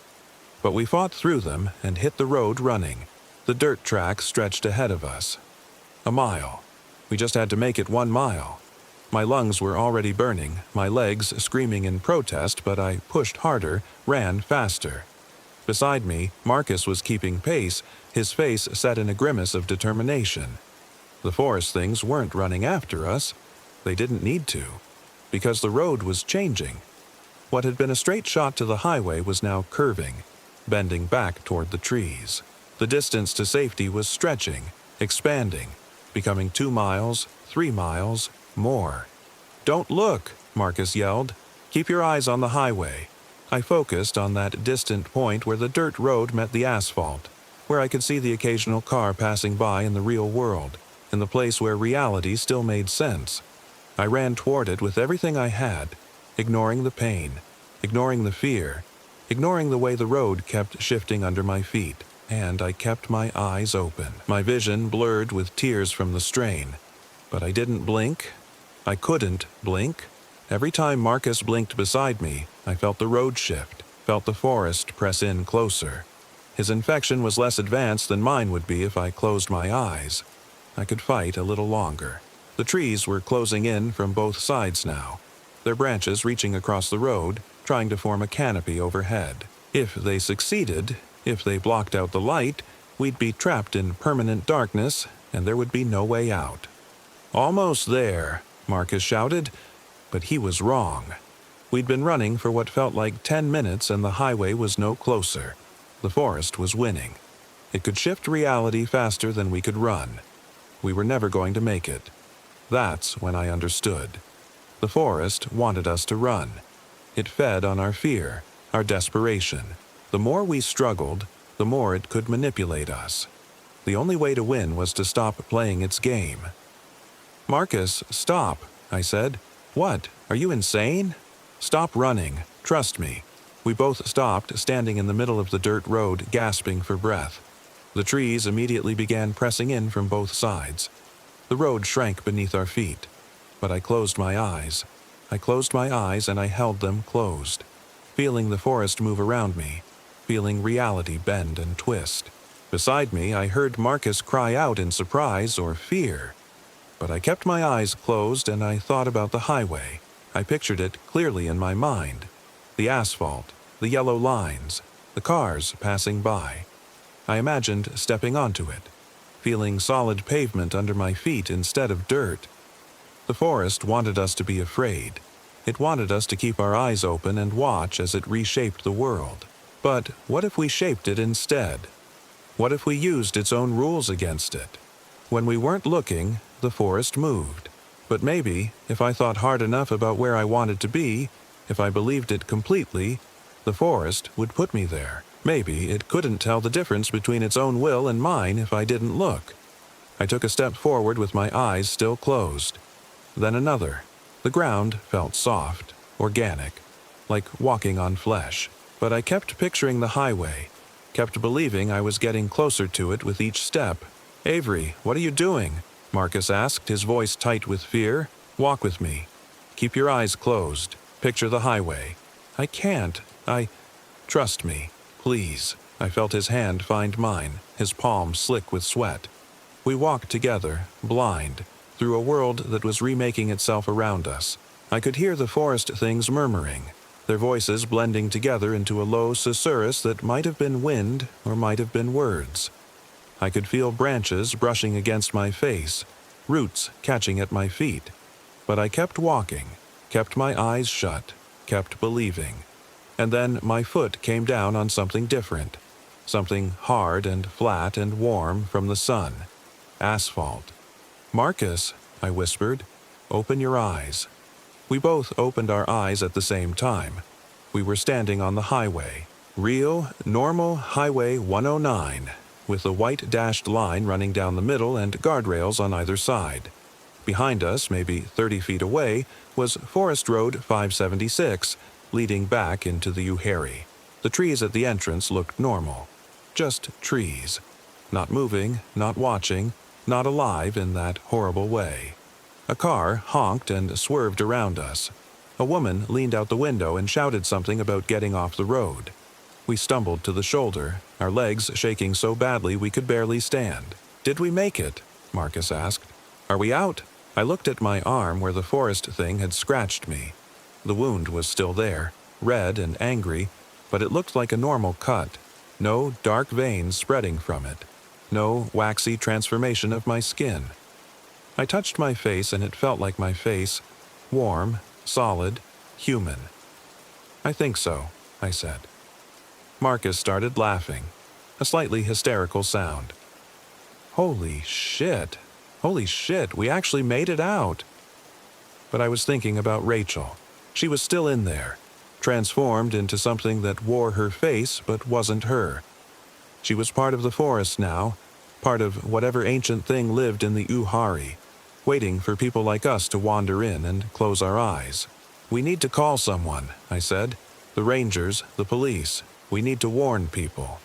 But we fought through them and hit the road running. The dirt track stretched ahead of us. A mile. We just had to make it 1 mile. My lungs were already burning, my legs screaming in protest, but I pushed harder, ran faster. Beside me, Marcus was keeping pace, his face set in a grimace of determination. The forest things weren't running after us. They didn't need to, because the road was changing. What had been a straight shot to the highway was now curving, bending back toward the trees. The distance to safety was stretching, expanding, becoming 2 miles, 3 miles, more. "Don't look," Marcus yelled. "Keep your eyes on the highway." I focused on that distant point where the dirt road met the asphalt, where I could see the occasional car passing by in the real world, in the place where reality still made sense. I ran toward it with everything I had, ignoring the pain, ignoring the fear, ignoring the way the road kept shifting under my feet, and I kept my eyes open. My vision blurred with tears from the strain, but I didn't blink. I couldn't blink. Every time Marcus blinked beside me, I felt the road shift, felt the forest press in closer. His infection was less advanced than mine would be if I closed my eyes. I could fight a little longer. The trees were closing in from both sides now, their branches reaching across the road, trying to form a canopy overhead. If they succeeded, if they blocked out the light, we'd be trapped in permanent darkness, and there would be no way out. "Almost there," Marcus shouted, but he was wrong. We'd been running for what felt like 10 minutes and the highway was no closer. The forest was winning. It could shift reality faster than we could run. We were never going to make it. That's when I understood. The forest wanted us to run. It fed on our fear, our desperation. The more we struggled, the more it could manipulate us. The only way to win was to stop playing its game. "Marcus, stop," I said. "What? Are you insane?" "Stop running. Trust me." We both stopped, standing in the middle of the dirt road, gasping for breath. The trees immediately began pressing in from both sides. The road shrank beneath our feet, but I closed my eyes. I closed my eyes and I held them closed, feeling the forest move around me, feeling reality bend and twist. Beside me, I heard Marcus cry out in surprise or fear. But I kept my eyes closed and I thought about the highway. I pictured it clearly in my mind. The asphalt, the yellow lines, the cars passing by. I imagined stepping onto it, feeling solid pavement under my feet instead of dirt. The forest wanted us to be afraid. It wanted us to keep our eyes open and watch as it reshaped the world. But what if we shaped it instead? What if we used its own rules against it? When we weren't looking, the forest moved. But maybe, if I thought hard enough about where I wanted to be, if I believed it completely, the forest would put me there. Maybe it couldn't tell the difference between its own will and mine if I didn't look. I took a step forward with my eyes still closed. then another. The ground felt soft, organic, like walking on flesh. But I kept picturing the highway, kept believing I was getting closer to it with each step. "Avery, what are you doing?" Marcus asked, his voice tight with fear. "Walk with me. Keep your eyes closed. Picture the highway." "I can't. Trust me, please." I felt his hand find mine, his palm slick with sweat. We walked together, blind, through a world that was remaking itself around us. I could hear the forest things murmuring, their voices blending together into a low susurrus that might have been wind or might have been words. I could feel branches brushing against my face, roots catching at my feet. But I kept walking, kept my eyes shut, kept believing. And then my foot came down on something different, something hard and flat and warm from the sun. Asphalt. "Marcus," I whispered, "open your eyes." We both opened our eyes at the same time. We were standing on the highway. Real, normal Highway 109, with a white dashed line running down the middle and guardrails on either side. Behind us, maybe 30 feet away, was Forest Road 576, leading back into the Uharry. The trees at the entrance looked normal. Just trees. Not moving, not watching, not alive in that horrible way. A car honked and swerved around us. A woman leaned out the window and shouted something about getting off the road. We stumbled to the shoulder, our legs shaking so badly we could barely stand. "Did we make it?" Marcus asked. "Are we out?" I looked at my arm where the forest thing had scratched me. The wound was still there, red and angry, but it looked like a normal cut. No dark veins spreading from it. No waxy transformation of my skin. I touched my face and it felt like my face, warm, solid, human. "I think so," I said. Marcus started laughing, a slightly hysterical sound. Holy shit, we actually made it out." But I was thinking about Rachel. She was still in there, transformed into something that wore her face but wasn't her. She was part of the forest now, part of whatever ancient thing lived in the Uharry, waiting for people like us to wander in and close our eyes. "We need to call someone," I said. "The rangers, the police. We need to warn people."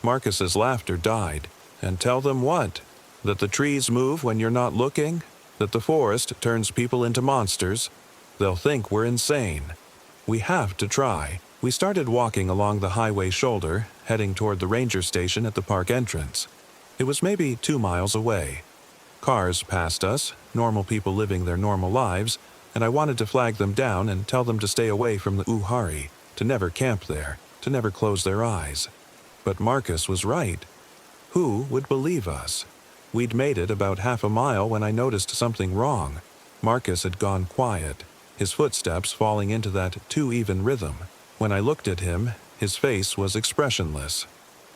Marcus's laughter died. "And tell them what? That the trees move when you're not looking? That the forest turns people into monsters? They'll think we're insane. We have to try." We started walking along the highway shoulder, heading toward the ranger station at the park entrance. It was maybe 2 miles away. Cars passed us, normal people living their normal lives, and I wanted to flag them down and tell them to stay away from the Uharry, to never camp there, to never close their eyes. But Marcus was right. Who would believe us? We'd made it about half a mile when I noticed something wrong. Marcus had gone quiet, his footsteps falling into that too-even rhythm. When I looked at him, his face was expressionless.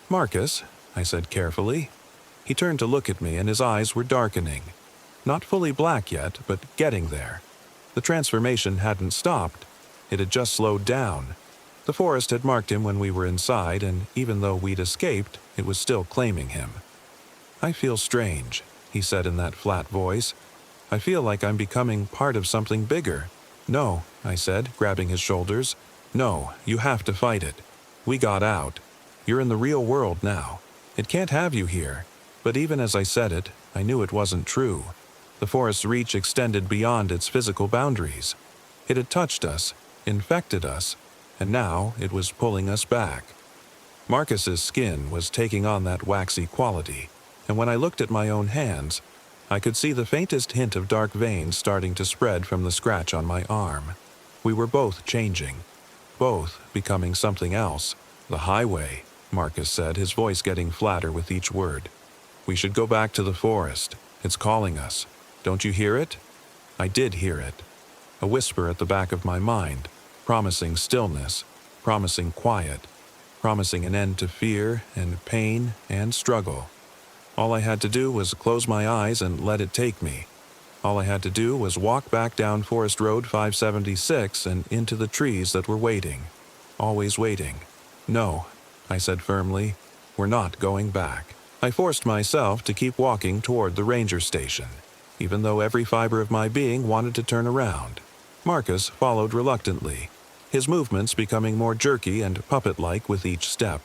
"Marcus," I said carefully. He turned to look at me and his eyes were darkening. Not fully black yet, but getting there. The transformation hadn't stopped. It had just slowed down. The forest had marked him when we were inside, and even though we'd escaped, it was still claiming him. "I feel strange," he said in that flat voice. "I feel like I'm becoming part of something bigger." "No," I said, grabbing his shoulders. "No, you have to fight it. We got out. You're in the real world now. It can't have you here." But even as I said it, I knew it wasn't true. The forest's reach extended beyond its physical boundaries. It had touched us, infected us, and now it was pulling us back. Marcus's skin was taking on that waxy quality, and when I looked at my own hands, I could see the faintest hint of dark veins starting to spread from the scratch on my arm. We were both changing, both becoming something else. "The highway," Marcus said, his voice getting flatter with each word. "We should go back to the forest. It's calling us. Don't you hear it?" I did hear it. A whisper at the back of my mind, promising stillness, promising quiet, promising an end to fear and pain and struggle. All I had to do was close my eyes and let it take me. All I had to do was walk back down Forest Road 576 and into the trees that were waiting. Always waiting. "No," I said firmly, "we're not going back." I forced myself to keep walking toward the ranger station. even though every fiber of my being wanted to turn around. Marcus followed reluctantly, his movements becoming more jerky and puppet-like with each step.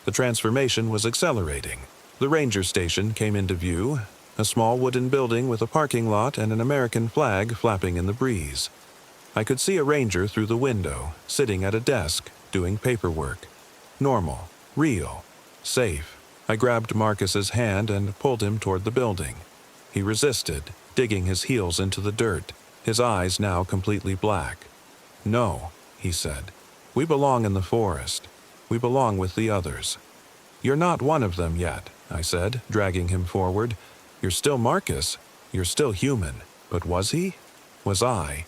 The transformation was accelerating. The ranger station came into view, a small wooden building with a parking lot and an American flag flapping in the breeze. I could see a ranger through the window, sitting at a desk, doing paperwork. Normal, real, safe. I grabbed Marcus's hand and pulled him toward the building. He resisted, digging his heels into the dirt, his eyes now completely black. "No," he said. "We belong in the forest. We belong with the others." "You're not one of them yet," I said, dragging him forward. "You're still Marcus. You're still human. But was he? Was I?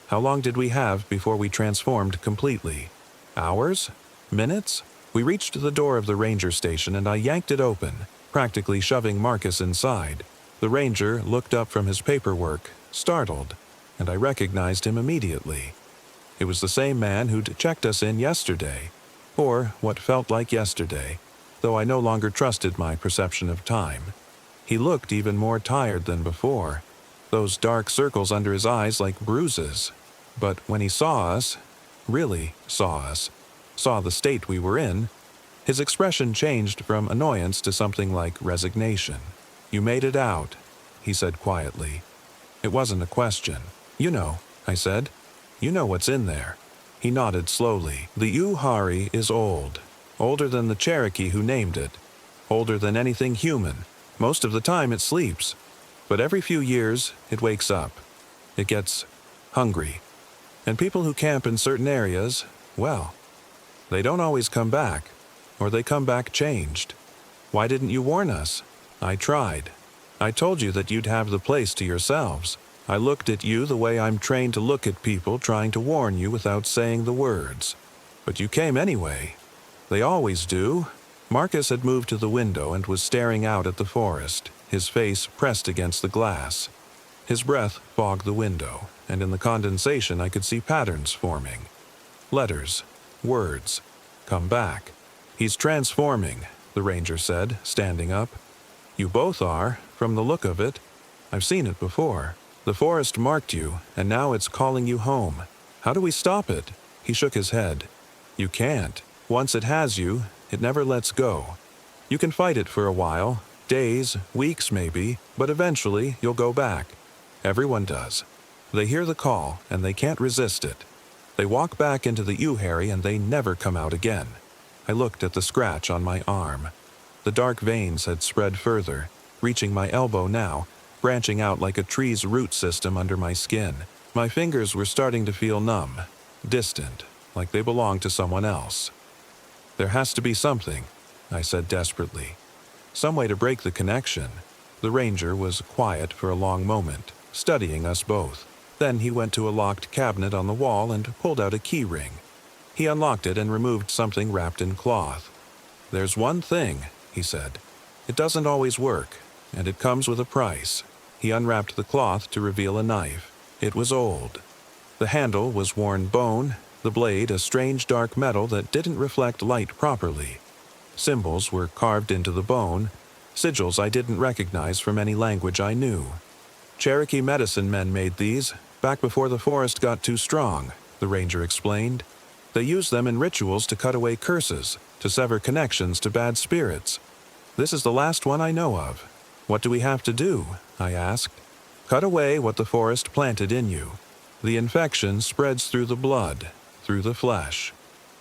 How long did we have before we transformed completely? Hours? Minutes?" We reached the door of the ranger station and I yanked it open, practically shoving Marcus inside. The ranger looked up from his paperwork, startled, and I recognized him immediately. It was the same man who'd checked us in yesterday, or what felt like yesterday, though I no longer trusted my perception of time. He looked even more tired than before, those dark circles under his eyes like bruises. But when he saw us, really saw us, saw the state we were in, his expression changed from annoyance to something like resignation. "You made it out," he said quietly. It wasn't a question. "You know," I said. "You know what's in there." He nodded slowly. "The Uhari is old. Older than the Cherokee who named it. Older than anything human. Most of the time it sleeps. But every few years it wakes up. It gets hungry. And people who camp in certain areas, well, they don't always come back. Or they come back changed. Why didn't you warn us? I tried. I told you that you'd have the place to yourselves. I looked at you the way I'm trained to look at people trying to warn you without saying the words. But you came anyway. They always do." Marcus had moved to the window and was staring out at the forest, his face pressed against the glass. His breath fogged the window, and in the condensation I could see patterns forming. Letters, words, come back. "He's transforming," the ranger said, standing up. "You both are, from the look of it. I've seen it before. The forest marked you, and now it's calling you home. How do we stop it?" He shook his head. "You can't. Once it has you, it never lets go. You can fight it for a while, days, weeks maybe, but eventually you'll go back. Everyone does. They hear the call, and they can't resist it. They walk back into the Uhari and they never come out again." I looked at the scratch on my arm. The dark veins had spread further, reaching my elbow now, branching out like a tree's root system under my skin. My fingers were starting to feel numb, distant, like they belonged to someone else. "There has to be something," I said desperately. "Some way to break the connection." The ranger was quiet for a long moment, studying us both. Then he went to a locked cabinet on the wall and pulled out a key ring. He unlocked it and removed something wrapped in cloth. "There's one thing," he said. "It doesn't always work, and it comes with a price." He unwrapped the cloth to reveal a knife. It was old. The handle was worn bone, the blade a strange dark metal that didn't reflect light properly. Symbols were carved into the bone, sigils I didn't recognize from any language I knew. "Cherokee medicine men made these, back before the forest got too strong," the ranger explained. "They used them in rituals to cut away curses, to sever connections to bad spirits. This is the last one I know of. What do we have to do?" I asked. "Cut away what the forest planted in you. The infection spreads through the blood, through the flesh.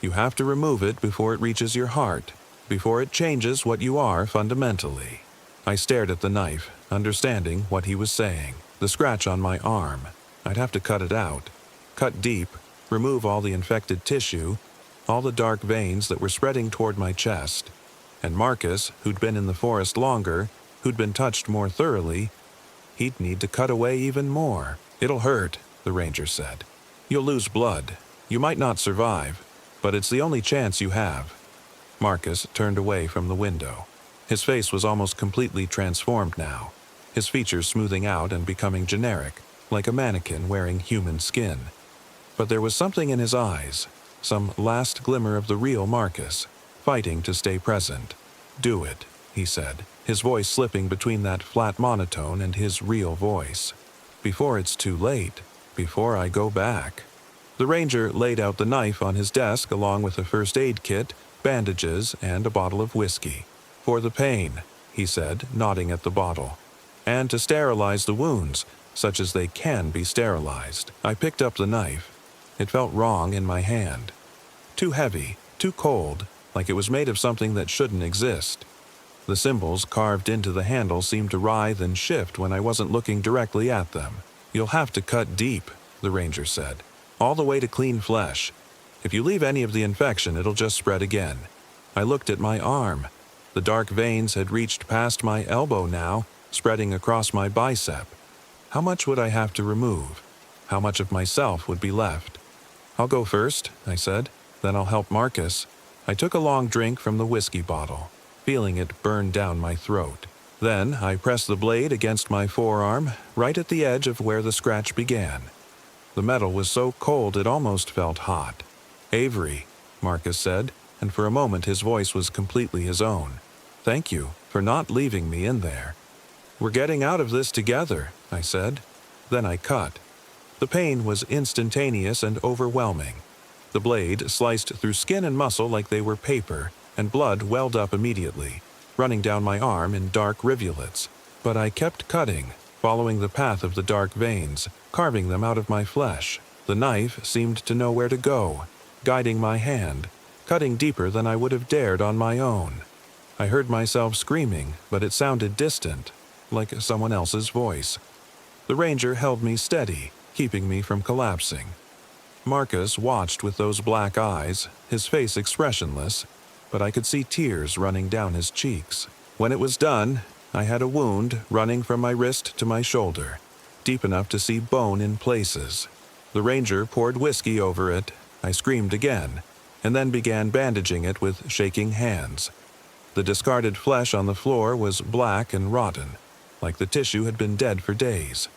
You have to remove it before it reaches your heart, before it changes what you are fundamentally." I stared at the knife, understanding what he was saying. The scratch on my arm. I'd have to cut it out. Cut deep, remove all the infected tissue, all the dark veins that were spreading toward my chest. And Marcus, who'd been in the forest longer, who'd been touched more thoroughly, he'd need to cut away even more. "It'll hurt," the ranger said. "You'll lose blood. You might not survive, but it's the only chance you have." Marcus turned away from the window. His face was almost completely transformed now, his features smoothing out and becoming generic, like a mannequin wearing human skin. But there was something in his eyes, some last glimmer of the real Marcus, fighting to stay present. "Do it," he said. his voice slipping between that flat monotone and his real voice. "Before it's too late, before I go back." The ranger laid out the knife on his desk along with a first aid kit, bandages, and a bottle of whiskey. "For the pain," he said, nodding at the bottle. "And to sterilize the wounds, such as they can be sterilized." I picked up the knife. It felt wrong in my hand. Too heavy, too cold, like it was made of something that shouldn't exist. The symbols carved into the handle seemed to writhe and shift when I wasn't looking directly at them. "You'll have to cut deep," the ranger said. "All the way to clean flesh. If you leave any of the infection, it'll just spread again." I looked at my arm. The dark veins had reached past my elbow now, spreading across my bicep. How much would I have to remove? How much of myself would be left? "I'll go first," I said. "Then I'll help Marcus." I took a long drink from the whiskey bottle, feeling it burn down my throat. Then I pressed the blade against my forearm, right at the edge of where the scratch began. The metal was so cold it almost felt hot. "Avery," Marcus said, and for a moment his voice was completely his own. "Thank you for not leaving me in there." "We're getting out of this together," I said. Then I cut. The pain was instantaneous and overwhelming. The blade sliced through skin and muscle like they were paper, and blood welled up immediately, running down my arm in dark rivulets. But I kept cutting, following the path of the dark veins, carving them out of my flesh. The knife seemed to know where to go, guiding my hand, cutting deeper than I would have dared on my own. I heard myself screaming, but it sounded distant, like someone else's voice. The ranger held me steady, keeping me from collapsing. Marcus watched with those black eyes, his face expressionless, but I could see tears running down his cheeks. When it was done, I had a wound running from my wrist to my shoulder, deep enough to see bone in places. The ranger poured whiskey over it. I screamed again, and then began bandaging it with shaking hands. The discarded flesh on the floor was black and rotten, like the tissue had been dead for days.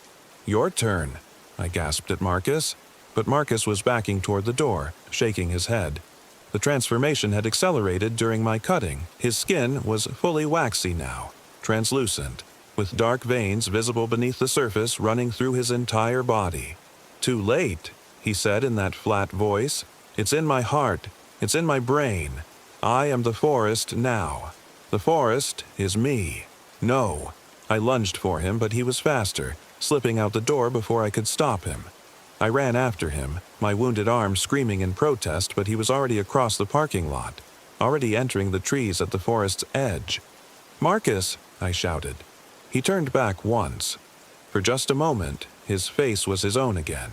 "Your turn," I gasped at Marcus, but Marcus was backing toward the door, shaking his head. The transformation had accelerated during my cutting. His skin was fully waxy now, translucent, with dark veins visible beneath the surface running through his entire body. "Too late," he said in that flat voice. "It's in my heart. It's in my brain. I am the forest now. The forest is me." "No." I lunged for him, but he was faster, slipping out the door before I could stop him. I ran after him, my wounded arm screaming in protest, but he was already across the parking lot, already entering the trees at the forest's edge. "Marcus!" I shouted. He turned back once. For just a moment, his face was his own again.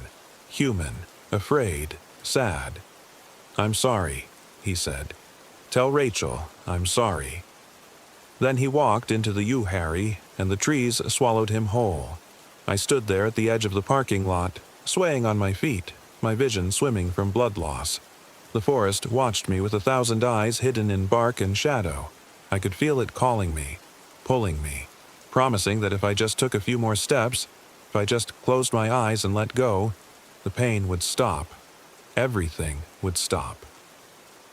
Human, afraid, sad. "I'm sorry," he said. "Tell Rachel I'm sorry." Then he walked into the yew harry, and the trees swallowed him whole. I stood there at the edge of the parking lot, swaying on my feet, my vision swimming from blood loss. The forest watched me with 1,000 eyes hidden in bark and shadow. I could feel it calling me, pulling me, promising that if I just took a few more steps, if I just closed my eyes and let go, the pain would stop. Everything would stop.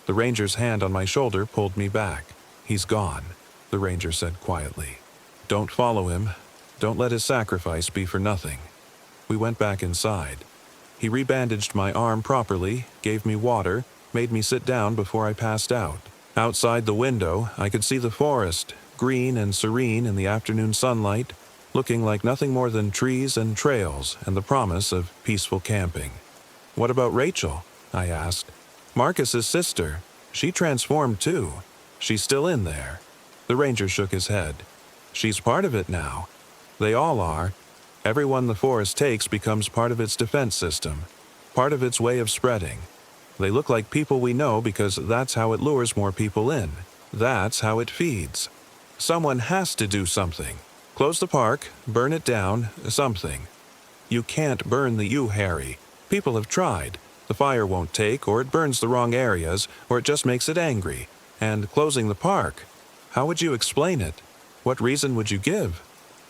The ranger's hand on my shoulder pulled me back. "He's gone," the ranger said quietly. "Don't follow him. Don't let his sacrifice be for nothing." We went back inside. He rebandaged my arm properly, gave me water, made me sit down before I passed out. Outside the window, I could see the forest, green and serene in the afternoon sunlight, looking like nothing more than trees and trails and the promise of peaceful camping. "What about Rachel?" I asked. "Marcus's sister. She transformed too. She's still in there." The ranger shook his head. "She's part of it now. They all are. Everyone the forest takes becomes part of its defense system, part of its way of spreading. They look like people we know because that's how it lures more people in. That's how it feeds. Someone has to do something. Close the park, burn it down, something. You can't burn the yew harry. People have tried. The fire won't take, or it burns the wrong areas, or it just makes it angry. And closing the park, how would you explain it? What reason would you give?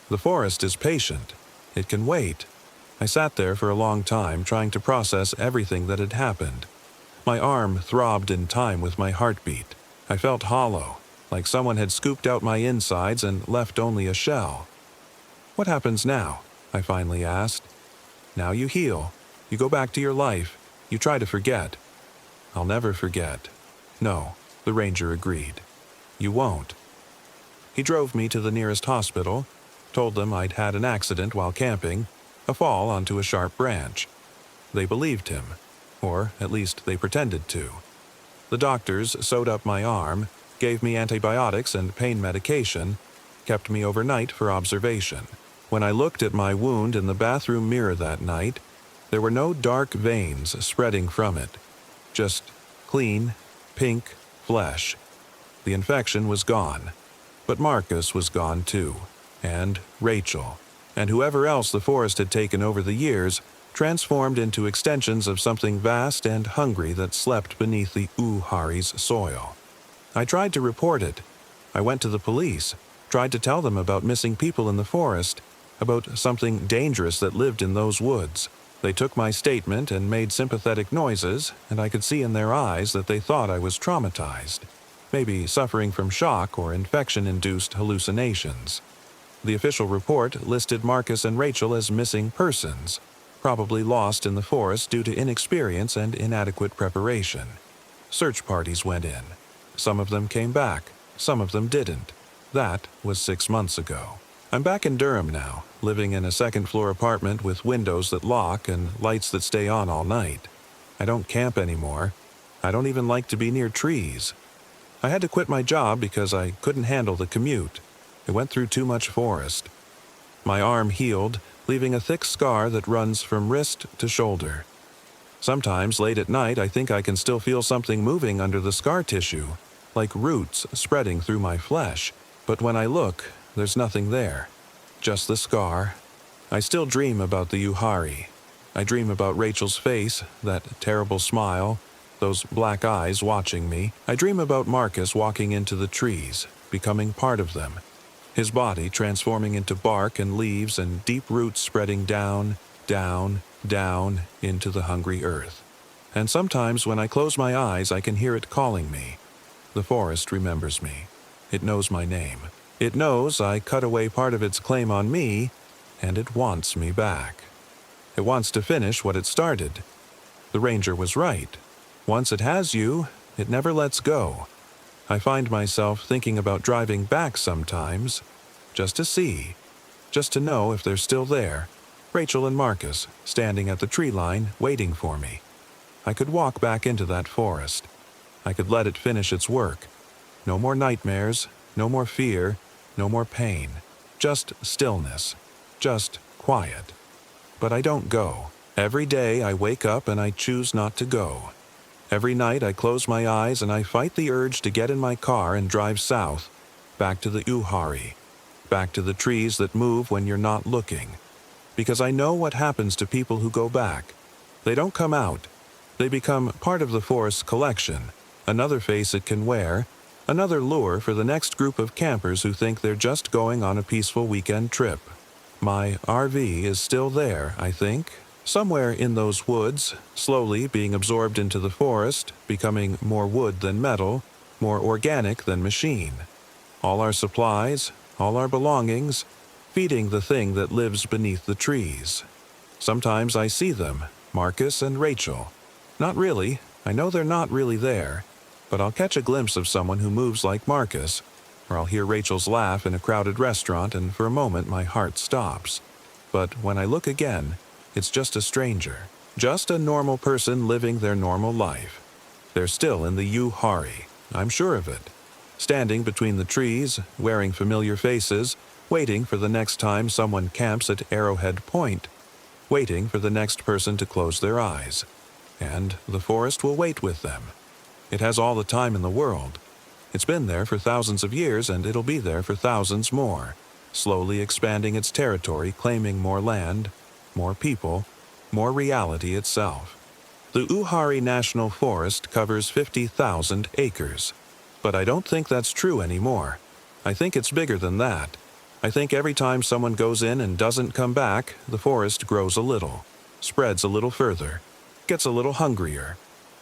The forest is patient. It can wait." I sat there for a long time trying to process everything that had happened. My arm throbbed in time with my heartbeat. I felt hollow, like someone had scooped out my insides and left only a shell. "What happens now?" I finally asked. "Now you heal. You go back to your life. You try to forget." "I'll never forget." "No," the ranger agreed. "You won't." He drove me to the nearest hospital, told them I'd had an accident while camping, a fall onto a sharp branch. They believed him, or at least they pretended to. The doctors sewed up my arm, gave me antibiotics and pain medication, kept me overnight for observation. When I looked at my wound in the bathroom mirror that night, there were no dark veins spreading from it, just clean, pink flesh. The infection was gone, but Marcus was gone too, and Rachel, and whoever else the forest had taken over the years, transformed into extensions of something vast and hungry that slept beneath the Uhari's soil. I tried to report it. I went to the police, tried to tell them about missing people in the forest, about something dangerous that lived in those woods. They took my statement and made sympathetic noises, and I could see in their eyes that they thought I was traumatized, maybe suffering from shock or infection-induced hallucinations. The official report listed Marcus and Rachel as missing persons, probably lost in the forest due to inexperience and inadequate preparation. Search parties went in. Some of them came back, some of them didn't. That was 6 months ago. I'm back in Durham now, living in a second-floor apartment with windows that lock and lights that stay on all night. I don't camp anymore. I don't even like to be near trees. I had to quit my job because I couldn't handle the commute. It went through too much forest. My arm healed, leaving a thick scar that runs from wrist to shoulder. Sometimes, late at night, I think I can still feel something moving under the scar tissue, like roots spreading through my flesh. But when I look, there's nothing there. Just the scar. I still dream about the Uhari. I dream about Rachel's face, that terrible smile, those black eyes watching me. I dream about Marcus walking into the trees, becoming part of them. His body transforming into bark and leaves and deep roots spreading down, down, down into the hungry earth. And sometimes when I close my eyes, I can hear it calling me. The forest remembers me. It knows my name. It knows I cut away part of its claim on me, and it wants me back. It wants to finish what it started. The ranger was right. Once it has you, it never lets go. I find myself thinking about driving back sometimes, just to see, just to know if they're still there, Rachel and Marcus, standing at the tree line, waiting for me. I could walk back into that forest. I could let it finish its work. No more nightmares, no more fear, no more pain. Just stillness, just quiet. But I don't go. Every day I wake up and I choose not to go. Every night I close my eyes and I fight the urge to get in my car and drive south, back to the Uhari, back to the trees that move when you're not looking. Because I know what happens to people who go back. They don't come out. They become part of the forest's collection, another face it can wear, another lure for the next group of campers who think they're just going on a peaceful weekend trip. My RV is still there, I think, somewhere in those woods, slowly being absorbed into the forest, becoming more wood than metal, more organic than machine. All our supplies, all our belongings, feeding the thing that lives beneath the trees. Sometimes I see them, Marcus and Rachel. Not really, I know they're not really there, but I'll catch a glimpse of someone who moves like Marcus, or I'll hear Rachel's laugh in a crowded restaurant and for a moment my heart stops. But when I look again, it's just a stranger, just a normal person living their normal life. They're still in the Uhari, I'm sure of it. Standing between the trees, wearing familiar faces, waiting for the next time someone camps at Arrowhead Point, waiting for the next person to close their eyes. And the forest will wait with them. It has all the time in the world. It's been there for thousands of years and it'll be there for thousands more, slowly expanding its territory, claiming more land, more people, more reality itself. The Uhari National Forest covers 50,000 acres. But I don't think that's true anymore. I think it's bigger than that. I think every time someone goes in and doesn't come back, the forest grows a little, spreads a little further, gets a little hungrier.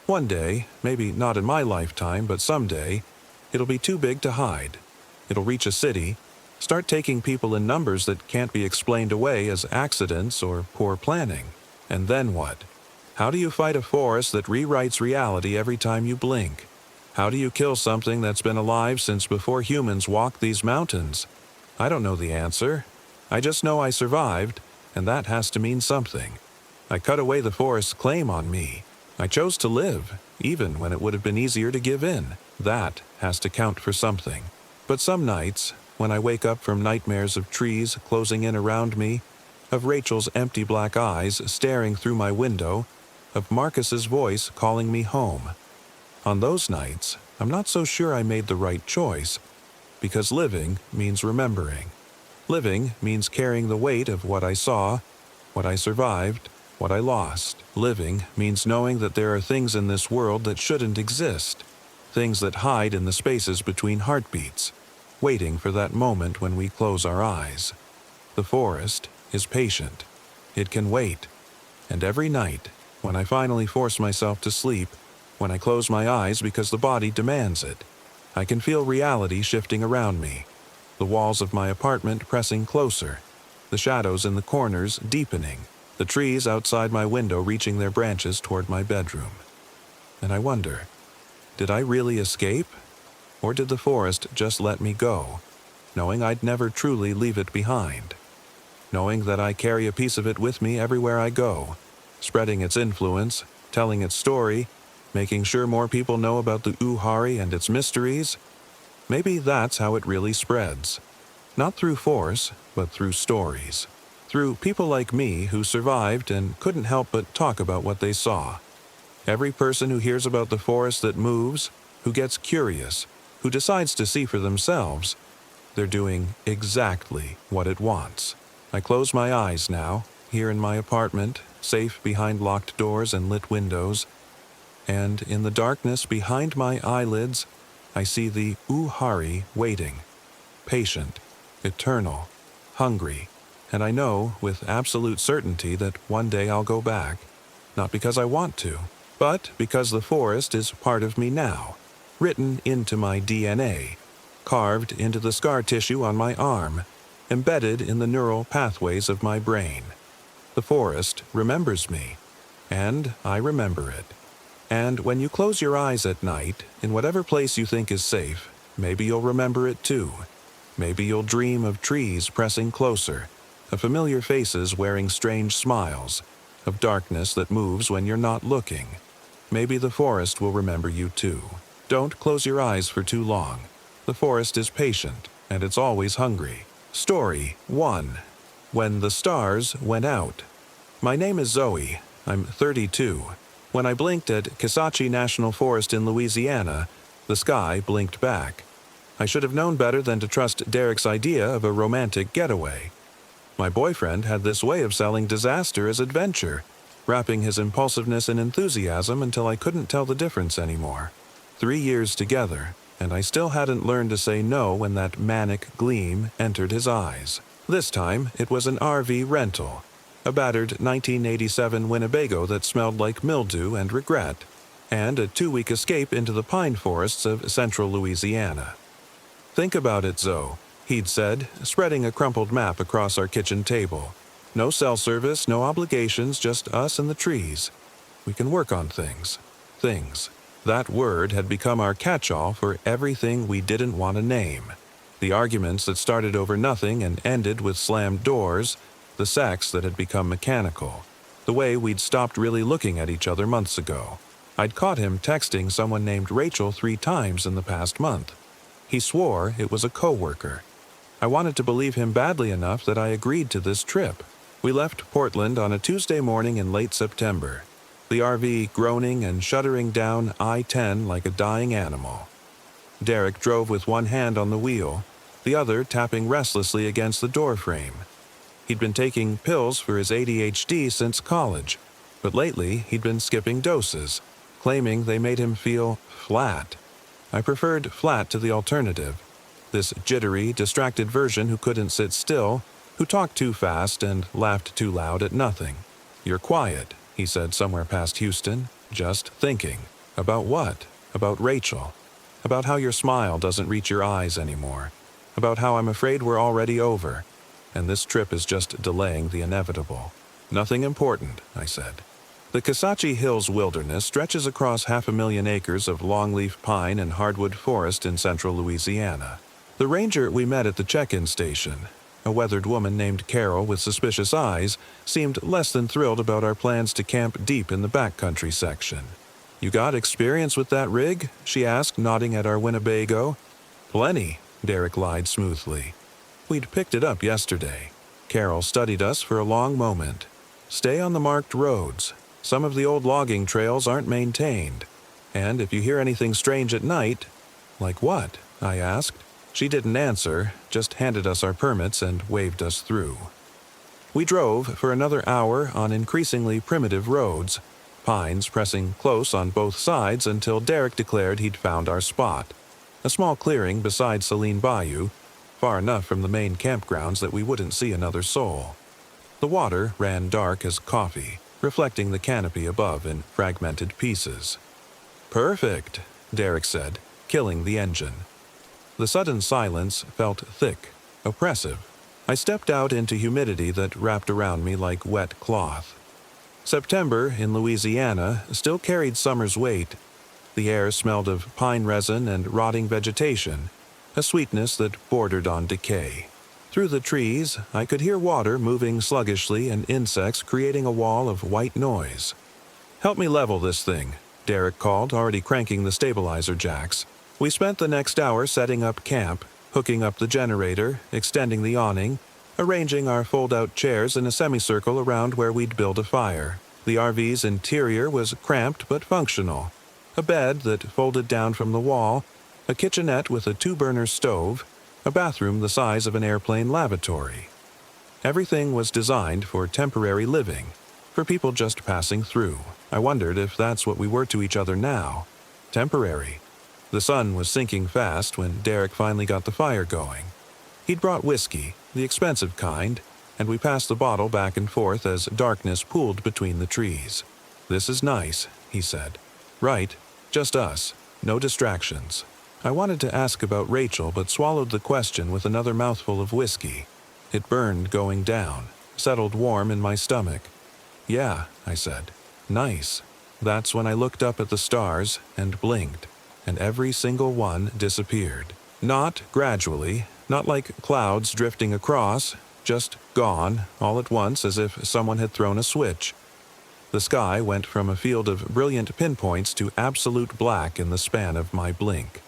One day, maybe not in my lifetime, but someday, It'll be too big to hide. It'll reach a city, start taking people in numbers that can't be explained away as accidents or poor planning. And then what? How do you fight a forest that rewrites reality every time you blink? How do you kill something that's been alive since before humans walked these mountains? I don't know the answer. I just know I survived, and that has to mean something. I cut away the forest's claim on me. I chose to live, even when it would have been easier to give in. That has to count for something. But some nights, when I wake up from nightmares of trees closing in around me, of Rachel's empty black eyes staring through my window, of Marcus's voice calling me home. On those nights, I'm not so sure I made the right choice, because living means remembering. Living means carrying the weight of what I saw, what I survived, what I lost. Living means knowing that there are things in this world that shouldn't exist, things that hide in the spaces between heartbeats, waiting for that moment when we close our eyes. The forest is patient. It can wait. And every night, when I finally force myself to sleep, when I close my eyes because the body demands it, I can feel reality shifting around me, the walls of my apartment pressing closer, the shadows in the corners deepening, the trees outside my window reaching their branches toward my bedroom. And I wonder, did I really escape? Or did the forest just let me go, knowing I'd never truly leave it behind? Knowing that I carry a piece of it with me everywhere I go, spreading its influence, telling its story, making sure more people know about the Uhari and its mysteries? Maybe that's how it really spreads. Not through force, but through stories. Through people like me who survived and couldn't help but talk about what they saw. Every person who hears about the forest that moves, who gets curious, who decides to see for themselves, they're doing exactly what it wants. I close my eyes now, here in my apartment, safe behind locked doors and lit windows, and in the darkness behind my eyelids, I see the Uhari waiting, patient, eternal, hungry, and I know with absolute certainty that one day I'll go back, not because I want to, but because the forest is part of me now, written into my DNA, carved into the scar tissue on my arm, embedded in the neural pathways of my brain. The forest remembers me, and I remember it. And when you close your eyes at night, in whatever place you think is safe, maybe you'll remember it too. Maybe you'll dream of trees pressing closer, of familiar faces wearing strange smiles, of darkness that moves when you're not looking. Maybe the forest will remember you too. Don't close your eyes for too long. The forest is patient, and it's always hungry. Story 1. When the stars went out. My name is Zoe. I'm 32. When I blinked at Kisatchie National Forest in Louisiana, the sky blinked back. I should have known better than to trust Derek's idea of a romantic getaway. My boyfriend had this way of selling disaster as adventure, wrapping his impulsiveness in enthusiasm until I couldn't tell the difference anymore. 3 years together, and I still hadn't learned to say no when that manic gleam entered his eyes. This time, it was an RV rental, a battered 1987 Winnebago that smelled like mildew and regret, and a 2-week escape into the pine forests of central Louisiana. "Think about it, Zoe," he'd said, spreading a crumpled map across our kitchen table. "No cell service, no obligations, just us and the trees. We can work on things. Things." That word had become our catch-all for everything we didn't want to name. The arguments that started over nothing and ended with slammed doors, the sex that had become mechanical, the way we'd stopped really looking at each other months ago. I'd caught him texting someone named Rachel 3 times in the past month. He swore it was a coworker. I wanted to believe him badly enough that I agreed to this trip. We left Portland on a Tuesday morning in late September, the RV groaning and shuddering down I-10 like a dying animal. Derek drove with one hand on the wheel, the other tapping restlessly against the doorframe. He'd been taking pills for his ADHD since college, but lately he'd been skipping doses, claiming they made him feel flat. I preferred flat to the alternative, this jittery, distracted version who couldn't sit still, who talked too fast and laughed too loud at nothing. "You're quiet," he said somewhere past Houston, "just thinking." About what? About Rachel. about how your smile doesn't reach your eyes anymore, about how I'm afraid we're already over, and this trip is just delaying the inevitable. Nothing important, I said. The Kisatchie Hills Wilderness stretches across 500,000 acres of longleaf pine and hardwood forest in central Louisiana. The ranger we met at the check-in station, a weathered woman named Carol with suspicious eyes, seemed less than thrilled about our plans to camp deep in the backcountry section. "You got experience with that rig?" she asked, nodding at our Winnebago. "Plenty," Derek lied smoothly. "We'd picked it up yesterday." Carol studied us for a long moment. "Stay on the marked roads. Some of the old logging trails aren't maintained. And if you hear anything strange at night—" "Like what?" I asked. She didn't answer, just handed us our permits and waved us through. We drove for another hour on increasingly primitive roads, pines pressing close on both sides until Derek declared he'd found our spot. A small clearing beside Saline Bayou, far enough from the main campgrounds that we wouldn't see another soul. The water ran dark as coffee, reflecting the canopy above in fragmented pieces. "Perfect," Derek said, killing the engine. The sudden silence felt thick, oppressive. I stepped out into humidity that wrapped around me like wet cloth. September in Louisiana still carried summer's weight. The air smelled of pine resin and rotting vegetation, a sweetness that bordered on decay. Through the trees, I could hear water moving sluggishly and insects creating a wall of white noise. "Help me level this thing," Derek called, already cranking the stabilizer jacks. We spent the next hour setting up camp, hooking up the generator, extending the awning, arranging our fold-out chairs in a semicircle around where we'd build a fire. The RV's interior was cramped but functional. A bed that folded down from the wall, a kitchenette with a 2-burner stove, a bathroom the size of an airplane lavatory. Everything was designed for temporary living, for people just passing through. I wondered if that's what we were to each other now. Temporary. The sun was sinking fast when Derek finally got the fire going. He'd brought whiskey, the expensive kind, and we passed the bottle back and forth as darkness pooled between the trees. "This is nice," he said. "Right, just us, no distractions." I wanted to ask about Rachel but swallowed the question with another mouthful of whiskey. It burned going down, settled warm in my stomach. "Yeah," I said. "Nice." That's when I looked up at the stars and blinked, and every single one disappeared. Not gradually, not like clouds drifting across, just gone, all at once as if someone had thrown a switch. The sky went from a field of brilliant pinpoints to absolute black in the span of my blink.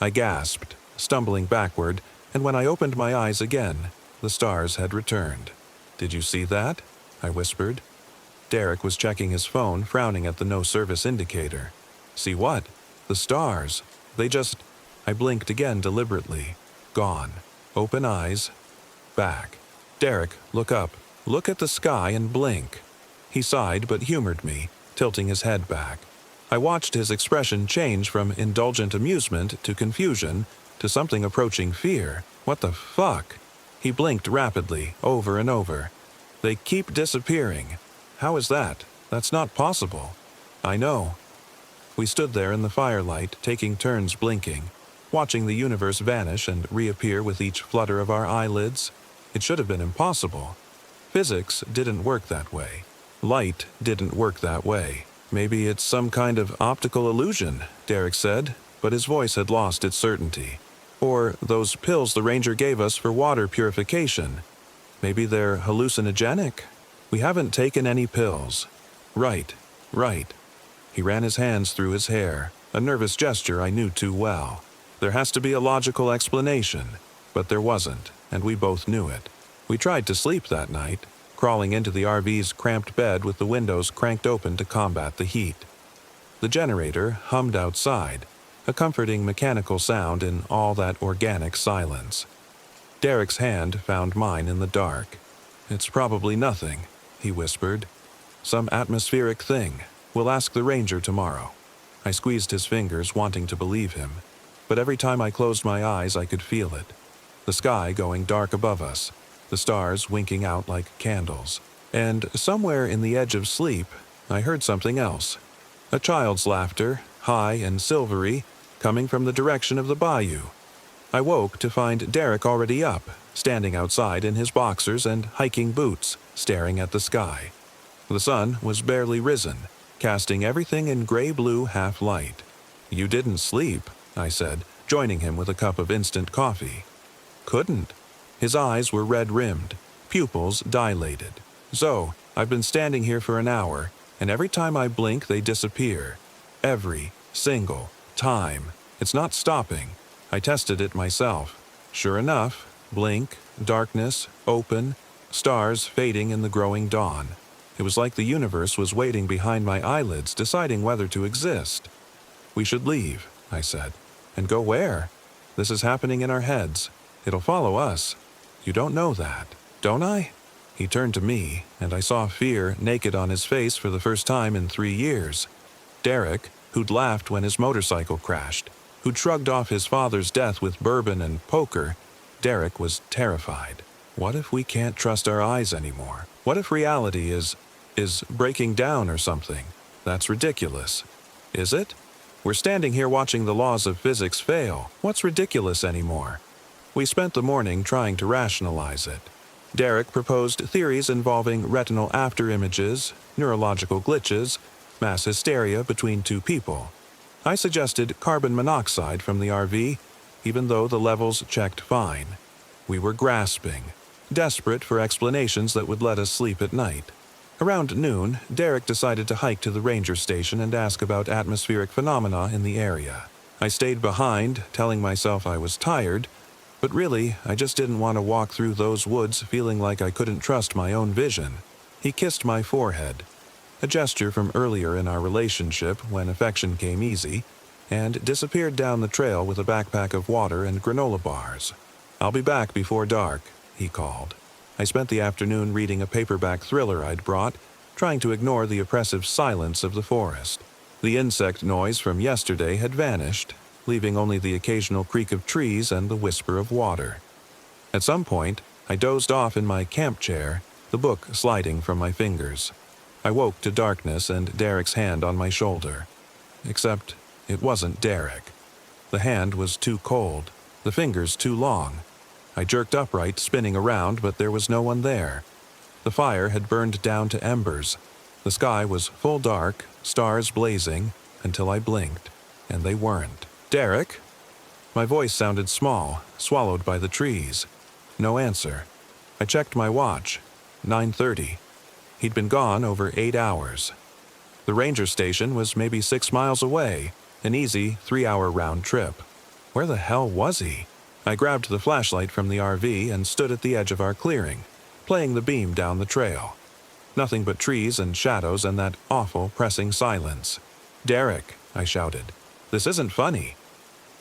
I gasped, stumbling backward, and when I opened my eyes again, the stars had returned. "Did you see that?" I whispered. Derek was checking his phone, frowning at the no-service indicator. "See what?" "The stars. They just—" I blinked again deliberately. Gone. Open eyes. Back. "Derek, look up. Look at the sky and blink." He sighed but humored me, tilting his head back. I watched his expression change from indulgent amusement to confusion to something approaching fear. "What the fuck?" He blinked rapidly, over and over. "They keep disappearing." "How is that? That's not possible." "I know." We stood there in the firelight, taking turns blinking, watching the universe vanish and reappear with each flutter of our eyelids. It should have been impossible. Physics didn't work that way. Light didn't work that way. "Maybe it's some kind of optical illusion," Derek said, but his voice had lost its certainty. "Or those pills the ranger gave us for water purification. Maybe they're hallucinogenic? We haven't taken any pills." Right. He ran his hands through his hair, a nervous gesture I knew too well. There has to be a logical explanation, but there wasn't, and we both knew it. We tried to sleep that night, crawling into the RV's cramped bed with the windows cranked open to combat the heat. The generator hummed outside, a comforting mechanical sound in all that organic silence. Derek's hand found mine in the dark. "It's probably nothing," he whispered. "Some atmospheric thing. We'll ask the ranger tomorrow." I squeezed his fingers, wanting to believe him, but every time I closed my eyes I could feel it. The sky going dark above us, the stars winking out like candles. And somewhere in the edge of sleep, I heard something else. A child's laughter, high and silvery, coming from the direction of the bayou. I woke to find Derek already up, standing outside in his boxers and hiking boots, staring at the sky. The sun was barely risen, casting everything in gray-blue half-light. "You didn't sleep," I said, joining him with a cup of instant coffee. "Couldn't." His eyes were red-rimmed, pupils dilated. "Zoe, I've been standing here for an hour, and every time I blink they disappear. Every single time. It's not stopping. I tested it myself. Sure enough, blink, darkness, open, stars fading in the growing dawn. It was like the universe was waiting behind my eyelids, deciding whether to exist." "We should leave," I said. "And go where? This is happening in our heads. It'll follow us. You don't know that, don't I?" He turned to me, and I saw fear naked on his face for the first time in 3 years. Derek, who'd laughed when his motorcycle crashed, who'd shrugged off his father's death with bourbon and poker, Derek was terrified. What if we can't trust our eyes anymore? What if reality is breaking down or something? That's ridiculous. Is it? We're standing here watching the laws of physics fail. What's ridiculous anymore? We spent the morning trying to rationalize it. Derek proposed theories involving retinal afterimages, neurological glitches, mass hysteria between two people. I suggested carbon monoxide from the RV, even though the levels checked fine. We were grasping, desperate for explanations that would let us sleep at night. Around noon, Derek decided to hike to the ranger station and ask about atmospheric phenomena in the area. I stayed behind, telling myself I was tired, but really, I just didn't want to walk through those woods feeling like I couldn't trust my own vision. He kissed my forehead, a gesture from earlier in our relationship when affection came easy, and disappeared down the trail with a backpack of water and granola bars. "I'll be back before dark," he called. I spent the afternoon reading a paperback thriller I'd brought, trying to ignore the oppressive silence of the forest. The insect noise from yesterday had vanished, leaving only the occasional creak of trees and the whisper of water. At some point, I dozed off in my camp chair, the book sliding from my fingers. I woke to darkness and Derek's hand on my shoulder. Except it wasn't Derek. The hand was too cold, the fingers too long. I jerked upright, spinning around, but there was no one there. The fire had burned down to embers. The sky was full dark, stars blazing, until I blinked, and they weren't. "Derek?" My voice sounded small, swallowed by the trees. No answer. I checked my watch. 9:30. He'd been gone over 8 hours. The ranger station was maybe 6 miles away, an easy 3-hour round trip. Where the hell was he? I grabbed the flashlight from the RV and stood at the edge of our clearing, playing the beam down the trail. Nothing but trees and shadows and that awful pressing silence. "Derek," I shouted. "This isn't funny."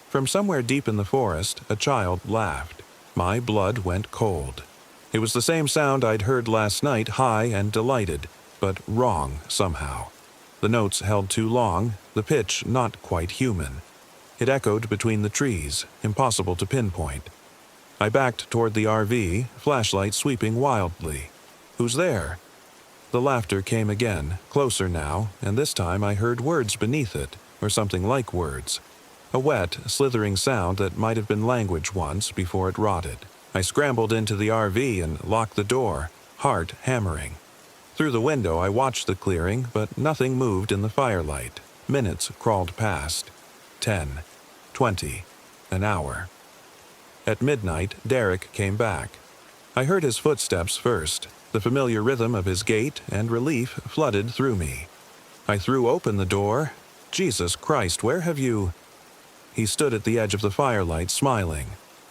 From somewhere deep in the forest, a child laughed. My blood went cold. It was the same sound I'd heard last night, high and delighted, but wrong somehow. The notes held too long, the pitch not quite human. It echoed between the trees, impossible to pinpoint. I backed toward the RV, flashlight sweeping wildly. "Who's there?" The laughter came again, closer now, and this time I heard words beneath it, or something like words. A wet, slithering sound that might have been language once before it rotted. I scrambled into the RV and locked the door, heart hammering. Through the window I watched the clearing, but nothing moved in the firelight. Minutes crawled past. 10, 20, an hour. At midnight, Derek came back. I heard his footsteps first. The familiar rhythm of his gait and relief flooded through me. I threw open the door. "Jesus Christ, where have you—" He stood at the edge of the firelight, smiling.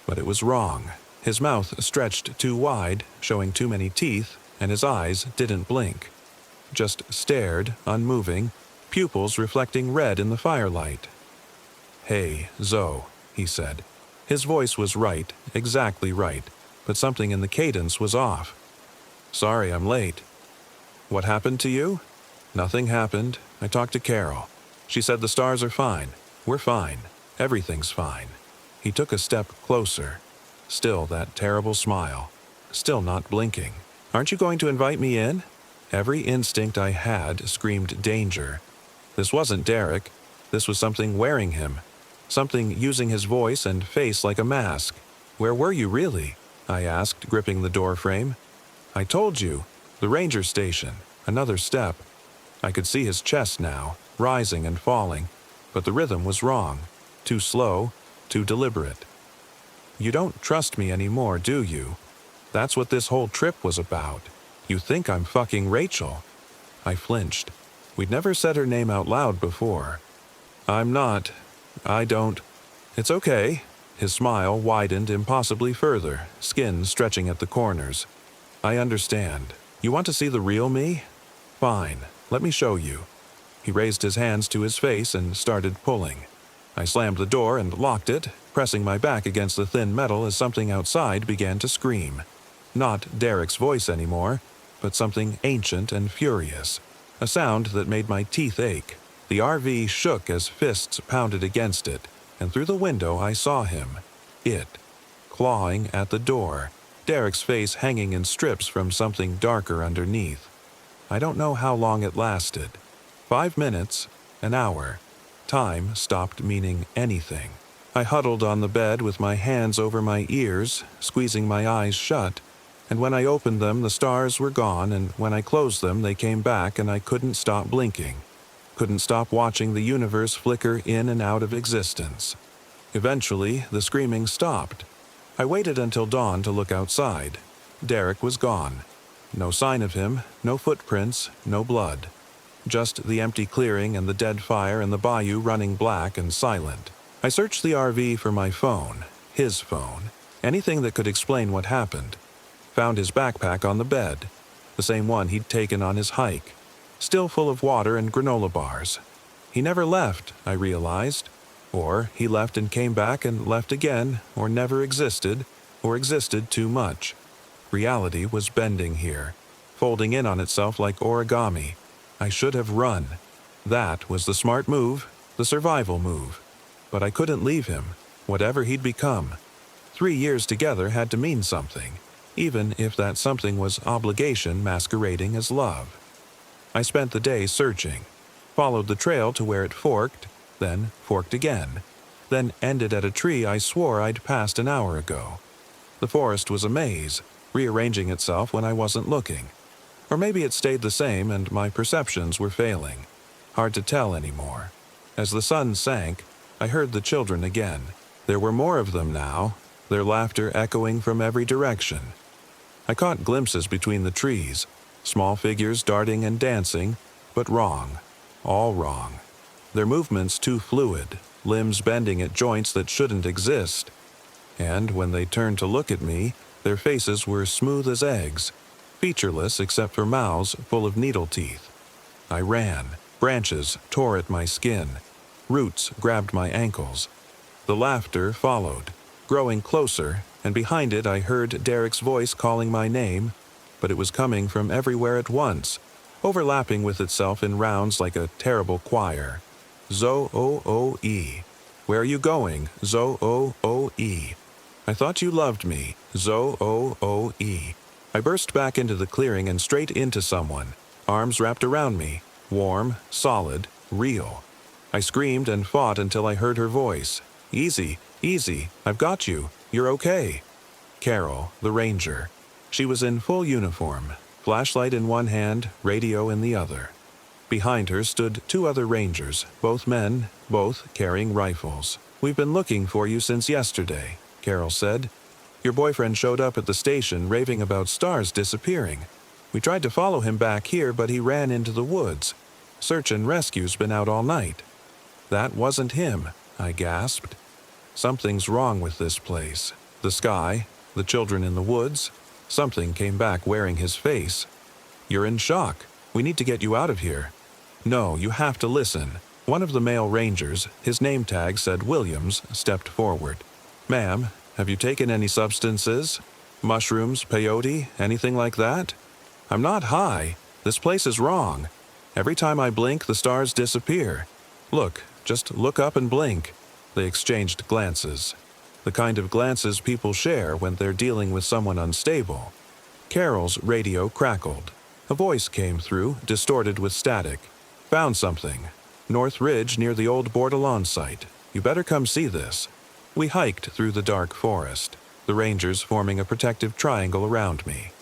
But it was wrong. His mouth stretched too wide, showing too many teeth, and his eyes didn't blink. Just stared, unmoving, pupils reflecting red in the firelight. "Hey, Zoe," he said. His voice was right, exactly right, but something in the cadence was off. "Sorry I'm late." "What happened to you?" "Nothing happened. I talked to Carol. She said the stars are fine. We're fine. Everything's fine." He took a step closer. Still that terrible smile. Still not blinking. "Aren't you going to invite me in?" Every instinct I had screamed danger. This wasn't Derek. This was something wearing him. something using his voice and face like a mask. "Where were you really?" I asked, gripping the door frame. "I told you. The ranger station." Another step. I could see his chest now, rising and falling, but the rhythm was wrong. Too slow, too deliberate. "You don't trust me anymore, do you? That's what this whole trip was about. You think I'm fucking Rachel." I flinched. We'd never said her name out loud before. "I'm not. I don't." "It's okay." His smile widened impossibly further, skin stretching at the corners. "I understand. You want to see the real me? Fine, let me show you." He raised his hands to his face and started pulling. I slammed the door and locked it, pressing my back against the thin metal as something outside began to scream. Not Derek's voice anymore, but something ancient and furious. A sound that made my teeth ache. The RV shook as fists pounded against it, and through the window I saw him. It. Clawing at the door. Derek's face hanging in strips from something darker underneath. I don't know how long it lasted. 5 minutes, an hour. Time stopped meaning anything. I huddled on the bed with my hands over my ears, squeezing my eyes shut, and when I opened them the stars were gone, and when I closed them they came back, and I couldn't stop blinking. Couldn't stop watching the universe flicker in and out of existence. Eventually, the screaming stopped. I waited until dawn to look outside. Derek was gone. No sign of him, no footprints, no blood. Just the empty clearing and the dead fire and the bayou running black and silent. I searched the RV for my phone, his phone, anything that could explain what happened. Found his backpack on the bed, the same one he'd taken on his hike, still full of water and granola bars. He never left, I realized. Or he left and came back and left again, or never existed, or existed too much. Reality was bending here, folding in on itself like origami. I should have run. That was the smart move, the survival move. But I couldn't leave him, whatever he'd become. 3 years together had to mean something, even if that something was obligation masquerading as love. I spent the day searching, followed the trail to where it forked, then forked again, then ended at a tree I swore I'd passed an hour ago. The forest was a maze, rearranging itself when I wasn't looking. Or maybe it stayed the same and my perceptions were failing. Hard to tell anymore. As the sun sank, I heard the children again. There were more of them now, their laughter echoing from every direction. I caught glimpses between the trees, small figures darting and dancing, but wrong, all wrong. Their movements too fluid, limbs bending at joints that shouldn't exist. And when they turned to look at me, their faces were smooth as eggs, featureless except for mouths full of needle teeth. I ran. Branches tore at my skin. Roots grabbed my ankles. The laughter followed, growing closer, and behind it I heard Derek's voice calling my name, but it was coming from everywhere at once, overlapping with itself in rounds like a terrible choir. Zo-o-o-e. Where are you going? Zo-o-o-e. I thought you loved me. Zo-o-o-e. I burst back into the clearing and straight into someone, arms wrapped around me, warm, solid, real. I screamed and fought until I heard her voice. Easy, easy, I've got you, you're okay. Carol, the ranger. She was in full uniform, flashlight in one hand, radio in the other. Behind her stood 2 other rangers, both men, both carrying rifles. "We've been looking for you since yesterday," Carol said. "Your boyfriend showed up at the station raving about stars disappearing. We tried to follow him back here, but he ran into the woods. Search and rescue's been out all night." "That wasn't him," I gasped. Something's wrong with this place. The sky, the children in the woods. Something came back wearing his face. "You're in shock. We need to get you out of here." "No, you have to listen." One of the male rangers, his name tag said Williams, stepped forward. "Ma'am, have you taken any substances? Mushrooms, peyote, anything like that?" "I'm not high. This place is wrong. Every time I blink, the stars disappear. Look, just look up and blink." They exchanged glances. The kind of glances people share when they're dealing with someone unstable. Carol's radio crackled. A voice came through, distorted with static. "Found something. North Ridge near the old Bordelon site. You better come see this." We hiked through the dark forest, the rangers forming a protective triangle around me.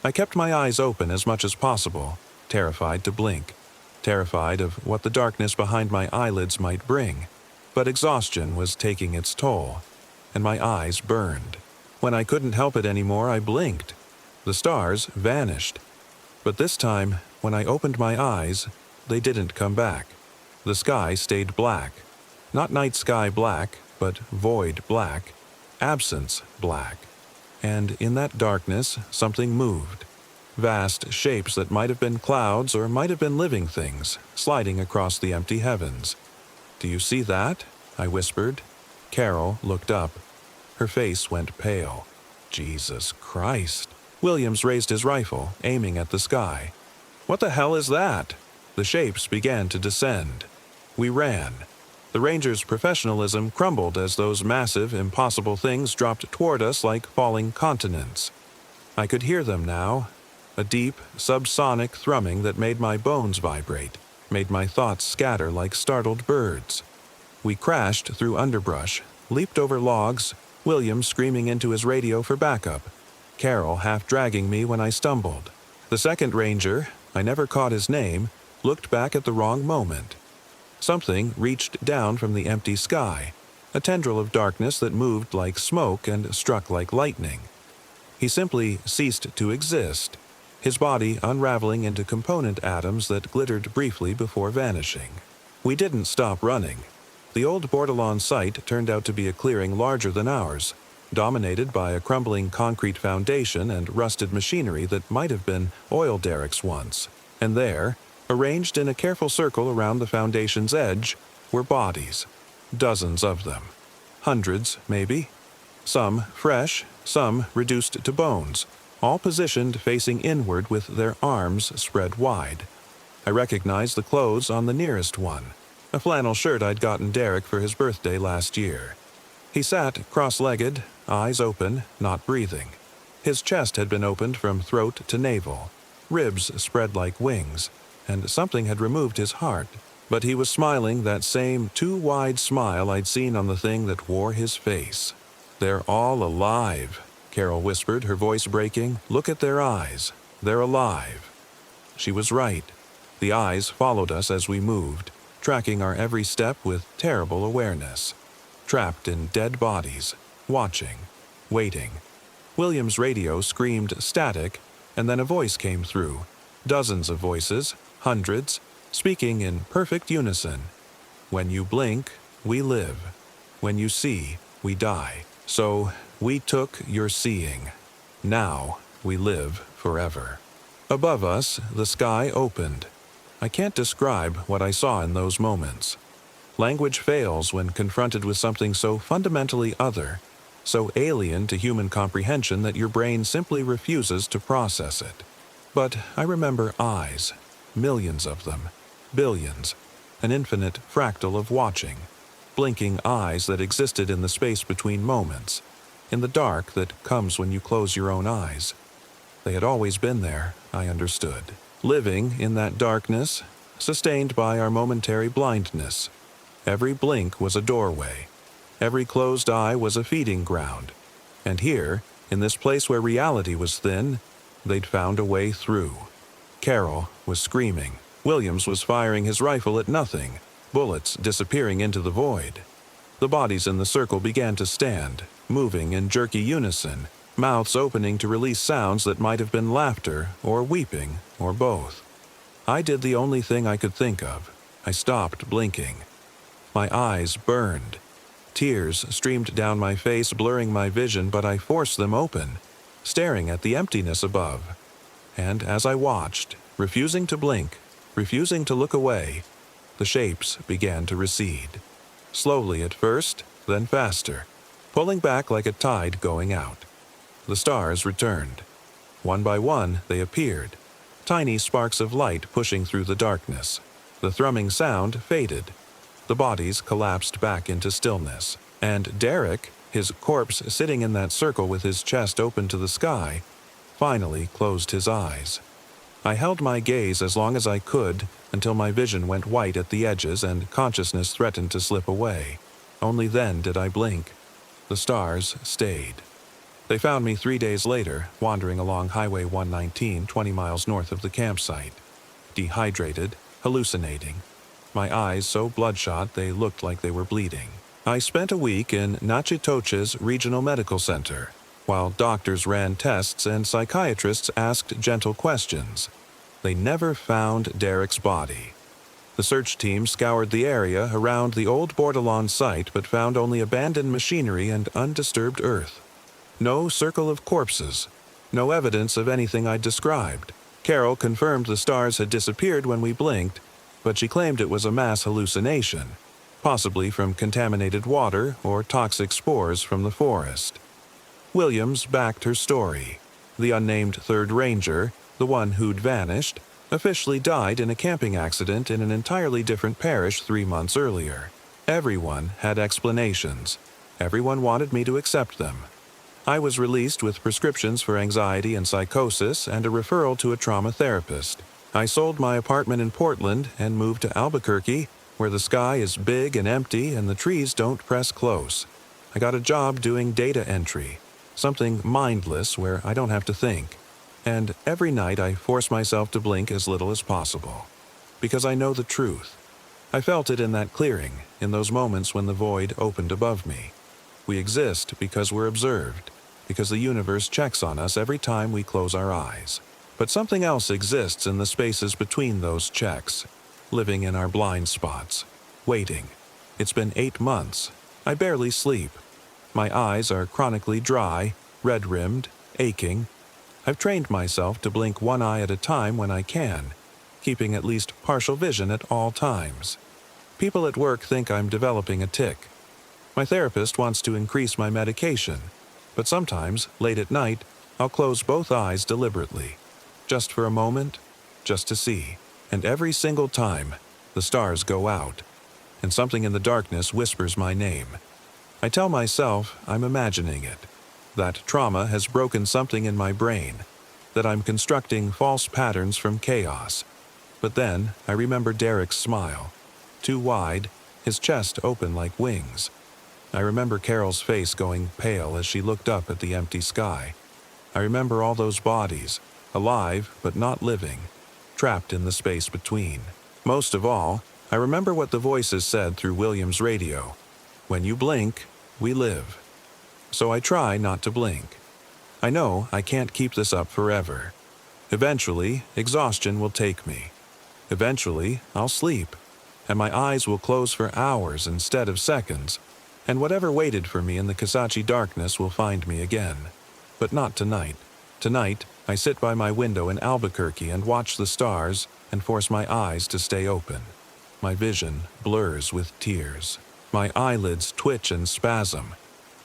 I kept my eyes open as much as possible, terrified to blink, terrified of what the darkness behind my eyelids might bring. But exhaustion was taking its toll, and my eyes burned. When I couldn't help it anymore, I blinked. The stars vanished. But this time, when I opened my eyes, they didn't come back. The sky stayed black. Not night sky black, but void black, absence black. And in that darkness, something moved. Vast shapes that might have been clouds or might have been living things, sliding across the empty heavens. "Do you see that?" I whispered. Carol looked up. Her face went pale. "Jesus Christ." Williams raised his rifle, aiming at the sky. "What the hell is that?" The shapes began to descend. We ran. The Rangers' professionalism crumbled as those massive, impossible things dropped toward us like falling continents. I could hear them now, a deep, subsonic thrumming that made my bones vibrate, made my thoughts scatter like startled birds. We crashed through underbrush, leaped over logs, William screaming into his radio for backup, Carol half dragging me when I stumbled. The second ranger, I never caught his name, looked back at the wrong moment. Something reached down from the empty sky, a tendril of darkness that moved like smoke and struck like lightning. He simply ceased to exist, his body unraveling into component atoms that glittered briefly before vanishing. We didn't stop running. The old Bordelon site turned out to be a clearing larger than ours, dominated by a crumbling concrete foundation and rusted machinery that might have been oil derricks once. And there, arranged in a careful circle around the foundation's edge, were bodies. Dozens of them. Hundreds, maybe. Some fresh, some reduced to bones, all positioned facing inward with their arms spread wide. I recognized the clothes on the nearest one, a flannel shirt I'd gotten Derek for his birthday last year. He sat cross-legged, eyes open, not breathing. His chest had been opened from throat to navel, ribs spread like wings, and something had removed his heart. But he was smiling that same too-wide smile I'd seen on the thing that wore his face. "They're all alive," Carol whispered, her voice breaking. "Look at their eyes. They're alive." She was right. The eyes followed us as we moved, tracking our every step with terrible awareness. Trapped in dead bodies, watching, waiting. William's radio screamed static, and then a voice came through. Dozens of voices, hundreds, speaking in perfect unison. "When you blink, we live. When you see, we die. So, we took your seeing. Now, we live forever." Above us, the sky opened. I can't describe what I saw in those moments. Language fails when confronted with something so fundamentally other, so alien to human comprehension that your brain simply refuses to process it. But I remember eyes, millions of them, billions, an infinite fractal of watching, blinking eyes that existed in the space between moments, in the dark that comes when you close your own eyes. They had always been there, I understood, living in that darkness, sustained by our momentary blindness. Every blink was a doorway. Every closed eye was a feeding ground. And here, in this place where reality was thin, they'd found a way through. Carol was screaming. Williams was firing his rifle at nothing, bullets disappearing into the void. The bodies in the circle began to stand, moving in jerky unison, mouths opening to release sounds that might have been laughter or weeping or both. I did the only thing I could think of. I stopped blinking. My eyes burned. Tears streamed down my face, blurring my vision, but I forced them open, staring at the emptiness above. And as I watched, refusing to blink, refusing to look away, the shapes began to recede. Slowly at first, then faster, pulling back like a tide going out. The stars returned. One by one, they appeared, tiny sparks of light pushing through the darkness. The thrumming sound faded. The bodies collapsed back into stillness, and Derek, his corpse sitting in that circle with his chest open to the sky, finally closed his eyes. I held my gaze as long as I could until my vision went white at the edges and consciousness threatened to slip away. Only then did I blink. The stars stayed. They found me 3 days later, wandering along Highway 119, 20 miles north of the campsite. Dehydrated, hallucinating. My eyes so bloodshot they looked like they were bleeding. I spent a week in Natchitoches Regional Medical Center, while doctors ran tests and psychiatrists asked gentle questions. They never found Derek's body. The search team scoured the area around the old Bordelon site but found only abandoned machinery and undisturbed earth. No circle of corpses. No evidence of anything I'd described. Carol confirmed the stars had disappeared when we blinked, but she claimed it was a mass hallucination, possibly from contaminated water or toxic spores from the forest. Williams backed her story. The unnamed third ranger, the one who'd vanished, officially died in a camping accident in an entirely different parish 3 months earlier. Everyone had explanations. Everyone wanted me to accept them. I was released with prescriptions for anxiety and psychosis and a referral to a trauma therapist. I sold my apartment in Portland and moved to Albuquerque, where the sky is big and empty and the trees don't press close. I got a job doing data entry, something mindless where I don't have to think. And every night I force myself to blink as little as possible. Because I know the truth. I felt it in that clearing, in those moments when the void opened above me. We exist because we're observed, because the universe checks on us every time we close our eyes. But something else exists in the spaces between those checks, living in our blind spots, waiting. It's been 8 months. I barely sleep. My eyes are chronically dry, red-rimmed, aching. I've trained myself to blink one eye at a time when I can, keeping at least partial vision at all times. People at work think I'm developing a tic. My therapist wants to increase my medication, but sometimes, late at night, I'll close both eyes deliberately, just for a moment, just to see. And every single time, the stars go out, and something in the darkness whispers my name. I tell myself I'm imagining it, that trauma has broken something in my brain, that I'm constructing false patterns from chaos. But then I remember Derek's smile, too wide, his chest open like wings. I remember Carol's face going pale as she looked up at the empty sky. I remember all those bodies, alive but not living, trapped in the space between. Most of all, I remember what the voices said through Williams' radio. When you blink, we live. So I try not to blink. I know I can't keep this up forever. Eventually, exhaustion will take me. Eventually, I'll sleep, and my eyes will close for hours instead of seconds, and whatever waited for me in the Kisatchie darkness will find me again. But not tonight. Tonight, I sit by my window in Albuquerque and watch the stars and force my eyes to stay open. My vision blurs with tears. My eyelids twitch and spasm.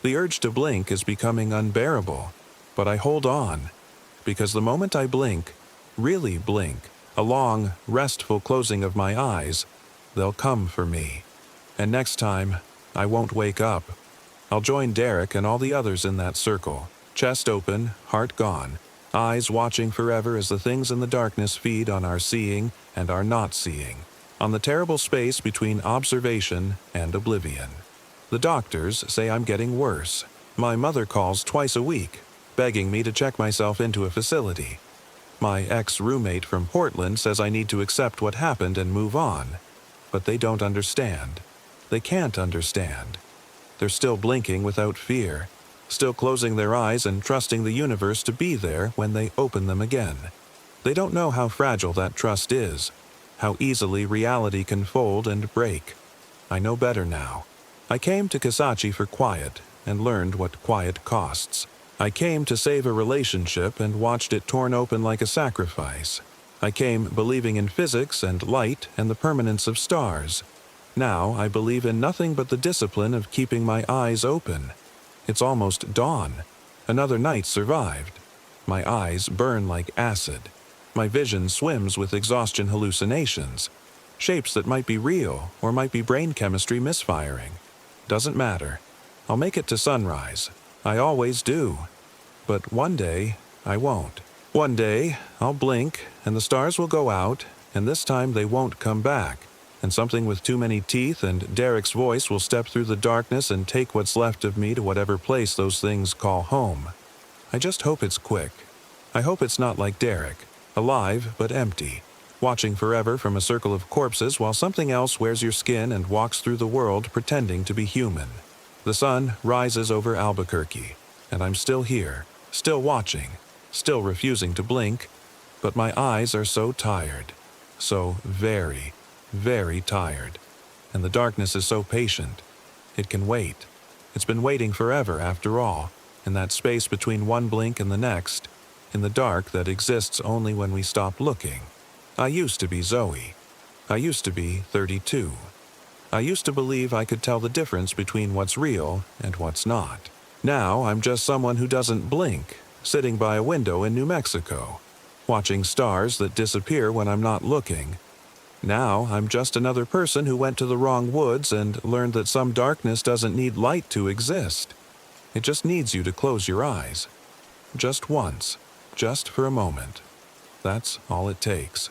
The urge to blink is becoming unbearable, but I hold on, because the moment I blink, really blink, a long, restful closing of my eyes, they'll come for me. And next time, I won't wake up. I'll join Derek and all the others in that circle, chest open, heart gone, eyes watching forever as the things in the darkness feed on our seeing and our not seeing, on the terrible space between observation and oblivion. The doctors say I'm getting worse. My mother calls twice a week, begging me to check myself into a facility. My ex-roommate from Portland says I need to accept what happened and move on. But they don't understand. They can't understand. They're still blinking without fear, still closing their eyes and trusting the universe to be there when they open them again. They don't know how fragile that trust is, how easily reality can fold and break. I know better now. I came to Kisatchie for quiet and learned what quiet costs. I came to save a relationship and watched it torn open like a sacrifice. I came believing in physics and light and the permanence of stars. Now I believe in nothing but the discipline of keeping my eyes open. It's almost dawn. Another night survived. My eyes burn like acid. My vision swims with exhaustion hallucinations. Shapes that might be real or might be brain chemistry misfiring. Doesn't matter. I'll make it to sunrise. I always do. But one day, I won't. One day, I'll blink, and the stars will go out, and this time they won't come back. and something with too many teeth and Derek's voice will step through the darkness and take what's left of me to whatever place those things call home. I just hope it's quick. I hope it's not like Derek, alive but empty, watching forever from a circle of corpses while something else wears your skin and walks through the world pretending to be human. The sun rises over Albuquerque, and I'm still here, still watching, still refusing to blink, but my eyes are so tired, so very, very tired, and the darkness is so patient. It can wait. It's been waiting forever after all, in that space between one blink and the next, in the dark that exists only when we stop looking. I used to be Zoe. I used to be 32. I used to believe I could tell the difference between what's real and what's not. Now I'm just someone who doesn't blink, sitting by a window in New Mexico, watching stars that disappear when I'm not looking. Now I'm just another person who went to the wrong woods and learned that some darkness doesn't need light to exist. It just needs you to close your eyes. Just once. Just for a moment. That's all it takes.